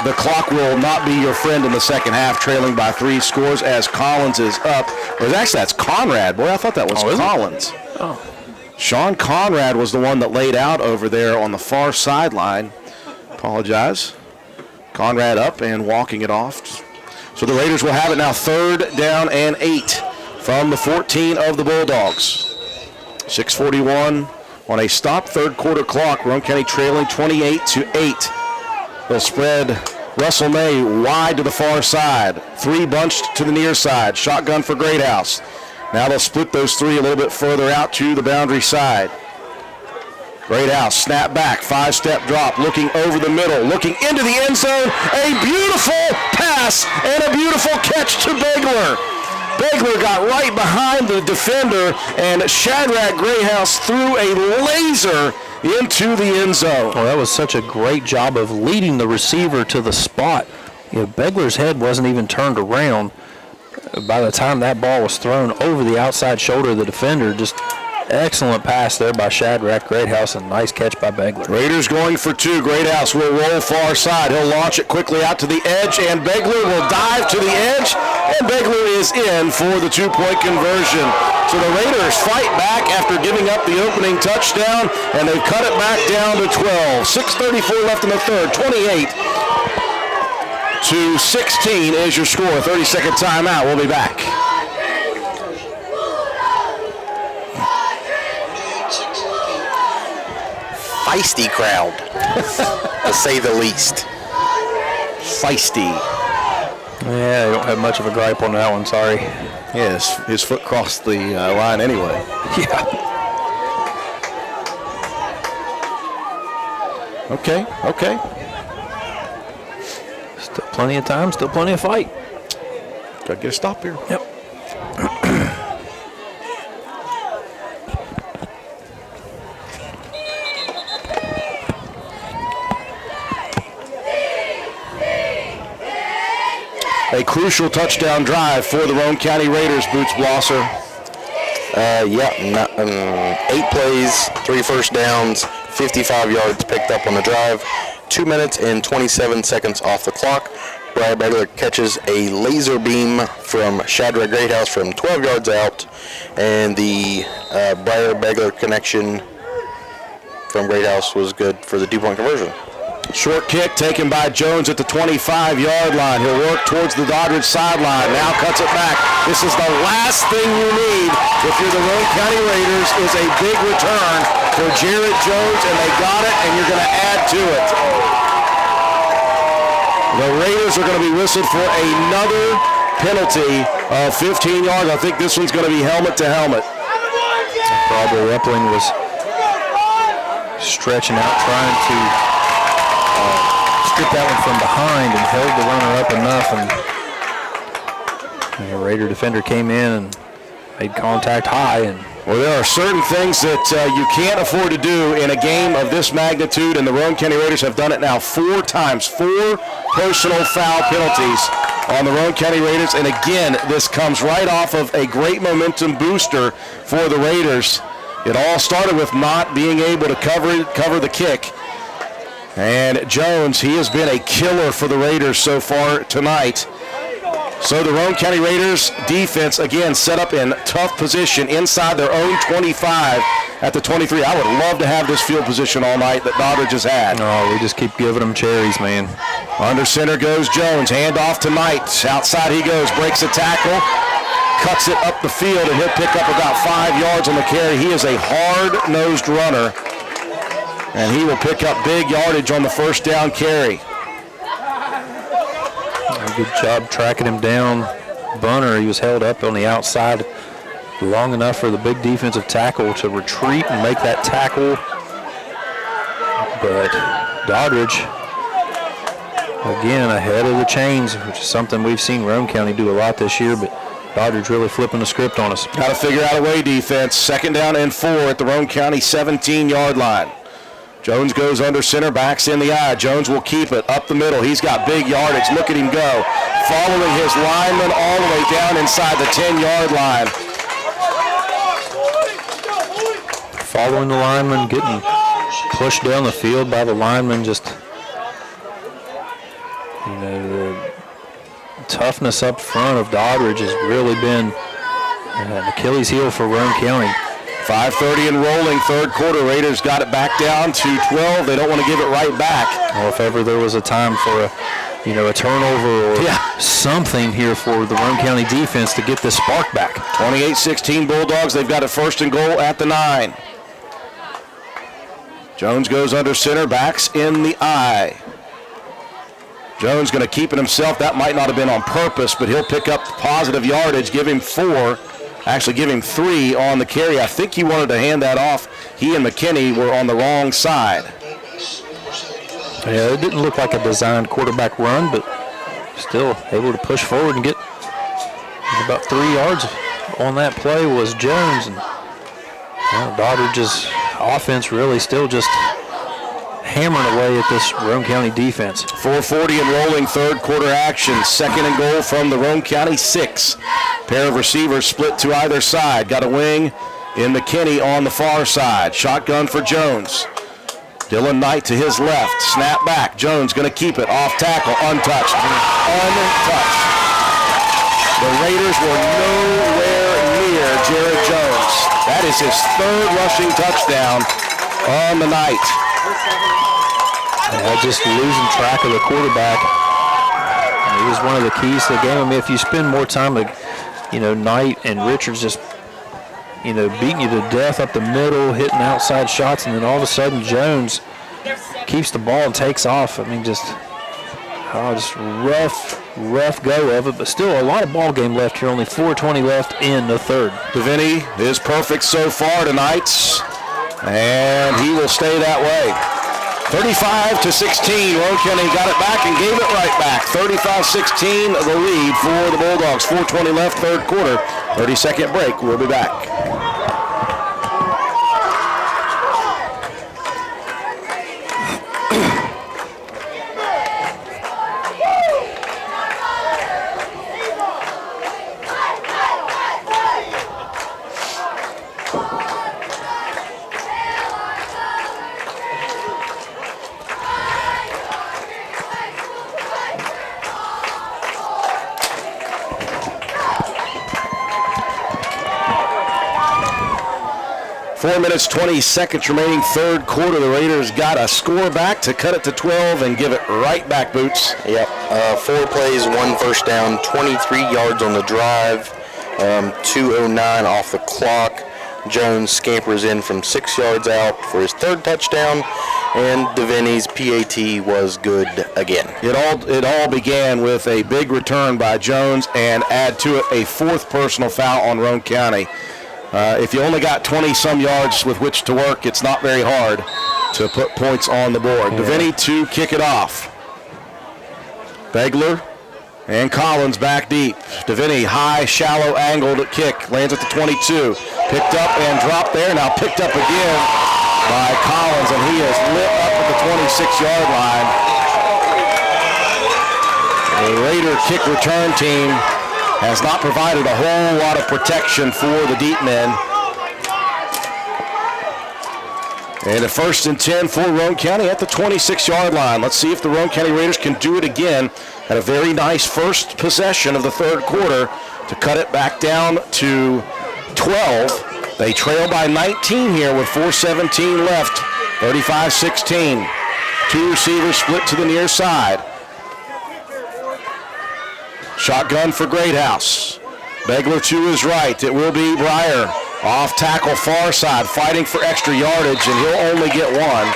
the clock will not be your friend in the second half, trailing by 3 scores as Collins is up. Or actually, that's Conrad. Boy, I thought that was Collins. Oh. Sean Conrad was the one that laid out over there on the far sideline. Apologize. Conrad up and walking it off. So the Raiders will have it now 3rd down and 8 from the 14 of the Bulldogs. 6:41 on a stop third quarter clock. Roane County trailing 28-8. They'll spread Russell May wide to the far side. 3 bunched to the near side. Shotgun for Greathouse. Now they'll split those 3 a little bit further out to the boundary side. Greathouse, snap back, 5-step drop, looking over the middle, looking into the end zone. A beautiful pass and a beautiful catch to Begler. Begler got right behind the defender, and Shadrach Greathouse threw a laser into the end zone. Well, that was such a great job of leading the receiver to the spot. Begler's head wasn't even turned around by the time that ball was thrown over the outside shoulder of the defender. Just excellent pass there by Shadrach Greathouse, and nice catch by Begler. Raiders going for 2. Greathouse will roll far side. He'll launch it quickly out to the edge, and Begler will dive to the edge, and Begler is in for the 2-point conversion. So the Raiders fight back after giving up the opening touchdown, and they've cut it back down to 12. 6:34 left in the third. 28-16 is your score. 30-second timeout. We'll be back. Feisty crowd, to say the least. Feisty. Yeah, I don't have much of a gripe on that one, sorry. Yes, his foot crossed the line anyway. Yeah. Okay. Still plenty of time, still plenty of fight. Gotta get a stop here. Yep. A crucial touchdown drive for the Roane County Raiders, Boots Blosser. 8 plays, 3 first downs, 55 yards picked up on the drive, 2 minutes and 27 seconds off the clock. Briar Begler catches a laser beam from Shadrach Greathouse from 12 yards out, and the Briar Begler connection from Greathouse was good for the 2-point conversion. Short kick taken by Jones at the 25-yard line. He'll work towards the Doddridge sideline. Now cuts it back. This is the last thing you need if you're the Roane County Raiders, is a big return for Jared Jones, and they got it, and you're going to add to it. The Raiders are going to be whistled for another penalty of 15 yards. I think this one's going to be helmet to helmet. Probably Epling was stretching out, trying to strip that one from behind, and held the runner up enough, and the Raider defender came in and made contact high. And well, there are certain things that you can't afford to do in a game of this magnitude, and the Roane County Raiders have done it now 4 times. 4 personal foul penalties on the Roane County Raiders, and again, this comes right off of a great momentum booster for the Raiders. It all started with not being able to cover the kick. And Jones, he has been a killer for the Raiders so far tonight. So the Roane County Raiders defense, again, set up in tough position inside their own 25 at the 23. I would love to have this field position all night that Doddridge has had. oh, we just keep giving them cherries, man. Under center goes Jones. Hand off to Knight. Outside he goes. Breaks a tackle. Cuts it up the field, and he'll pick up about 5 yards on the carry. He is a hard-nosed runner, and he will pick up big yardage on the first down carry. Good job tracking him down. Bunner, he was held up on the outside long enough for the big defensive tackle to retreat and make that tackle. But Doddridge, again, ahead of the chains, which is something we've seen Roane County do a lot this year, but Doddridge really flipping the script on us. Got to figure out a way, defense. 2nd down and 4 at the Roane County 17-yard line. Jones goes under center, backs in the eye. Jones will keep it up the middle. He's got big yardage. Look at him go. Following his lineman all the way down inside the 10-yard line. Following the lineman, getting pushed down the field by the lineman. Just, the toughness up front of Doddridge has really been an Achilles heel for Roane County. 5:30 and rolling, 3rd quarter. Raiders got it back down to 12. They don't want to give it right back. Well, if ever there was a time for a turnover or something here for the Roane County defense to get this spark back. 28-16 Bulldogs. They've got it 1st and goal at the 9. Jones goes under center, backs in the eye. Jones going to keep it himself. That might not have been on purpose, but he'll pick up positive yardage, give him 4. Actually, give him 3 on the carry. I think he wanted to hand that off. He and McKinney were on the wrong side. Yeah, it didn't look like a designed quarterback run, but still able to push forward and get about 3 yards on that play was Jones. And Doddridge's offense really still just hammering away at this Roane County defense. 4:40 and rolling, third quarter action. 2nd and goal from the Roane County 6. Pair of receivers split to either side. Got a wing in McKinney on the far side. Shotgun for Jones. Dylan Knight to his left. Snap back. Jones going to keep it. Off tackle. Untouched. Untouched. The Raiders were nowhere near Jared Jones. That is his 3rd rushing touchdown on the night. Just losing track of the quarterback. He was one of the keys to the game. I mean, if you spend more time, Knight and Richards just, beating you to death up the middle, hitting outside shots, and then all of a sudden Jones keeps the ball and takes off. I mean, just rough go of it, but still a lot of ball game left here. Only 4:20 left in the third. Deviney is perfect so far tonight, and he will stay that way. 35-16, Roane County got it back and gave it right back. 35-16, the lead for the Bulldogs. 4:20 left, third quarter. 30-second break. We'll be back. 4 minutes, 20 seconds remaining, third quarter. The Raiders got a score back to cut it to 12 and give it right back, Boots. Yep. 4 plays, 1 first down, 23 yards on the drive, 2:09 off the clock. Jones scampers in from 6 yards out for his 3rd touchdown, and Deviney's PAT was good again. It all began with a big return by Jones, and add to it a 4th personal foul on Roane County. If you only got 20-some yards with which to work, it's not very hard to put points on the board. Yeah. Deviney to kick it off. Begler and Collins back deep. Deviney, high, shallow, angled kick. Lands at the 22. Picked up and dropped there. Now picked up again by Collins, and he is lit up at the 26-yard line. The Raider kick return team has not provided a whole lot of protection for the deep men. And a 1st and 10 for Roane County at the 26-yard line. Let's see if the Roane County Raiders can do it again. Had a very nice first possession of the third quarter to cut it back down to 12. They trail by 19 here with 4:17 left. 35-16. 2 receivers split to the near side. Shotgun for Greathouse. Begler to his right. It will be Breyer. Off tackle far side, fighting for extra yardage, and he'll only get 1.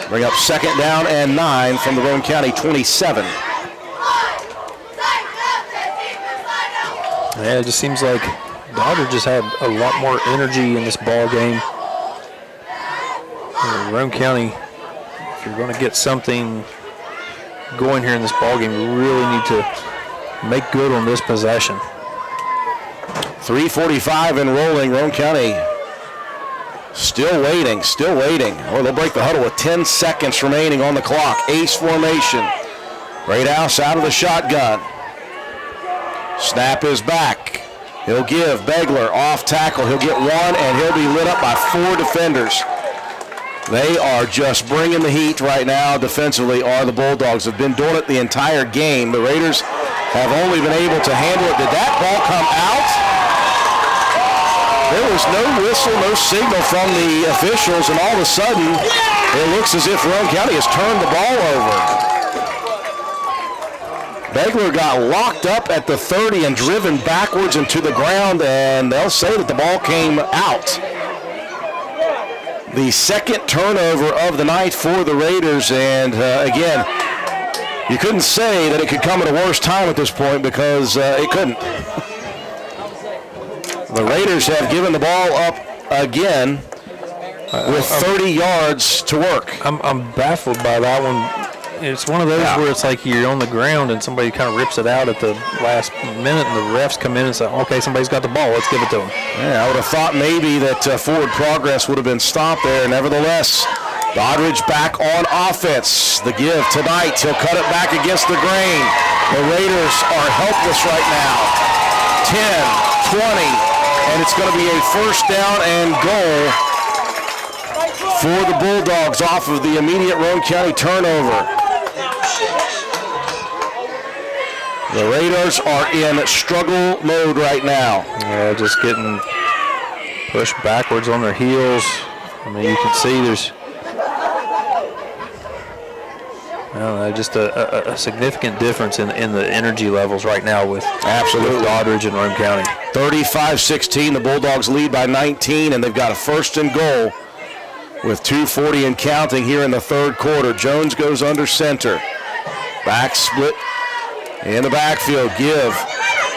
Bring up 2nd down and 9 from the Roane County 27. Yeah, it just seems like Doddridge just had a lot more energy in this ball game. Roane County, if you're going to get something going here in this ball game, you really need to make good on this possession. 3:45 and rolling. Roane County still waiting. Or they'll break the huddle with 10 seconds remaining on the clock. Ace formation. Greathouse out of the shotgun. Snap is back. He'll give Begler off tackle. He'll get 1, and he'll be lit up by 4 defenders. They are just bringing the heat right now defensively, are the Bulldogs. Have been doing it the entire game. The Raiders have only been able to handle it. Did that ball come out? There was no whistle, no signal from the officials, and all of a sudden, it looks as if Roane County has turned the ball over. Begler got locked up at the 30 and driven backwards into the ground, and they'll say that the ball came out. The second turnover of the night for the Raiders, and again, you couldn't say that it could come at a worse time at this point because it couldn't. The Raiders have given the ball up again with 30 yards to work. I'm baffled by that one. It's one of those where it's like you're on the ground and somebody kind of rips it out at the last minute, and the refs come in and say, okay, somebody's got the ball, let's give it to them. Yeah, I would have thought maybe that forward progress would have been stopped there. Nevertheless, Doddridge back on offense. The give tonight. He'll cut it back against the grain. The Raiders are helpless right now. 10, 20, and it's going to be a first down and goal for the Bulldogs off of the immediate Roane County turnover. The Raiders are in struggle mode right now. Yeah, just getting pushed backwards on their heels. I mean, you can see there's just a significant difference in the energy levels right now with Doddridge and Roane County. 35-16, the Bulldogs lead by 19, and they've got a first and goal with 2:40 and counting here in the third quarter. Jones goes under center. Back split in the backfield. Give.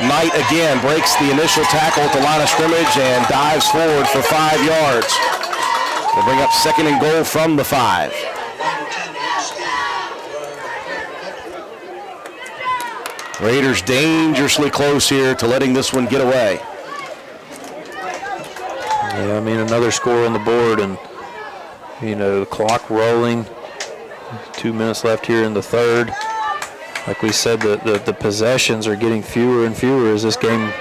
Knight again breaks the initial tackle at the line of scrimmage and dives forward for 5 yards. They'll bring up second and goal from the 5. Raiders dangerously close here to letting this one get away. Yeah, I mean, another score on the board, and the clock rolling. 2 minutes left here in the third. Like we said, the possessions are getting fewer and fewer as this game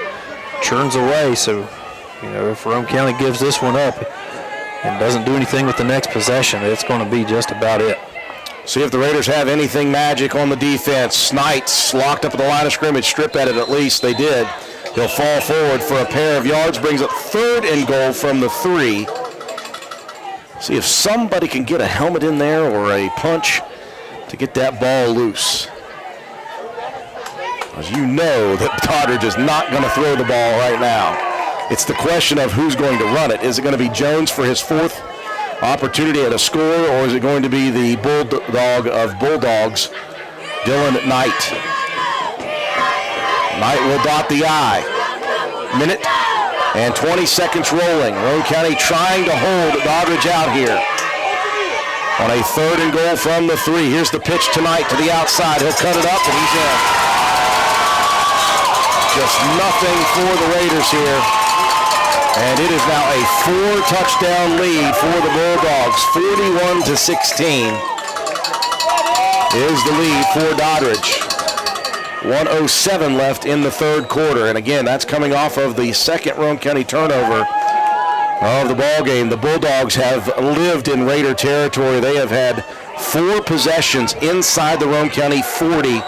churns away. So, if Roane County gives this one up and doesn't do anything with the next possession, it's going to be just about it. See if the Raiders have anything magic on the defense. Knights locked up at the line of scrimmage, strip at it at least. They did. He'll fall forward for a pair of yards, brings up third and goal from the 3. See if somebody can get a helmet in there or a punch to get that ball loose. As you know that Doddridge is not going to throw the ball right now. It's the question of who's going to run it. Is it going to be Jones for his 4th opportunity at a score, or is it going to be the bulldog of Bulldogs, Dylan Knight? Knight will dot the I. Minute and 20 seconds rolling. Roane County trying to hold Doddridge out here. On a third and goal from the 3. Here's the pitch tonight to the outside. He'll cut it up and he's in. Just nothing for the Raiders here. And it is now a 4-touchdown lead for the Bulldogs. 41-16 is the lead for Doddridge. 1:07 left in the third quarter. And again, that's coming off of the second Roane County turnover of the ball game. The Bulldogs have lived in Raider territory. They have had 4 possessions inside the Roane County 40.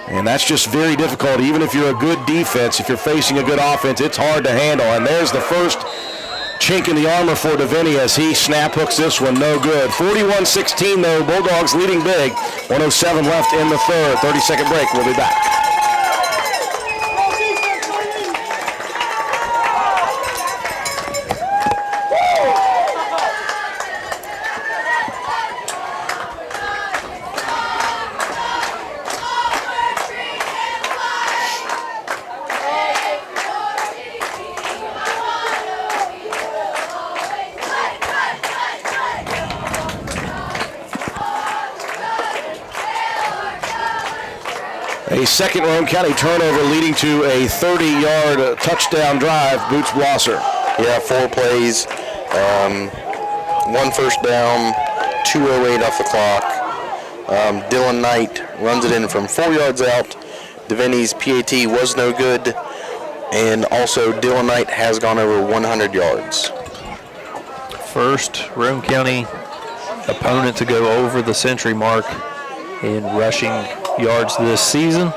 And that's just very difficult. Even if you're a good defense, if you're facing a good offense, it's hard to handle. And there's the first chink in the armor for Deviney as he snap hooks this one. No good. 41-16 though. Bulldogs leading big. 1:07 left in the third. 30-second break. We'll be back. A second Roane County turnover leading to a 30-yard touchdown drive. Boots Blosser. Yeah, 4 plays, 1 first down, 2:08 off the clock. Dylan Knight runs it in from 4 yards out. Deviney's PAT was no good. And also Dylan Knight has gone over 100 yards. First Roane County opponent to go over the century mark in rushing yards this season,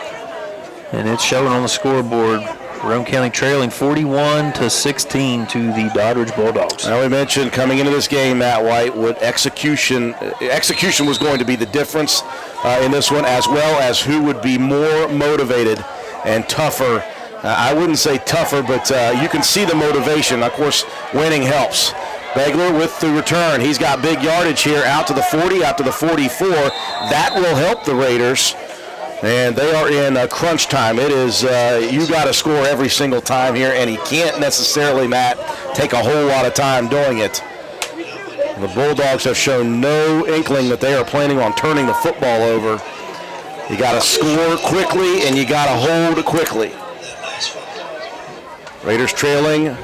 and it's showing on the scoreboard. Roane County trailing 41-16 to the Doddridge Bulldogs. Now we mentioned coming into this game, Matt White, would execution was going to be the difference in this one, as well as who would be more motivated and tougher. I wouldn't say tougher, but you can see the motivation. Of course, winning helps. Begler with the return. He's got big yardage here out to the 40, out to the 44. That will help the Raiders. And they are in crunch time. It is, you got to score every single time here, and he can't necessarily, Matt, take a whole lot of time doing it. The Bulldogs have shown no inkling that they are planning on turning the football over. You got to score quickly, and you got to hold quickly. Raiders trailing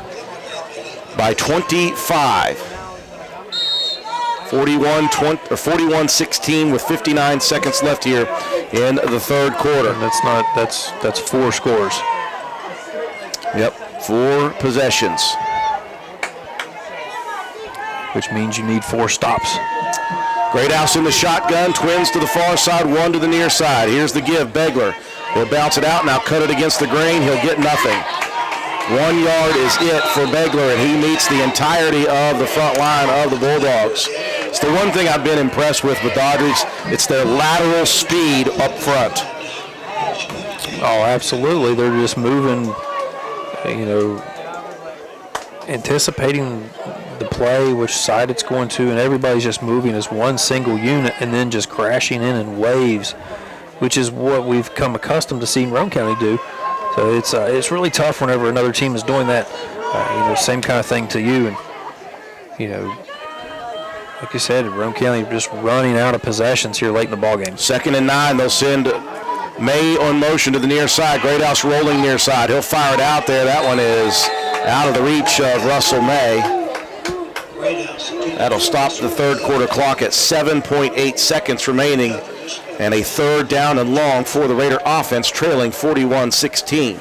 by 25. 41-16 with 59 seconds left here in the third quarter. And that's 4 scores. Yep, 4 possessions. Which means you need 4 stops. Greathouse in the shotgun, twins to the far side, 1 to the near side. Here's the give, Begler. He'll bounce it out, now cut it against the grain, he'll get nothing. 1 yard is it for Begler, and he meets the entirety of the front line of the Bulldogs. It's the one thing I've been impressed with Doddridge. It's their lateral speed up front. Oh, absolutely. They're just moving, anticipating the play, which side it's going to, and everybody's just moving as one single unit and then just crashing in waves, which is what we've come accustomed to seeing Roane County do. So it's really tough whenever another team is doing that, same kind of thing to you. And, like you said, Roane County just running out of possessions here late in the ballgame. 2nd and 9, they'll send May on motion to the near side. Greathouse rolling near side. He'll fire it out there. That one is out of the reach of Russell May. That'll stop the third quarter clock at 7.8 seconds remaining. And a 3rd down and long for the Raider offense, trailing 41-16.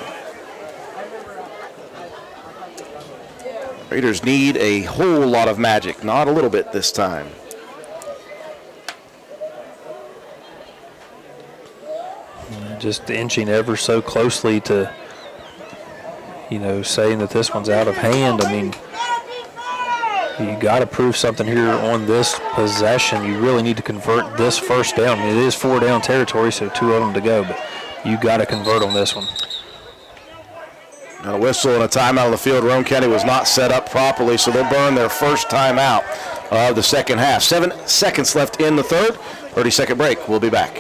Raiders need a whole lot of magic, not a little bit this time. Just inching ever so closely to, saying that this one's out of hand. I mean, you got to prove something here on this possession. You really need to convert this first down. I mean, it is 4 down territory, so 2 of them to go, but you got to convert on this one. Now a whistle and a timeout on the field. Roane County was not set up properly, so they'll burn their first timeout of the second half. 7 seconds left in the third. 30-second break. We'll be back.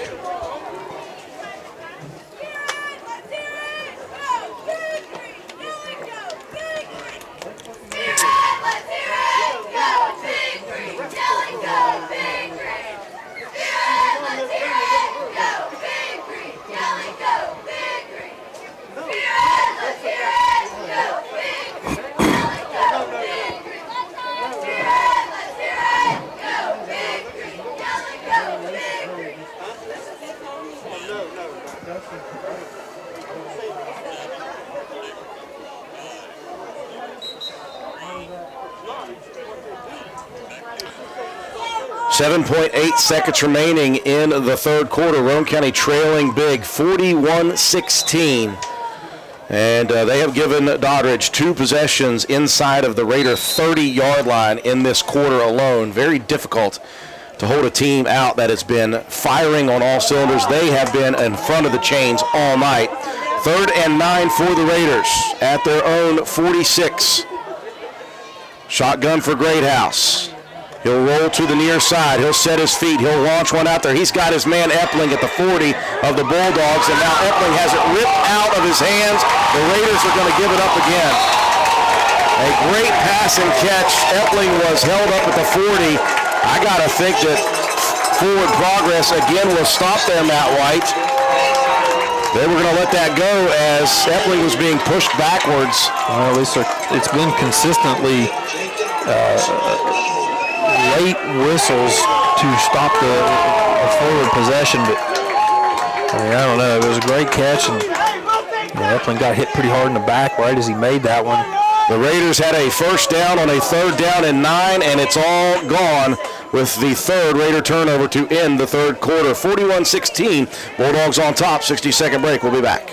.8 seconds remaining in the third quarter. Roane County trailing big, 41-16. And they have given Doddridge 2 possessions inside of the Raider 30-yard line in this quarter alone. Very difficult to hold a team out that has been firing on all cylinders. They have been in front of the chains all night. 3rd and 9 for the Raiders at their own 46. Shotgun for Greathouse. He'll roll to the near side. He'll set his feet. He'll launch one out there. He's got his man Epling at the 40 of the Bulldogs, and now Epling has it ripped out of his hands. The Raiders are going to give it up again. A great pass and catch. Epling was held up at the 40. I got to think that forward progress again will stop there, Matt White. They were going to let that go as Epling was being pushed backwards. Well, at least it's been consistently late whistles to stop the forward possession, but I don't know. It was a great catch, and Epling got hit pretty hard in the back right as he made that one. The Raiders had a first down on a 3rd down and 9, and it's all gone with the 3rd Raider turnover to end the third quarter. 41-16, Bulldogs on top. 60-second break. We'll be back.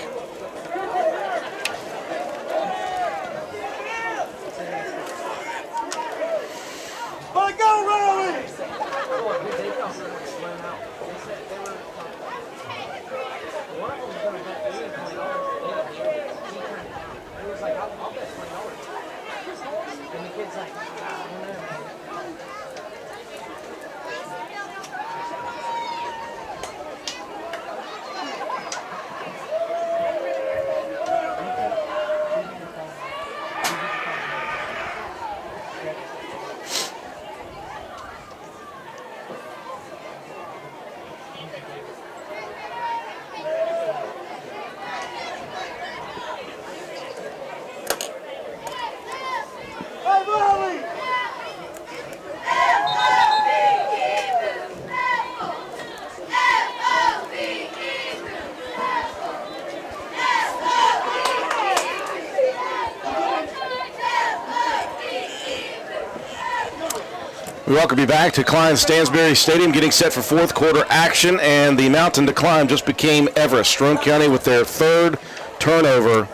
We welcome you back to Klein-Stansberry Stadium, getting set for fourth quarter action, and the mountain to climb just became Everest. Roane County with their third turnover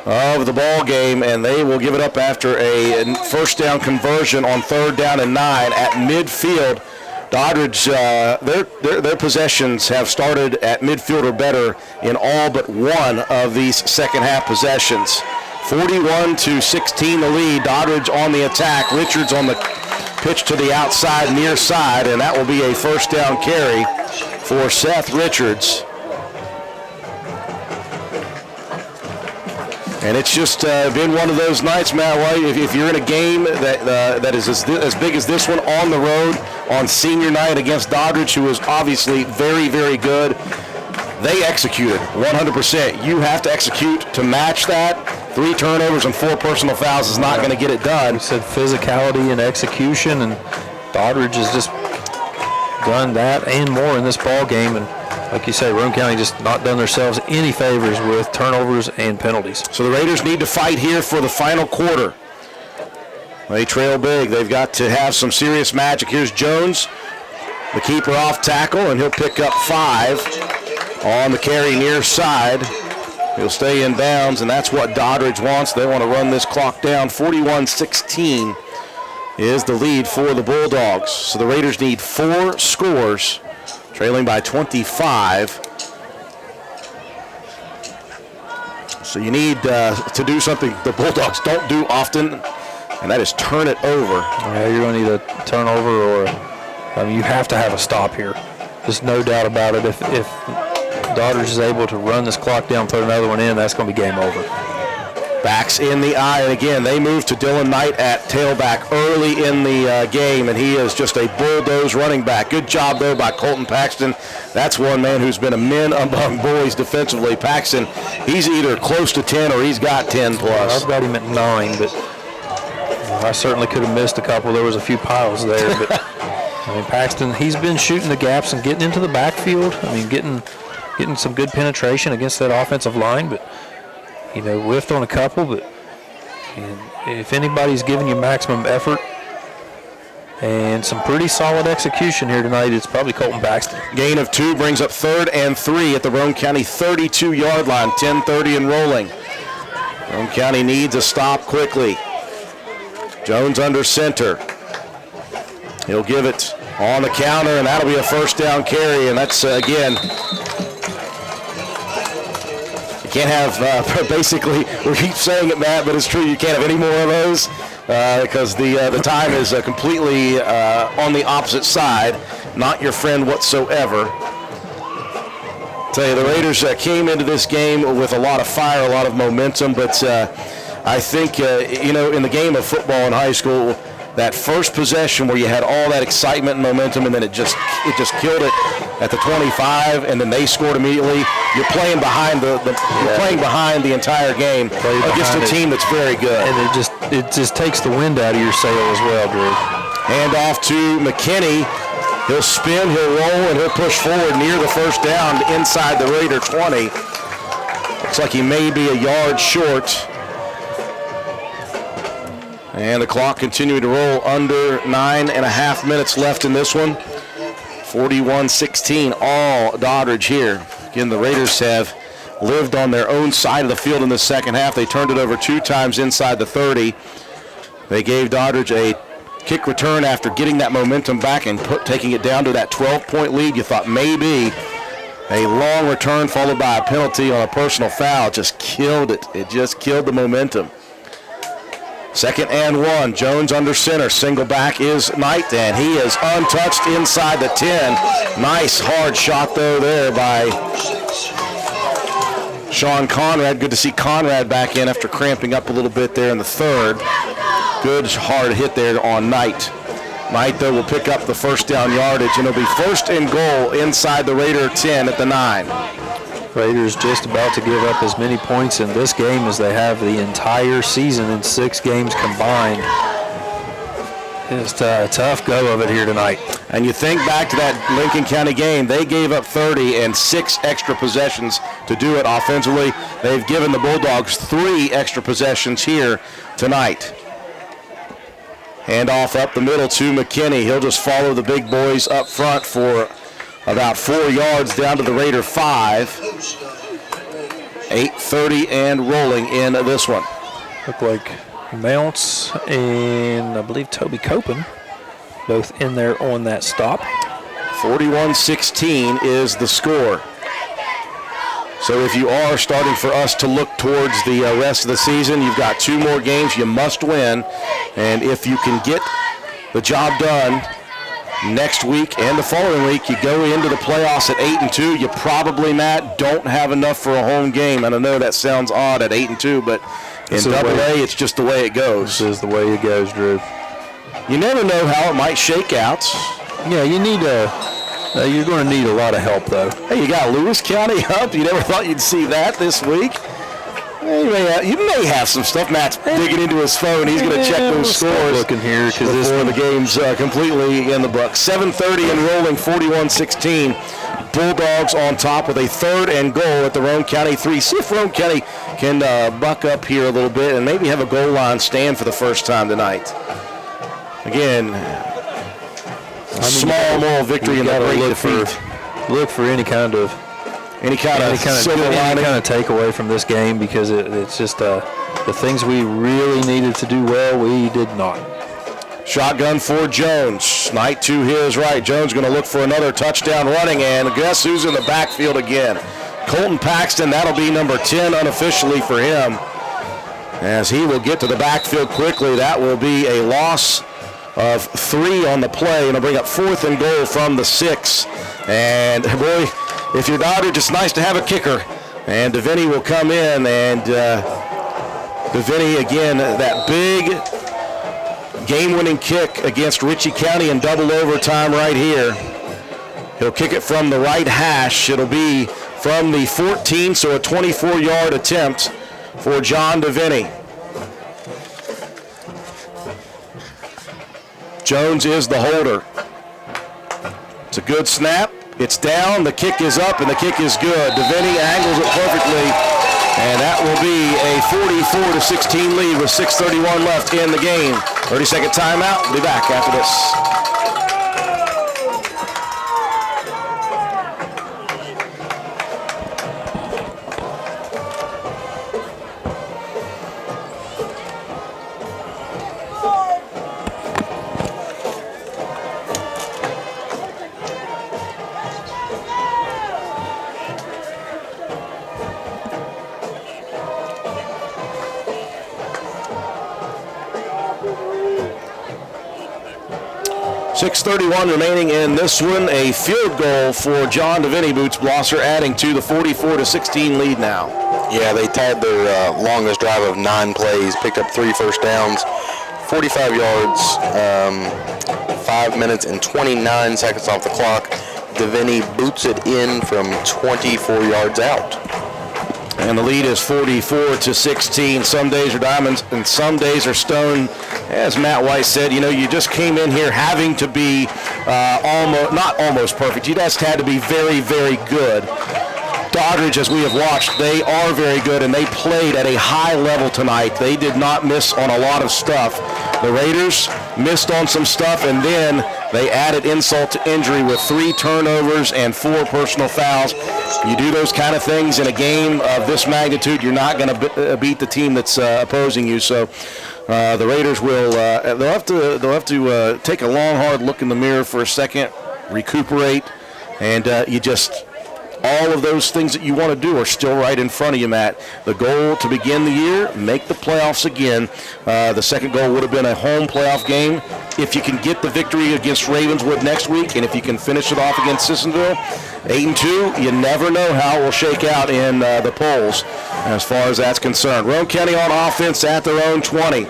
of the ball game, and they will give it up after a first down conversion on 3rd down and 9 at midfield. Doddridge, their possessions have started at midfield or better in all but one of these second half possessions. 41-16 the lead. Doddridge on the attack. Richards on the pitch to the outside, near side, and that will be a first down carry for Seth Richards. And it's just been one of those nights, Matt White, if you're in a game that is as big as this one on the road on senior night against Doddridge, who is obviously very, very good, they executed 100%. You have to execute to match that. 3 turnovers and 4 personal fouls is not going to get it done. We said physicality and execution, and Doddridge has just done that and more in this ball game. And like you say, Roane County just not done themselves any favors with turnovers and penalties. So the Raiders need to fight here for the final quarter. They trail big. They've got to have some serious magic. Here's Jones, the keeper off tackle, and he'll pick up 5 on the carry near side. He'll stay in bounds, and that's what Doddridge wants. They want to run this clock down. 41-16 is the lead for the Bulldogs. So the Raiders need 4 scores, trailing by 25. So you need to do something the Bulldogs don't do often, and that is turn it over. Yeah, you're going to need a turnover, or you have to have a stop here. There's no doubt about it. If Doddridge is able to run this clock down, put another one in, that's going to be game over. Backs in the eye, and again, they move to Dylan Knight at tailback early in the game, and he is just a bulldoze running back. Good job, though, by Colton Paxton. That's one man who's been a man among boys defensively. Paxton, he's either close to 10 or he's got 10 plus. I've got him at 9, but I certainly could have missed a couple. There was a few piles there, but Paxton, he's been shooting the gaps and getting into the backfield. Getting some good penetration against that offensive line, but whiffed on a couple. But if anybody's giving you maximum effort and some pretty solid execution here tonight, it's probably Colton Paxton. Gain of 2 brings up 3rd and 3 at the Roane County 32-yard line. 10:30 and rolling. Roane County needs a stop quickly. Jones under center. He'll give it on the counter, and that'll be a first down carry. And that's again. Can't have, basically, we keep saying it, Matt, but it's true, you can't have any more of those because the time is completely on the opposite side, not your friend whatsoever. Tell you, the Raiders came into this game with a lot of fire, a lot of momentum, but I think, in the game of football in high school, that first possession where you had all that excitement and momentum, and then it just killed it at the 25, and then they scored immediately. You're playing behind the entire game against a team that's very good, and it just takes the wind out of your sail as well, Drew. Hand off to McKinney. He'll spin, he'll roll, and he'll push forward near the first down inside the Raider 20. Looks like he may be a yard short. And the clock continuing to roll, under 9.5 minutes left in this one. 41-16, all Doddridge here. Again, the Raiders have lived on their own side of the field in the second half. They turned it over 2 times inside the 30. They gave Doddridge a kick return after getting that momentum back and taking it down to that 12-point lead. You thought maybe a long return followed by a penalty on a personal foul just killed it. It just killed the momentum. 2nd and 1. Jones under center. Single back is Knight, and he is untouched inside the 10. Nice hard shot, though, there by Sean Conrad. Good to see Conrad back in after cramping up a little bit there in the 3rd. Good hard hit there on Knight. Knight, though, will pick up the first down yardage, and it'll be 1st and goal inside the Raider 10 at the 9. Raiders just about to give up as many points in this game as they have the entire season in 6 games combined. It's a tough go of it here tonight. And you think back to that Lincoln County game, they gave up 30 and 6 extra possessions to do it offensively. They've given the Bulldogs 3 extra possessions here tonight. Hand off up the middle to McKinney. He'll just follow the big boys up front for about 4 yards down to the Raider 5. 8:30 and rolling in this one. Look like Mounts and I believe Toby Copen both in there on that stop. 41-16 is the score. So if you are starting for us to look towards the rest of the season, you've got 2 more games you must win. And if you can get the job done next week and the following week, you go into the playoffs at 8-2. You probably, Matt, don't have enough for a home game. And I know that sounds odd at 8-2, but in AA, it's just the way it goes. This is the way it goes, Drew. You never know how it might shake out. Yeah, you need you're going to need a lot of help, though. Hey, you got Lewis County up. You never thought you'd see that this week. You may have some stuff. Matt's digging into his phone. He's going to check those scores. Looking here because before the game's completely in the book. 7:30 and rolling, 41-16. Bulldogs on top with a 3rd and goal at the Roane County 3. See if Roane County can buck up here a little bit and maybe have a goal line stand for the first time tonight. Again, small moral victory in that great defeat. Look for any kind of takeaway from this game because it's just the things we really needed to do well, we did not. Shotgun for Jones. Knight to his right. Jones going to look for another touchdown running, and guess who's in the backfield again? Colton Paxton. That'll be number 10 unofficially for him. As he will get to the backfield quickly, that will be a loss of 3 on the play, and it'll bring up 4th and goal from the 6. And boy, if you're Doddridge, it's nice to have a kicker. And DeVinny will come in, and DeVinny again, that big game-winning kick against Ritchie County in double overtime right here. He'll kick it from the right hash. It'll be from the 14, so a 24-yard attempt for John DeVinny. Jones is the holder. It's a good snap. It's down. The kick is up, and the kick is good. DeVinny angles it perfectly, and that will be a 44-16 lead with 6:31 left in the game. 30-second timeout. We'll be back after this. 6:31 remaining in this one. A field goal for John DeVinny. Boots Blosser adding to the 44-16 lead now. Yeah, they tied their longest drive of 9 plays, picked up 3 first downs, 45 yards, 5 minutes and 29 seconds off the clock. DeVinny boots it in from 24 yards out. And the lead is 44-16. Some days are diamonds and some days are stone. As Matt White said, you just came in here having to be not almost perfect. You just had to be very, very good. Doddridge, as we have watched, they are very good, and they played at a high level tonight. They did not miss on a lot of stuff. The Raiders missed on some stuff, and then they added insult to injury with 3 turnovers and 4 personal fouls. You do those kind of things in a game of this magnitude, you're not going to beat the team that's opposing you. So the Raiders will they'll have to take a long, hard look in the mirror for a second, recuperate, and all of those things that you want to do are still right in front of you, Matt. The goal to begin the year, make the playoffs again. The second goal would have been a home playoff game. If you can get the victory against Ravenswood next week, and if you can finish it off against Sissonville, 8-2, you never know how it will shake out in the polls as far as that's concerned. Roane County on offense at their own 20.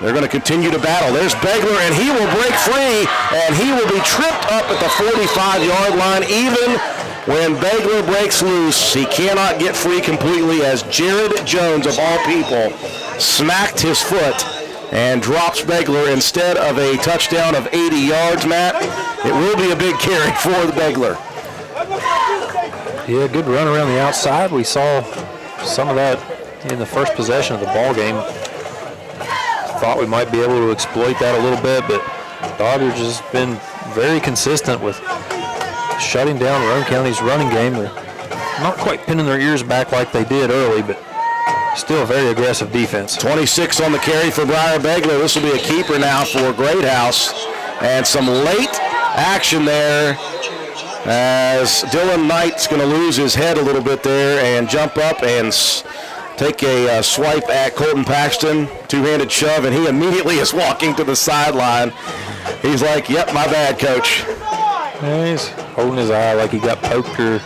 They're going to continue to battle. There's Begler, and he will break free, and he will be tripped up at the 45-yard line. Even when Begler breaks loose, he cannot get free completely as Jared Jones, of all people, smacked his foot and drops Begler instead of a touchdown of 80 yards, Matt. It will be a big carry for the Begler. Yeah, good run around the outside. We saw some of that in the first possession of the ball game. thought we might be able to exploit that a little bit, but Doddridge has been very consistent with shutting down Roane County's running game. They're not quite pinning their ears back like they did early, but still a very aggressive defense. 26 on the carry for Briar Begler. This will be a keeper now for Great House. And some late action there as Dylan Knight's going to lose his head a little bit there and jump up and take a swipe at Colton Paxton. Two-handed shove, and he immediately is walking to the sideline. He's like, yep, my bad, coach. Yeah, he's holding his eye like he got poked or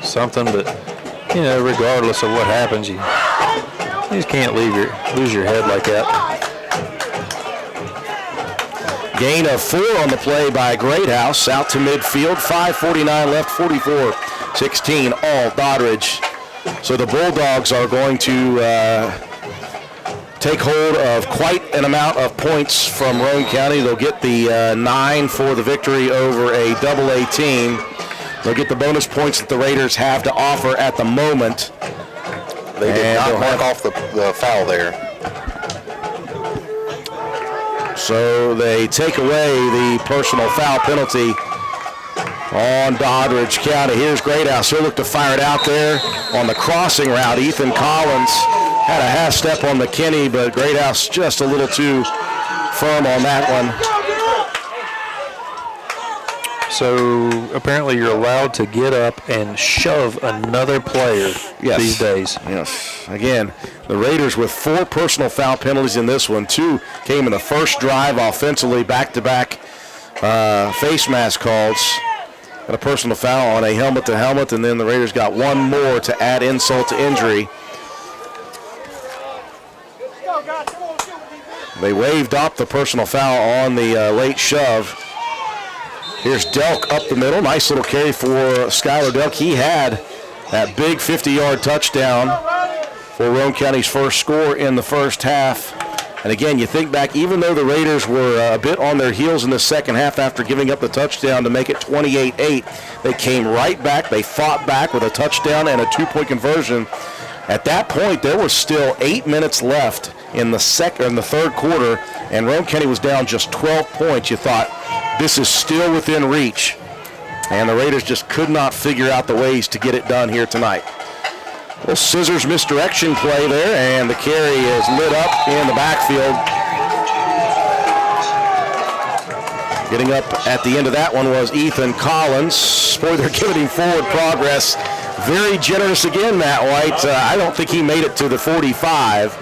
something, but, you know, regardless of what happens, you just can't lose your head like that. Gain of 4 on the play by Great House. Out to midfield. 5:49 left, 44-16, all Doddridge. So the Bulldogs are going to take hold of quite an amount of points from Roane County. They'll get the 9 for the victory over a double-A team. They'll get the bonus points that the Raiders have to offer at the moment. They did not mark off the foul there. So they take away the personal foul penalty on Doddridge County. Here's Great House. He'll look to fire it out there on the crossing route. Ethan Collins had a half step on McKinney, but Great House just a little too firm on that one. So apparently you're allowed to get up and shove another player these days. Yes. Again, the Raiders with 4 personal foul penalties in this one. 2 came in the first drive offensively, back-to-back face mask calls. And a personal foul on a helmet-to-helmet, and then the Raiders got 1 more to add insult to injury. They waved off the personal foul on the late shove. Here's Delk up the middle. Nice little carry for Skylar Delk. He had that big 50-yard touchdown for Roane County's first score in the first half. And again, you think back, even though the Raiders were a bit on their heels in the second half after giving up the touchdown to make it 28-8, they came right back. They fought back with a touchdown and a 2-point conversion. At that point, there was still 8 minutes left in the third quarter, and Roane County was down just 12 points. You thought, this is still within reach. And the Raiders just could not figure out the ways to get it done here tonight. Little scissors misdirection play there, and the carry is lit up in the backfield. Getting up at the end of that one was Ethan Collins. Boy, they're giving him forward progress. Very generous again, Matt White. I don't think he made it to the 45.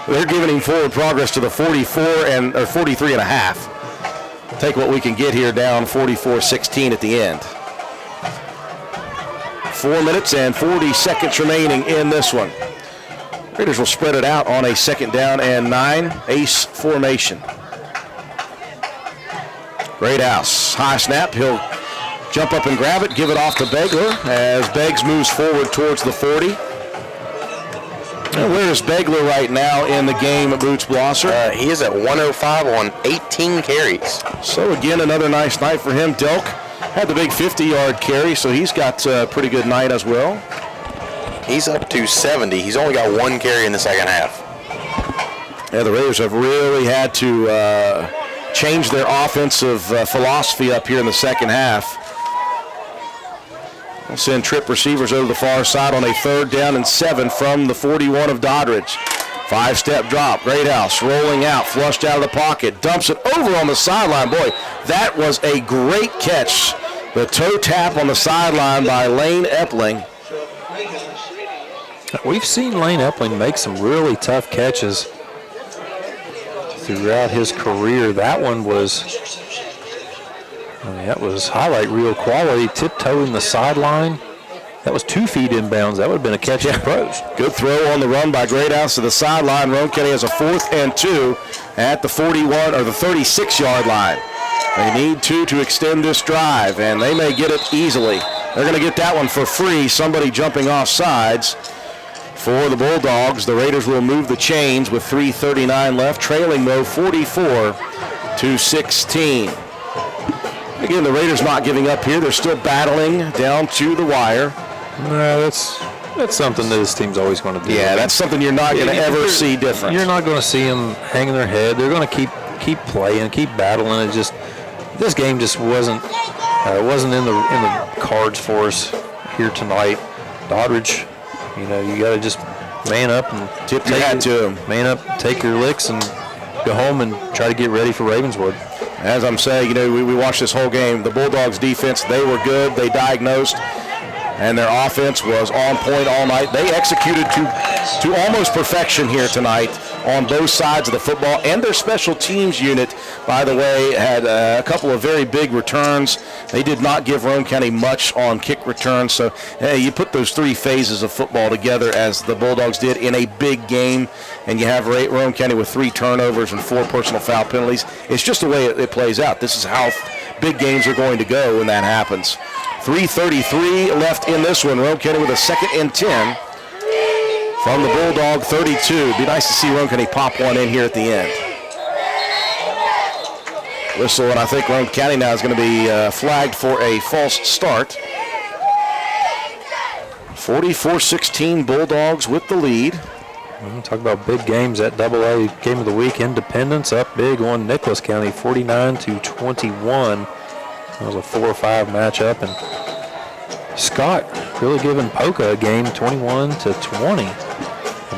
They're giving him forward progress to the 43 and a half. Take what we can get here, down 44-16 at the end. 4 minutes and 40 seconds remaining in this one. Raiders will spread it out on a 2nd down and 9, ace formation. Great House, high snap. He'll jump up and grab it, give it off to Begler as Beggs moves forward towards the 40. And where is Begler right now in the game, Boots Blosser? He is at 105 on 18 carries. So again, another nice night for him. Delk had the big 50-yard carry, so he's got a pretty good night as well. He's up to 70. He's only got 1 carry in the second half. Yeah, the Raiders have really had to change their offensive philosophy up here in the second half. We'll send trip receivers over the far side on a 3rd down and 7 from the 41 of Doddridge. 5-step drop. Great House rolling out, flushed out of the pocket, dumps it over on the sideline. Boy, that was a great catch. The toe tap on the sideline by Lane Epling. We've seen Lane Epling make some really tough catches throughout his career. That one was, that was highlight reel quality, tiptoeing the sideline. That was 2 feet inbounds. That would have been a catch for pros. Good throw on the run by Great House to the sideline. Roane County has a 4th and 2 at the 41 or the 36-yard line. They need to extend this drive, and they may get it easily. They're going to get that one for free. Somebody jumping off sides for the Bulldogs. The Raiders will move the chains with 3:39 left, trailing though 44-16. Again, the Raiders not giving up here. They're still battling down to the wire. No, that's That's something that this team's always going to do. Yeah, that's something you're not going to ever see different. You're not going to see them hanging their head. They're going to keep playing, keep battling. It just this game just wasn't in the cards for us here tonight. Doddridge, you got to just man up and tip your hat to him. Man up, take your licks, and go home and try to get ready for Ravenswood. As I'm saying, we watched this whole game. The Bulldogs' defense, they were good. They diagnosed, and their offense was on point all night. They executed to almost perfection here tonight on both sides of the football. And their special teams unit, by the way, had a couple of very big returns. They did not give Roane County much on kick returns. So, hey, you put those three phases of football together as the Bulldogs did in a big game, and you have Roane County with 3 turnovers and 4 personal foul penalties. It's just the way it plays out. This is how big games are going to go when that happens. 3:33 left in this one. Roane County with a 2nd and 10 from the Bulldog 32. It'd be nice to see Roane County pop one in here at the end. Whistle, and I think Roane County now is going to be flagged for a false start. 44-16 Bulldogs with the lead. Talk about big games at AA Game of the Week. Independence up big on Nicholas County, 49-21. That was a 4-5 matchup, and Scott really giving Polka a game, 21-20.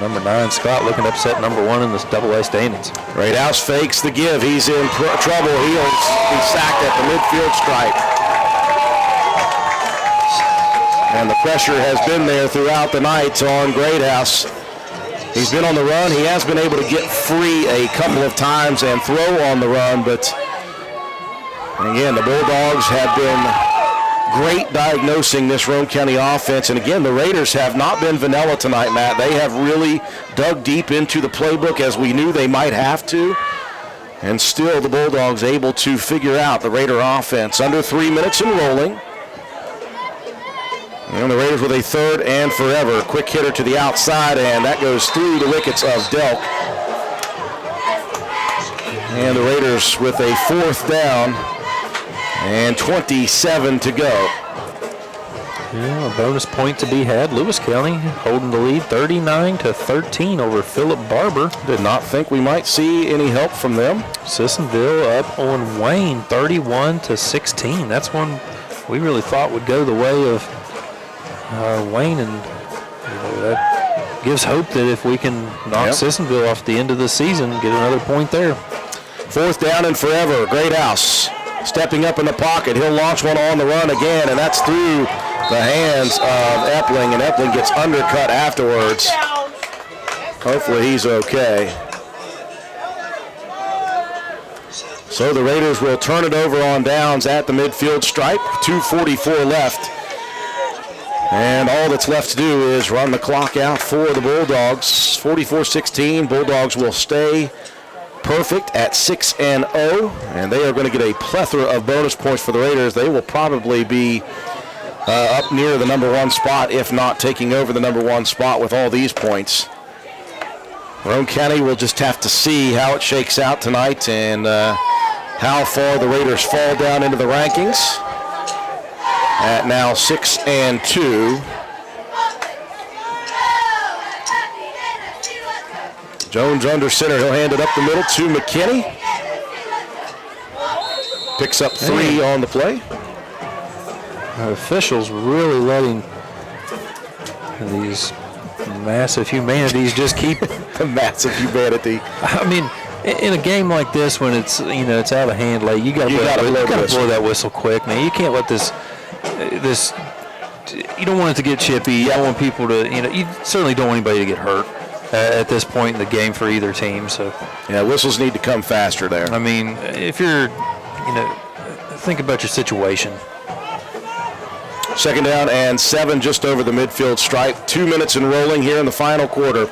Number 9, Scott, looking to upset number 1 in this AA standings. Great House fakes the give. He's in trouble. He'll be sacked at the midfield stripe. And the pressure has been there throughout the night on Great House. He's been on the run. He has been able to get free a couple of times and throw on the run, but again, the Bulldogs have been great diagnosing this Roane County offense. And again, the Raiders have not been vanilla tonight, Matt. They have really dug deep into the playbook, as we knew they might have to. And still the Bulldogs able to figure out the Raider offense. Under 3 minutes and rolling. And the Raiders with a 3rd and forever. Quick hitter to the outside, and that goes through the wickets of Delk. And the Raiders with a 4th down and 27 to go. Yeah, a bonus point to be had. Lewis County holding the lead 39-13 over Philip Barber. Did not think we might see any help from them. Sissonville up on Wayne 31-16. That's one we really thought would go the way of Wayne, and that gives hope that if we can knock Sissonville off the end of the season, get another point there. 4th down and forever. Great House stepping up in the pocket. He'll launch one on the run again, and that's through the hands of Epling, and Epling gets undercut afterwards. Hopefully he's okay. So the Raiders will turn it over on downs at the midfield stripe. 2:44 left. And all that's left to do is run the clock out for the Bulldogs. 44-16. Bulldogs will stay perfect at 6-0, and they are going to get a plethora of bonus points for the Raiders. They will probably be up near the number 1 spot, if not taking over the number 1 spot with all these points. Roane County will just have to see how it shakes out tonight and how far the Raiders fall down into the rankings. At now 6-2. Jones under center. He'll hand it up the middle to McKinney. Picks up 3 on the play. Officials really letting these massive humanities just keep the massive humanity. I mean, in a game like this, when it's it's out of hand late, you got to blow that whistle quick, man. You can't let this. You don't want it to get chippy. You don't want people to, you certainly don't want anybody to get hurt at this point in the game for either team. So, yeah, whistles need to come faster there. I mean, if you're, think about your situation. 2nd down and 7 just over the midfield stripe. 2 minutes and rolling here in the final quarter.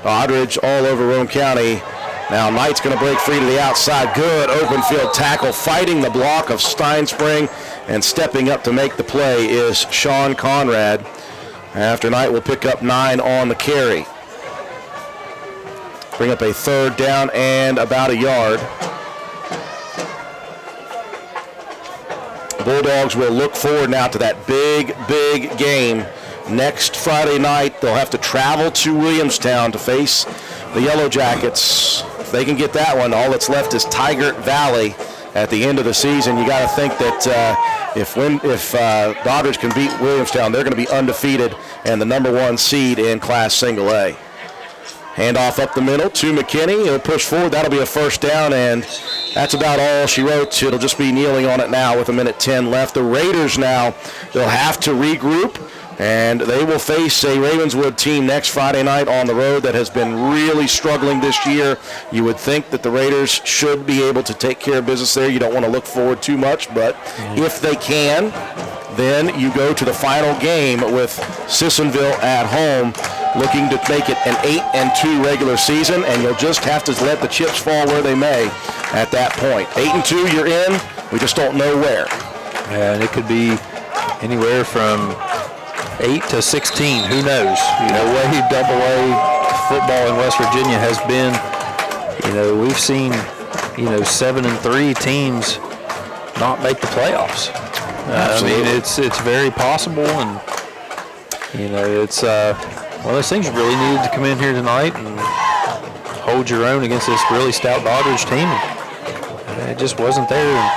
Doddridge all over Roane County. Now Knight's going to break free to the outside. Good open field tackle, fighting the block of Steinspring, and stepping up to make the play is Sean Conrad. After Knight will pick up 9 on the carry. Bring up a 3rd down and about a yard. Bulldogs will look forward now to that big game next Friday night they'll have to travel to Williamstown to face the Yellow Jackets. If they can get that one, all that's left is Tigert Valley at the end of the season. You got to think that if Doddridge can beat Williamstown, they're going to be undefeated and the number 1 seed in Class Single A. Handoff up the middle to McKinney. He'll push forward. That'll be a first down, and that's about all she wrote. It'll just be kneeling on it now with 1:10 left. The Raiders now, they'll have to regroup, and they will face a Ravenswood team next Friday night on the road that has been really struggling this year. You would think that the Raiders should be able to take care of business there. You don't want to look forward too much, but if they can, then you go to the final game with Sissonville at home, looking to make it an 8-2 regular season, and you'll just have to let the chips fall where they may at that point. 8-2, you're in. We just don't know where. And it could be anywhere from 8 to 16. Who knows? The way AA football in West Virginia has been, we've seen, 7-3 teams not make the playoffs. I mean, it's very possible, and it's one of those things you really needed to come in here tonight and hold your own against this really stout Doddridge team. And it just wasn't there. And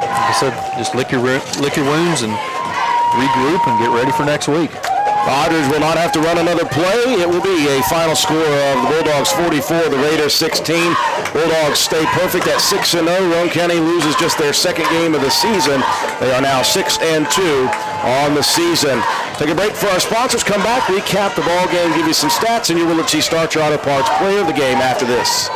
like I said, just lick your wounds and regroup and get ready for next week. Doddridge will not have to run another play. It will be a final score of the Bulldogs 44, the Raiders 16. Bulldogs stay perfect at 6-0. Roane County loses just their second game of the season. They are now 6-2 on the season. Take a break for our sponsors. Come back, recap the ball game, give you some stats, and you will see Starcher Auto Parts player of the game after this.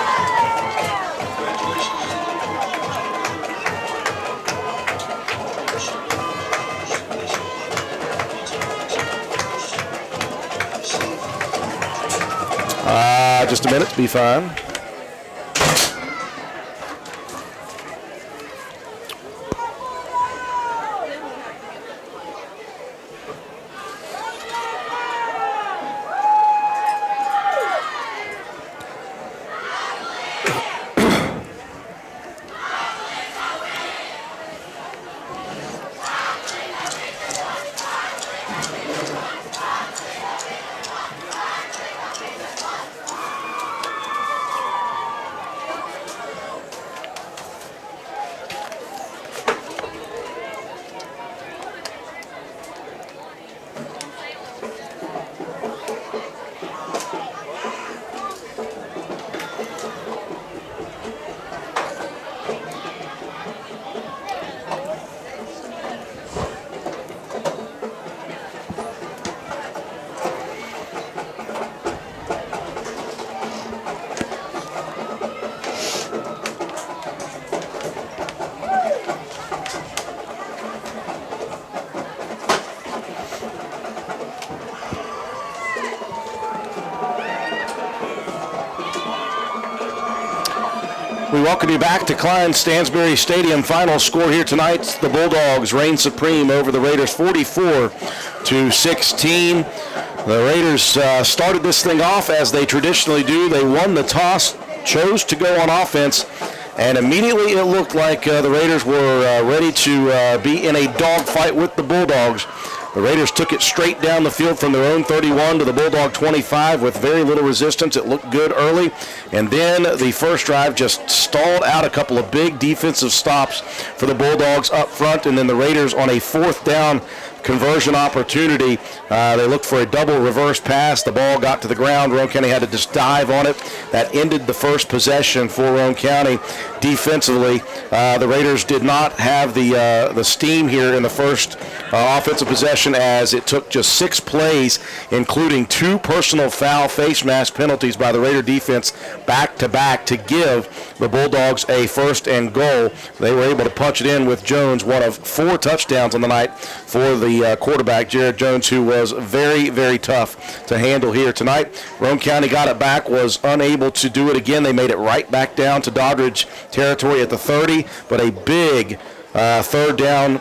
Just a minute to be fine. We welcome you back to Klein Stansbury Stadium. Final score here tonight, the Bulldogs reign supreme over the Raiders 44-16. The Raiders started this thing off as they traditionally do. They won the toss, chose to go on offense, and immediately it looked like the Raiders were ready to be in a dogfight with the Bulldogs. The Raiders took it straight down the field from their own 31 to the Bulldog 25 with very little resistance. It looked good early. And then the first drive just stalled out a couple of big defensive stops for the Bulldogs up front. And then the Raiders on a fourth down conversion opportunity. They looked for a double reverse pass. The ball got to the ground. Roane County had to just dive on it. That ended the first possession for Roane County defensively. The Raiders did not have the steam here in the first offensive possession, as it took just 6 plays, including 2 personal foul face mask penalties by the Raider defense back-to-back to give the Bulldogs a first and goal. They were able to punch it in with Jones, one of 4 touchdowns on the night for the quarterback, Jared Jones, who was very, very tough to handle here tonight. Roane County got it back, was unable to do it again. They made it right back down to Doddridge territory at the 30, but a big third down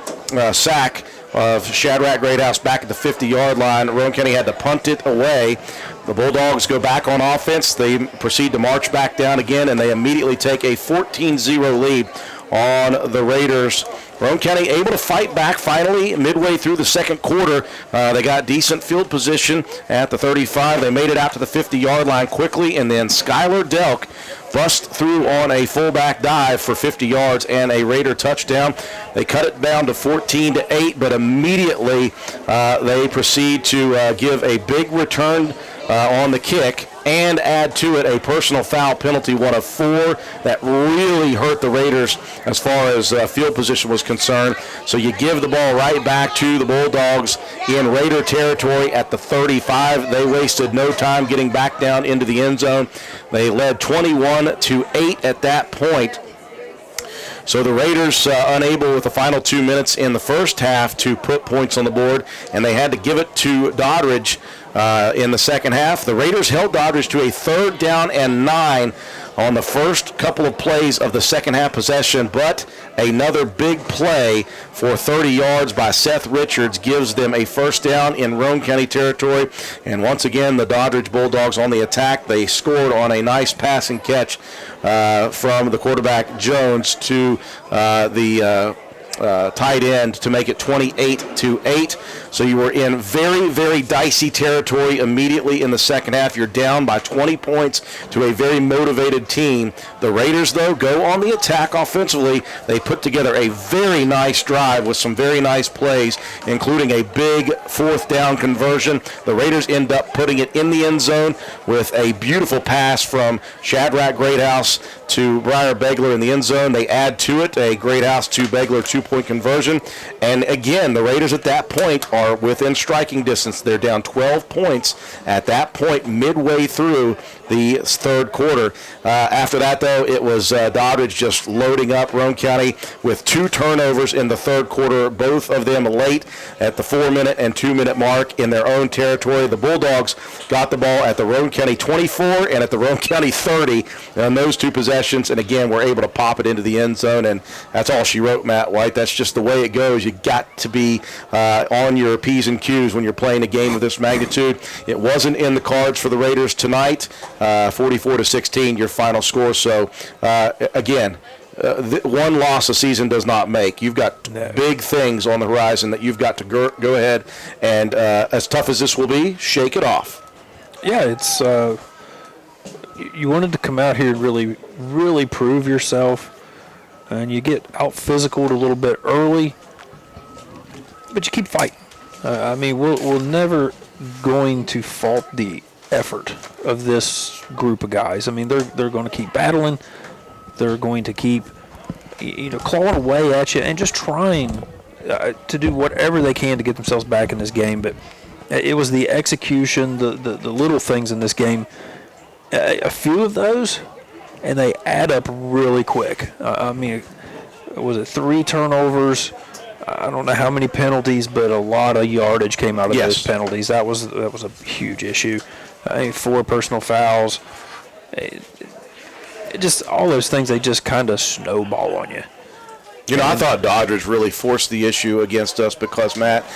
sack of Shadrach Greathouse back at the 50-yard line. Roane County had to punt it away. The Bulldogs go back on offense. They proceed to march back down again, and they immediately take a 14-0 lead on the Raiders. Roane County able to fight back finally midway through the second quarter. They got decent field position at the 35. They made it out to the 50-yard line quickly, and then Skylar Delk bust through on a fullback dive for 50 yards and a Raider touchdown. They cut it down to 14-8, but immediately they proceed to give a big return on the kick and add to it a personal foul penalty, one of 4 that really hurt the Raiders as far as field position was concerned. So you give the ball right back to the Bulldogs in Raider territory at the 35. They wasted no time getting back down into the end zone. They led 21-8 at that point. So the Raiders unable with the final 2 minutes in the first half to put points on the board, and they had to give it to Doddridge in the second half. The Raiders held Doddridge to a 3rd down and 9 on the first couple of plays of the second half possession, but another big play for 30 yards by Seth Richards gives them a first down in Roane County territory. And once again, the Doddridge Bulldogs on the attack. They scored on a nice passing catch from the quarterback Jones to the tight end to make it 28-8. So you were in very, very dicey territory immediately in the second half. You're down by 20 points to a very motivated team. The Raiders, though, go on the attack offensively. They put together a very nice drive with some very nice plays, including a big 4th down conversion. The Raiders end up putting it in the end zone with a beautiful pass from Shadrach Greathouse to Briar Begler in the end zone. They add to it a Greathouse to Begler 2-point conversion. And again, the Raiders at that point are within striking distance. They're down 12 points at that point midway through the third quarter. After that, though, it was Doddridge just loading up Roane County with 2 turnovers in the third quarter, both of them late at the 4-minute and 2-minute mark in their own territory. The Bulldogs got the ball at the Roane County 24 and at the Roane County 30 on those 2 possessions, and again, were able to pop it into the end zone, and that's all she wrote, Matt White. That's just the way it goes. You got to be on your P's and Q's when you're playing a game of this magnitude. It wasn't in the cards for the Raiders tonight. 44-16, your final score. So, again, one loss a season does not make. You've got big things on the horizon that you've got to go ahead and, as tough as this will be, shake it off. Yeah, it's you wanted to come out here and really, really prove yourself, and you get out physicaled a little bit early, but you keep fighting. I mean, we're never going to fault the effort of this group of guys. I mean, they're going to keep battling. They're going to keep, clawing away at you and just trying to do whatever they can to get themselves back in this game. But it was the execution, the little things in this game. A few of those, and they add up really quick. I mean, was it 3 turnovers? I don't know how many penalties, but a lot of yardage came out of those penalties. That was a huge issue. 4 personal fouls. Just all those things, they just kind of snowball on you. I thought Doddridge really forced the issue against us because, Matt,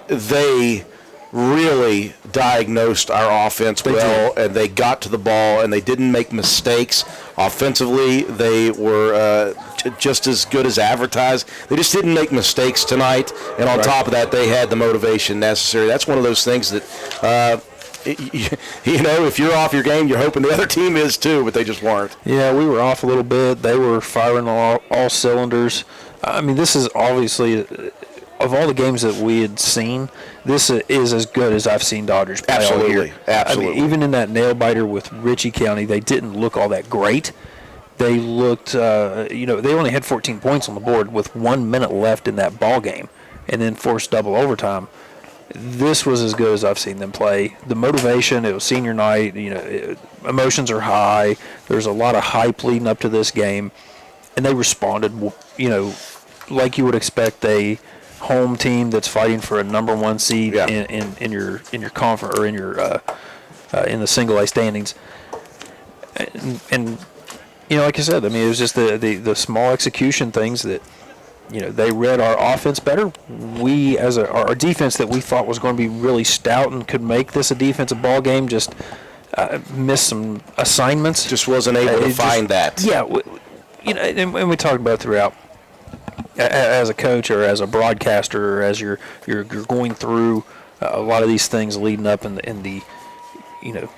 they really diagnosed our offense well, and they got to the ball, and they didn't make mistakes. Offensively, they were just as good as advertised. They just didn't make mistakes tonight, and on top of that, they had the motivation necessary. That's one of those things that, if you're off your game, you're hoping the other team is too, but they just weren't. Yeah, we were off a little bit. They were firing on all cylinders. I mean, this is obviously, of all the games that we had seen, this is as good as I've seen Doddridge play all year. Absolutely. I mean, even in that nail-biter with Ritchie County, they didn't look all that great. They looked, they only had 14 points on the board with 1 minute left in that ball game and then forced double overtime. This was as good as I've seen them play. The motivation, it was senior night, emotions are high. There's a lot of hype leading up to this game. And they responded, like you would expect a home team that's fighting for a number 1 seed in your conference or in your in the single A standings. And like I said, I mean, it was just the small execution things that, they read our offense better. We, as our defense that we thought was going to be really stout and could make this a defensive ball game, just missed some assignments. Just wasn't able to find that. Yeah, and we talked about it throughout. As a coach or as a broadcaster, or as you're going through a lot of these things leading up in the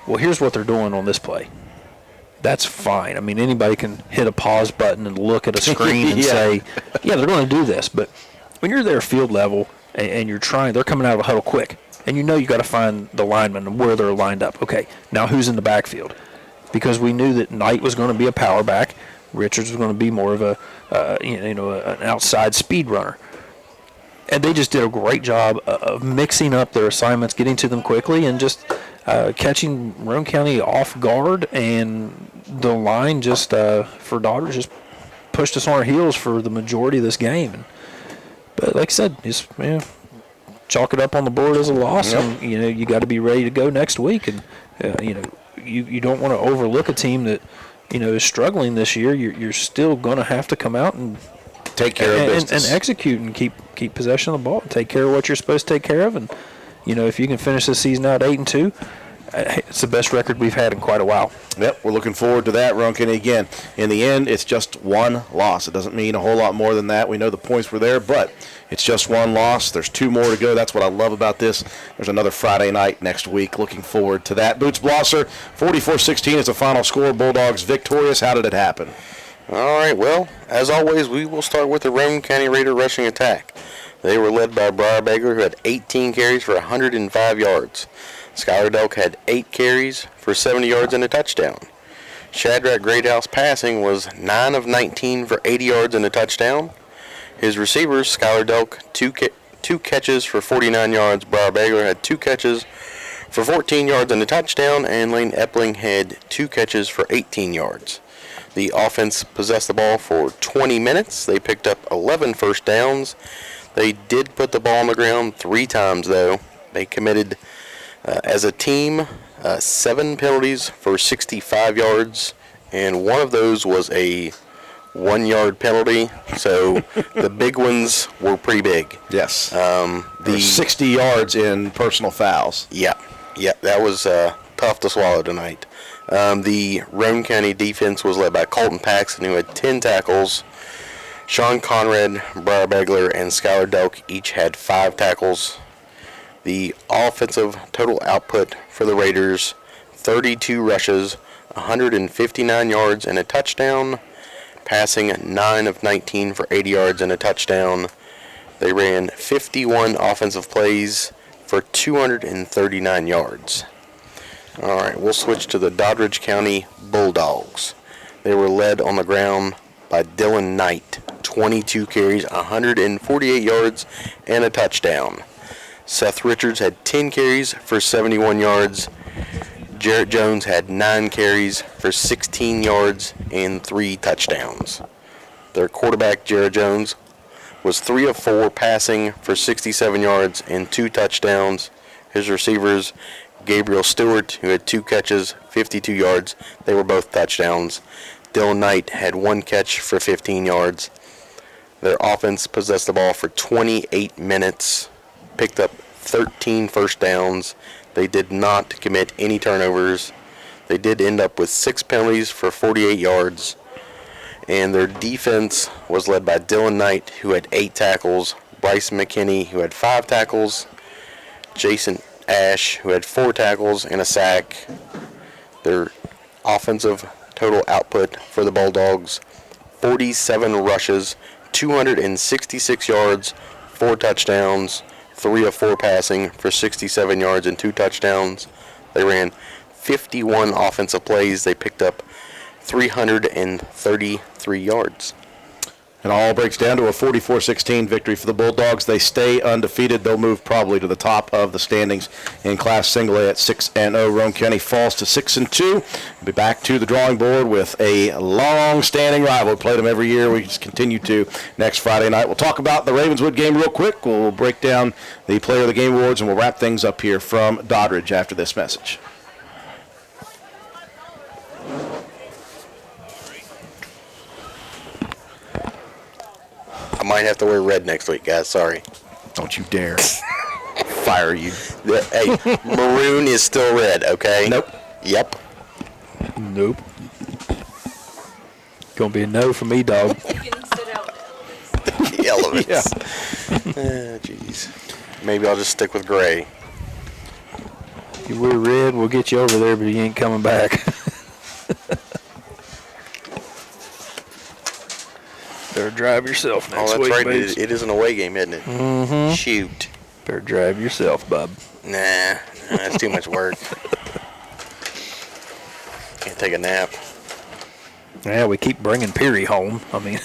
well, here's what they're doing on this play. That's fine. I mean, anybody can hit a pause button and look at a screen and say, yeah, they're going to do this. But when you're there field level and you're trying, they're coming out of a huddle quick, and you got to find the linemen and where they're lined up. Okay, now who's in the backfield? Because we knew that Knight was going to be a power back. Richards was going to be more of an outside speed runner. And they just did a great job of mixing up their assignments, getting to them quickly, and just catching Roane County off guard. And the line just, for Doddridge, just pushed us on our heels for the majority of this game. But like I said, just chalk it up on the board as a loss, and you got to be ready to go next week. And you don't want to overlook a team that is struggling this year. You're still going to have to come out and take care of business and execute and keep possession of the ball and take care of what you're supposed to take care of. And if you can finish this season out 8-2, it's the best record we've had in quite a while. Yep, we're looking forward to that, Roane. And again, in the end, it's just one loss. It doesn't mean a whole lot more than that. We know the points were there, but it's just one loss. There's 2 more to go. That's what I love about this. There's another Friday night next week. Looking forward to that. Boots Blosser, 44-16 is the final score. Bulldogs victorious. How did it happen? All right, well, as always, we will start with the Roane County Raider rushing attack. They were led by Briar Begler, who had 18 carries for 105 yards. Skylar Delk had 8 carries for 70 yards and a touchdown. Shadrach Greathouse passing was 9 of 19 for 80 yards and a touchdown. His receivers, Skylar Delk, 2 catches for 49 yards. Briar Begler had 2 catches for 14 yards and a touchdown, and Lane Epling had 2 catches for 18 yards. The offense possessed the ball for 20 minutes. They picked up 11 first downs. They did put the ball on the ground 3 times, though. They committed, as a team, 7 penalties for 65 yards, and one of those was a 1-yard penalty. So the big ones were pretty big. Yes. The 60 yards in personal fouls. Yeah, that was tough to swallow tonight. The Roane County defense was led by Colton Paxton, who had 10 tackles. Sean Conrad, Briar Begler, and Skylar Delk each had 5 tackles. The offensive total output for the Raiders, 32 rushes, 159 yards and a touchdown, passing 9 of 19 for 80 yards and a touchdown. They ran 51 offensive plays for 239 yards. All right, we'll switch to the Doddridge County Bulldogs. They were led on the ground by Dylan Knight, 22 carries, 148 yards, and a touchdown. Seth Richards had 10 carries for 71 yards. Jarrett Jones had 9 carries for 16 yards and 3 touchdowns. Their quarterback, Jarrett Jones, was 3 of 4 passing for 67 yards and 2 touchdowns. His receivers, Gabriel Stewart, who had 2 catches, 52 yards. They were both touchdowns. Dylan Knight had 1 catch for 15 yards. Their offense possessed the ball for 28 minutes, picked up 13 first downs. They did not commit any turnovers. They did end up with 6 penalties for 48 yards. And their defense was led by Dylan Knight, who had 8 tackles, Bryson McKinney, who had 5 tackles, Jason Ash, who had 4 tackles and a sack. Their offensive total output for the Bulldogs, 47 rushes, 266 yards, 4 touchdowns, 3 of 4 passing for 67 yards and 2 touchdowns. They ran 51 offensive plays. They picked up 333 yards. It all breaks down to a 44-16 victory for the Bulldogs. They stay undefeated. They'll move probably to the top of the standings in Class Single A at 6-0. Roane County falls to 6-2. We'll be back to the drawing board with a long-standing rival. We play them every year. We just continue to next Friday night. We'll talk about the Ravenswood game real quick. We'll break down the Player of the Game awards, and we'll wrap things up here from Doddridge after this message. I might have to wear red next week, guys. Sorry. Don't you dare. Fire you. Hey, maroon is still red, okay? Nope. Yep. Nope. Gonna be a no for me, dog. You can sit out now. The elements. Yeah. Jeez. Maybe I'll just stick with gray. If you wear red, we'll get you over there, but you ain't coming back. Better drive yourself next Oh, that's week, right. babes. It is an away game, isn't it? Mm-hmm. Shoot. Better drive yourself, bub. Nah, that's too much work. Can't take a nap. Yeah, we keep bringing Peary home. I mean,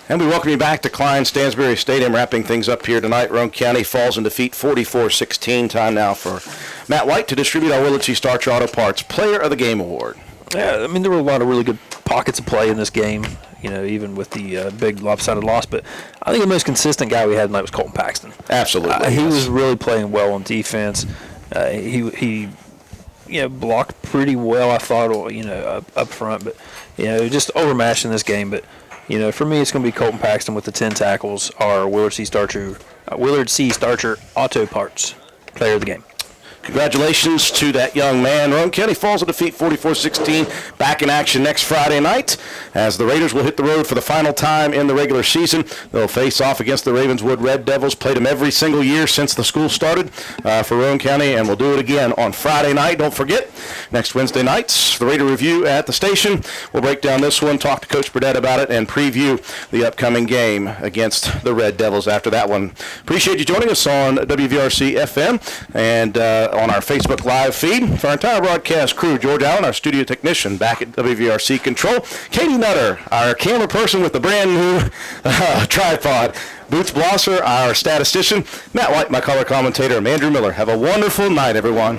And we welcome you back to Klein Stansbury Stadium, wrapping things up here tonight. Roane County falls in defeat 44-16. Time now for Matt White to distribute our Willard C. Starcher Auto Parts Player of the Game Award. yeah, I mean, there were a lot of really good pockets of play in this game, you know, even with the big lopsided loss. But I think the most consistent guy we had tonight was Colton Paxton. Absolutely. He yes. was really playing well on defense. He blocked pretty well, I thought, up front. But, just overmatched in this game. But, for me, it's going to be Colton Paxton with the 10 tackles, our Willard C. Starcher Auto Parts Player of the Game. Congratulations to that young man. Roane County falls in defeat 44-16. Back in action next Friday night as the Raiders will hit the road for the final time in the regular season. They'll face off against the Ravenswood Red Devils. Played them every single year since the school started for Roane County, and we'll do it again on Friday night. Don't forget, next Wednesday nights, the Raider Review at the station. We'll break down this one, talk to Coach Burdett about it, and preview the upcoming game against the Red Devils after that one. Appreciate you joining us on WVRC FM and on our Facebook Live feed. For our entire broadcast crew, George Allen, our studio technician back at WVRC Control, Katie Nutter, our camera person with the brand new tripod, Boots Blosser, our statistician, Matt White, my color commentator, and Andrew Miller. Have a wonderful night, everyone.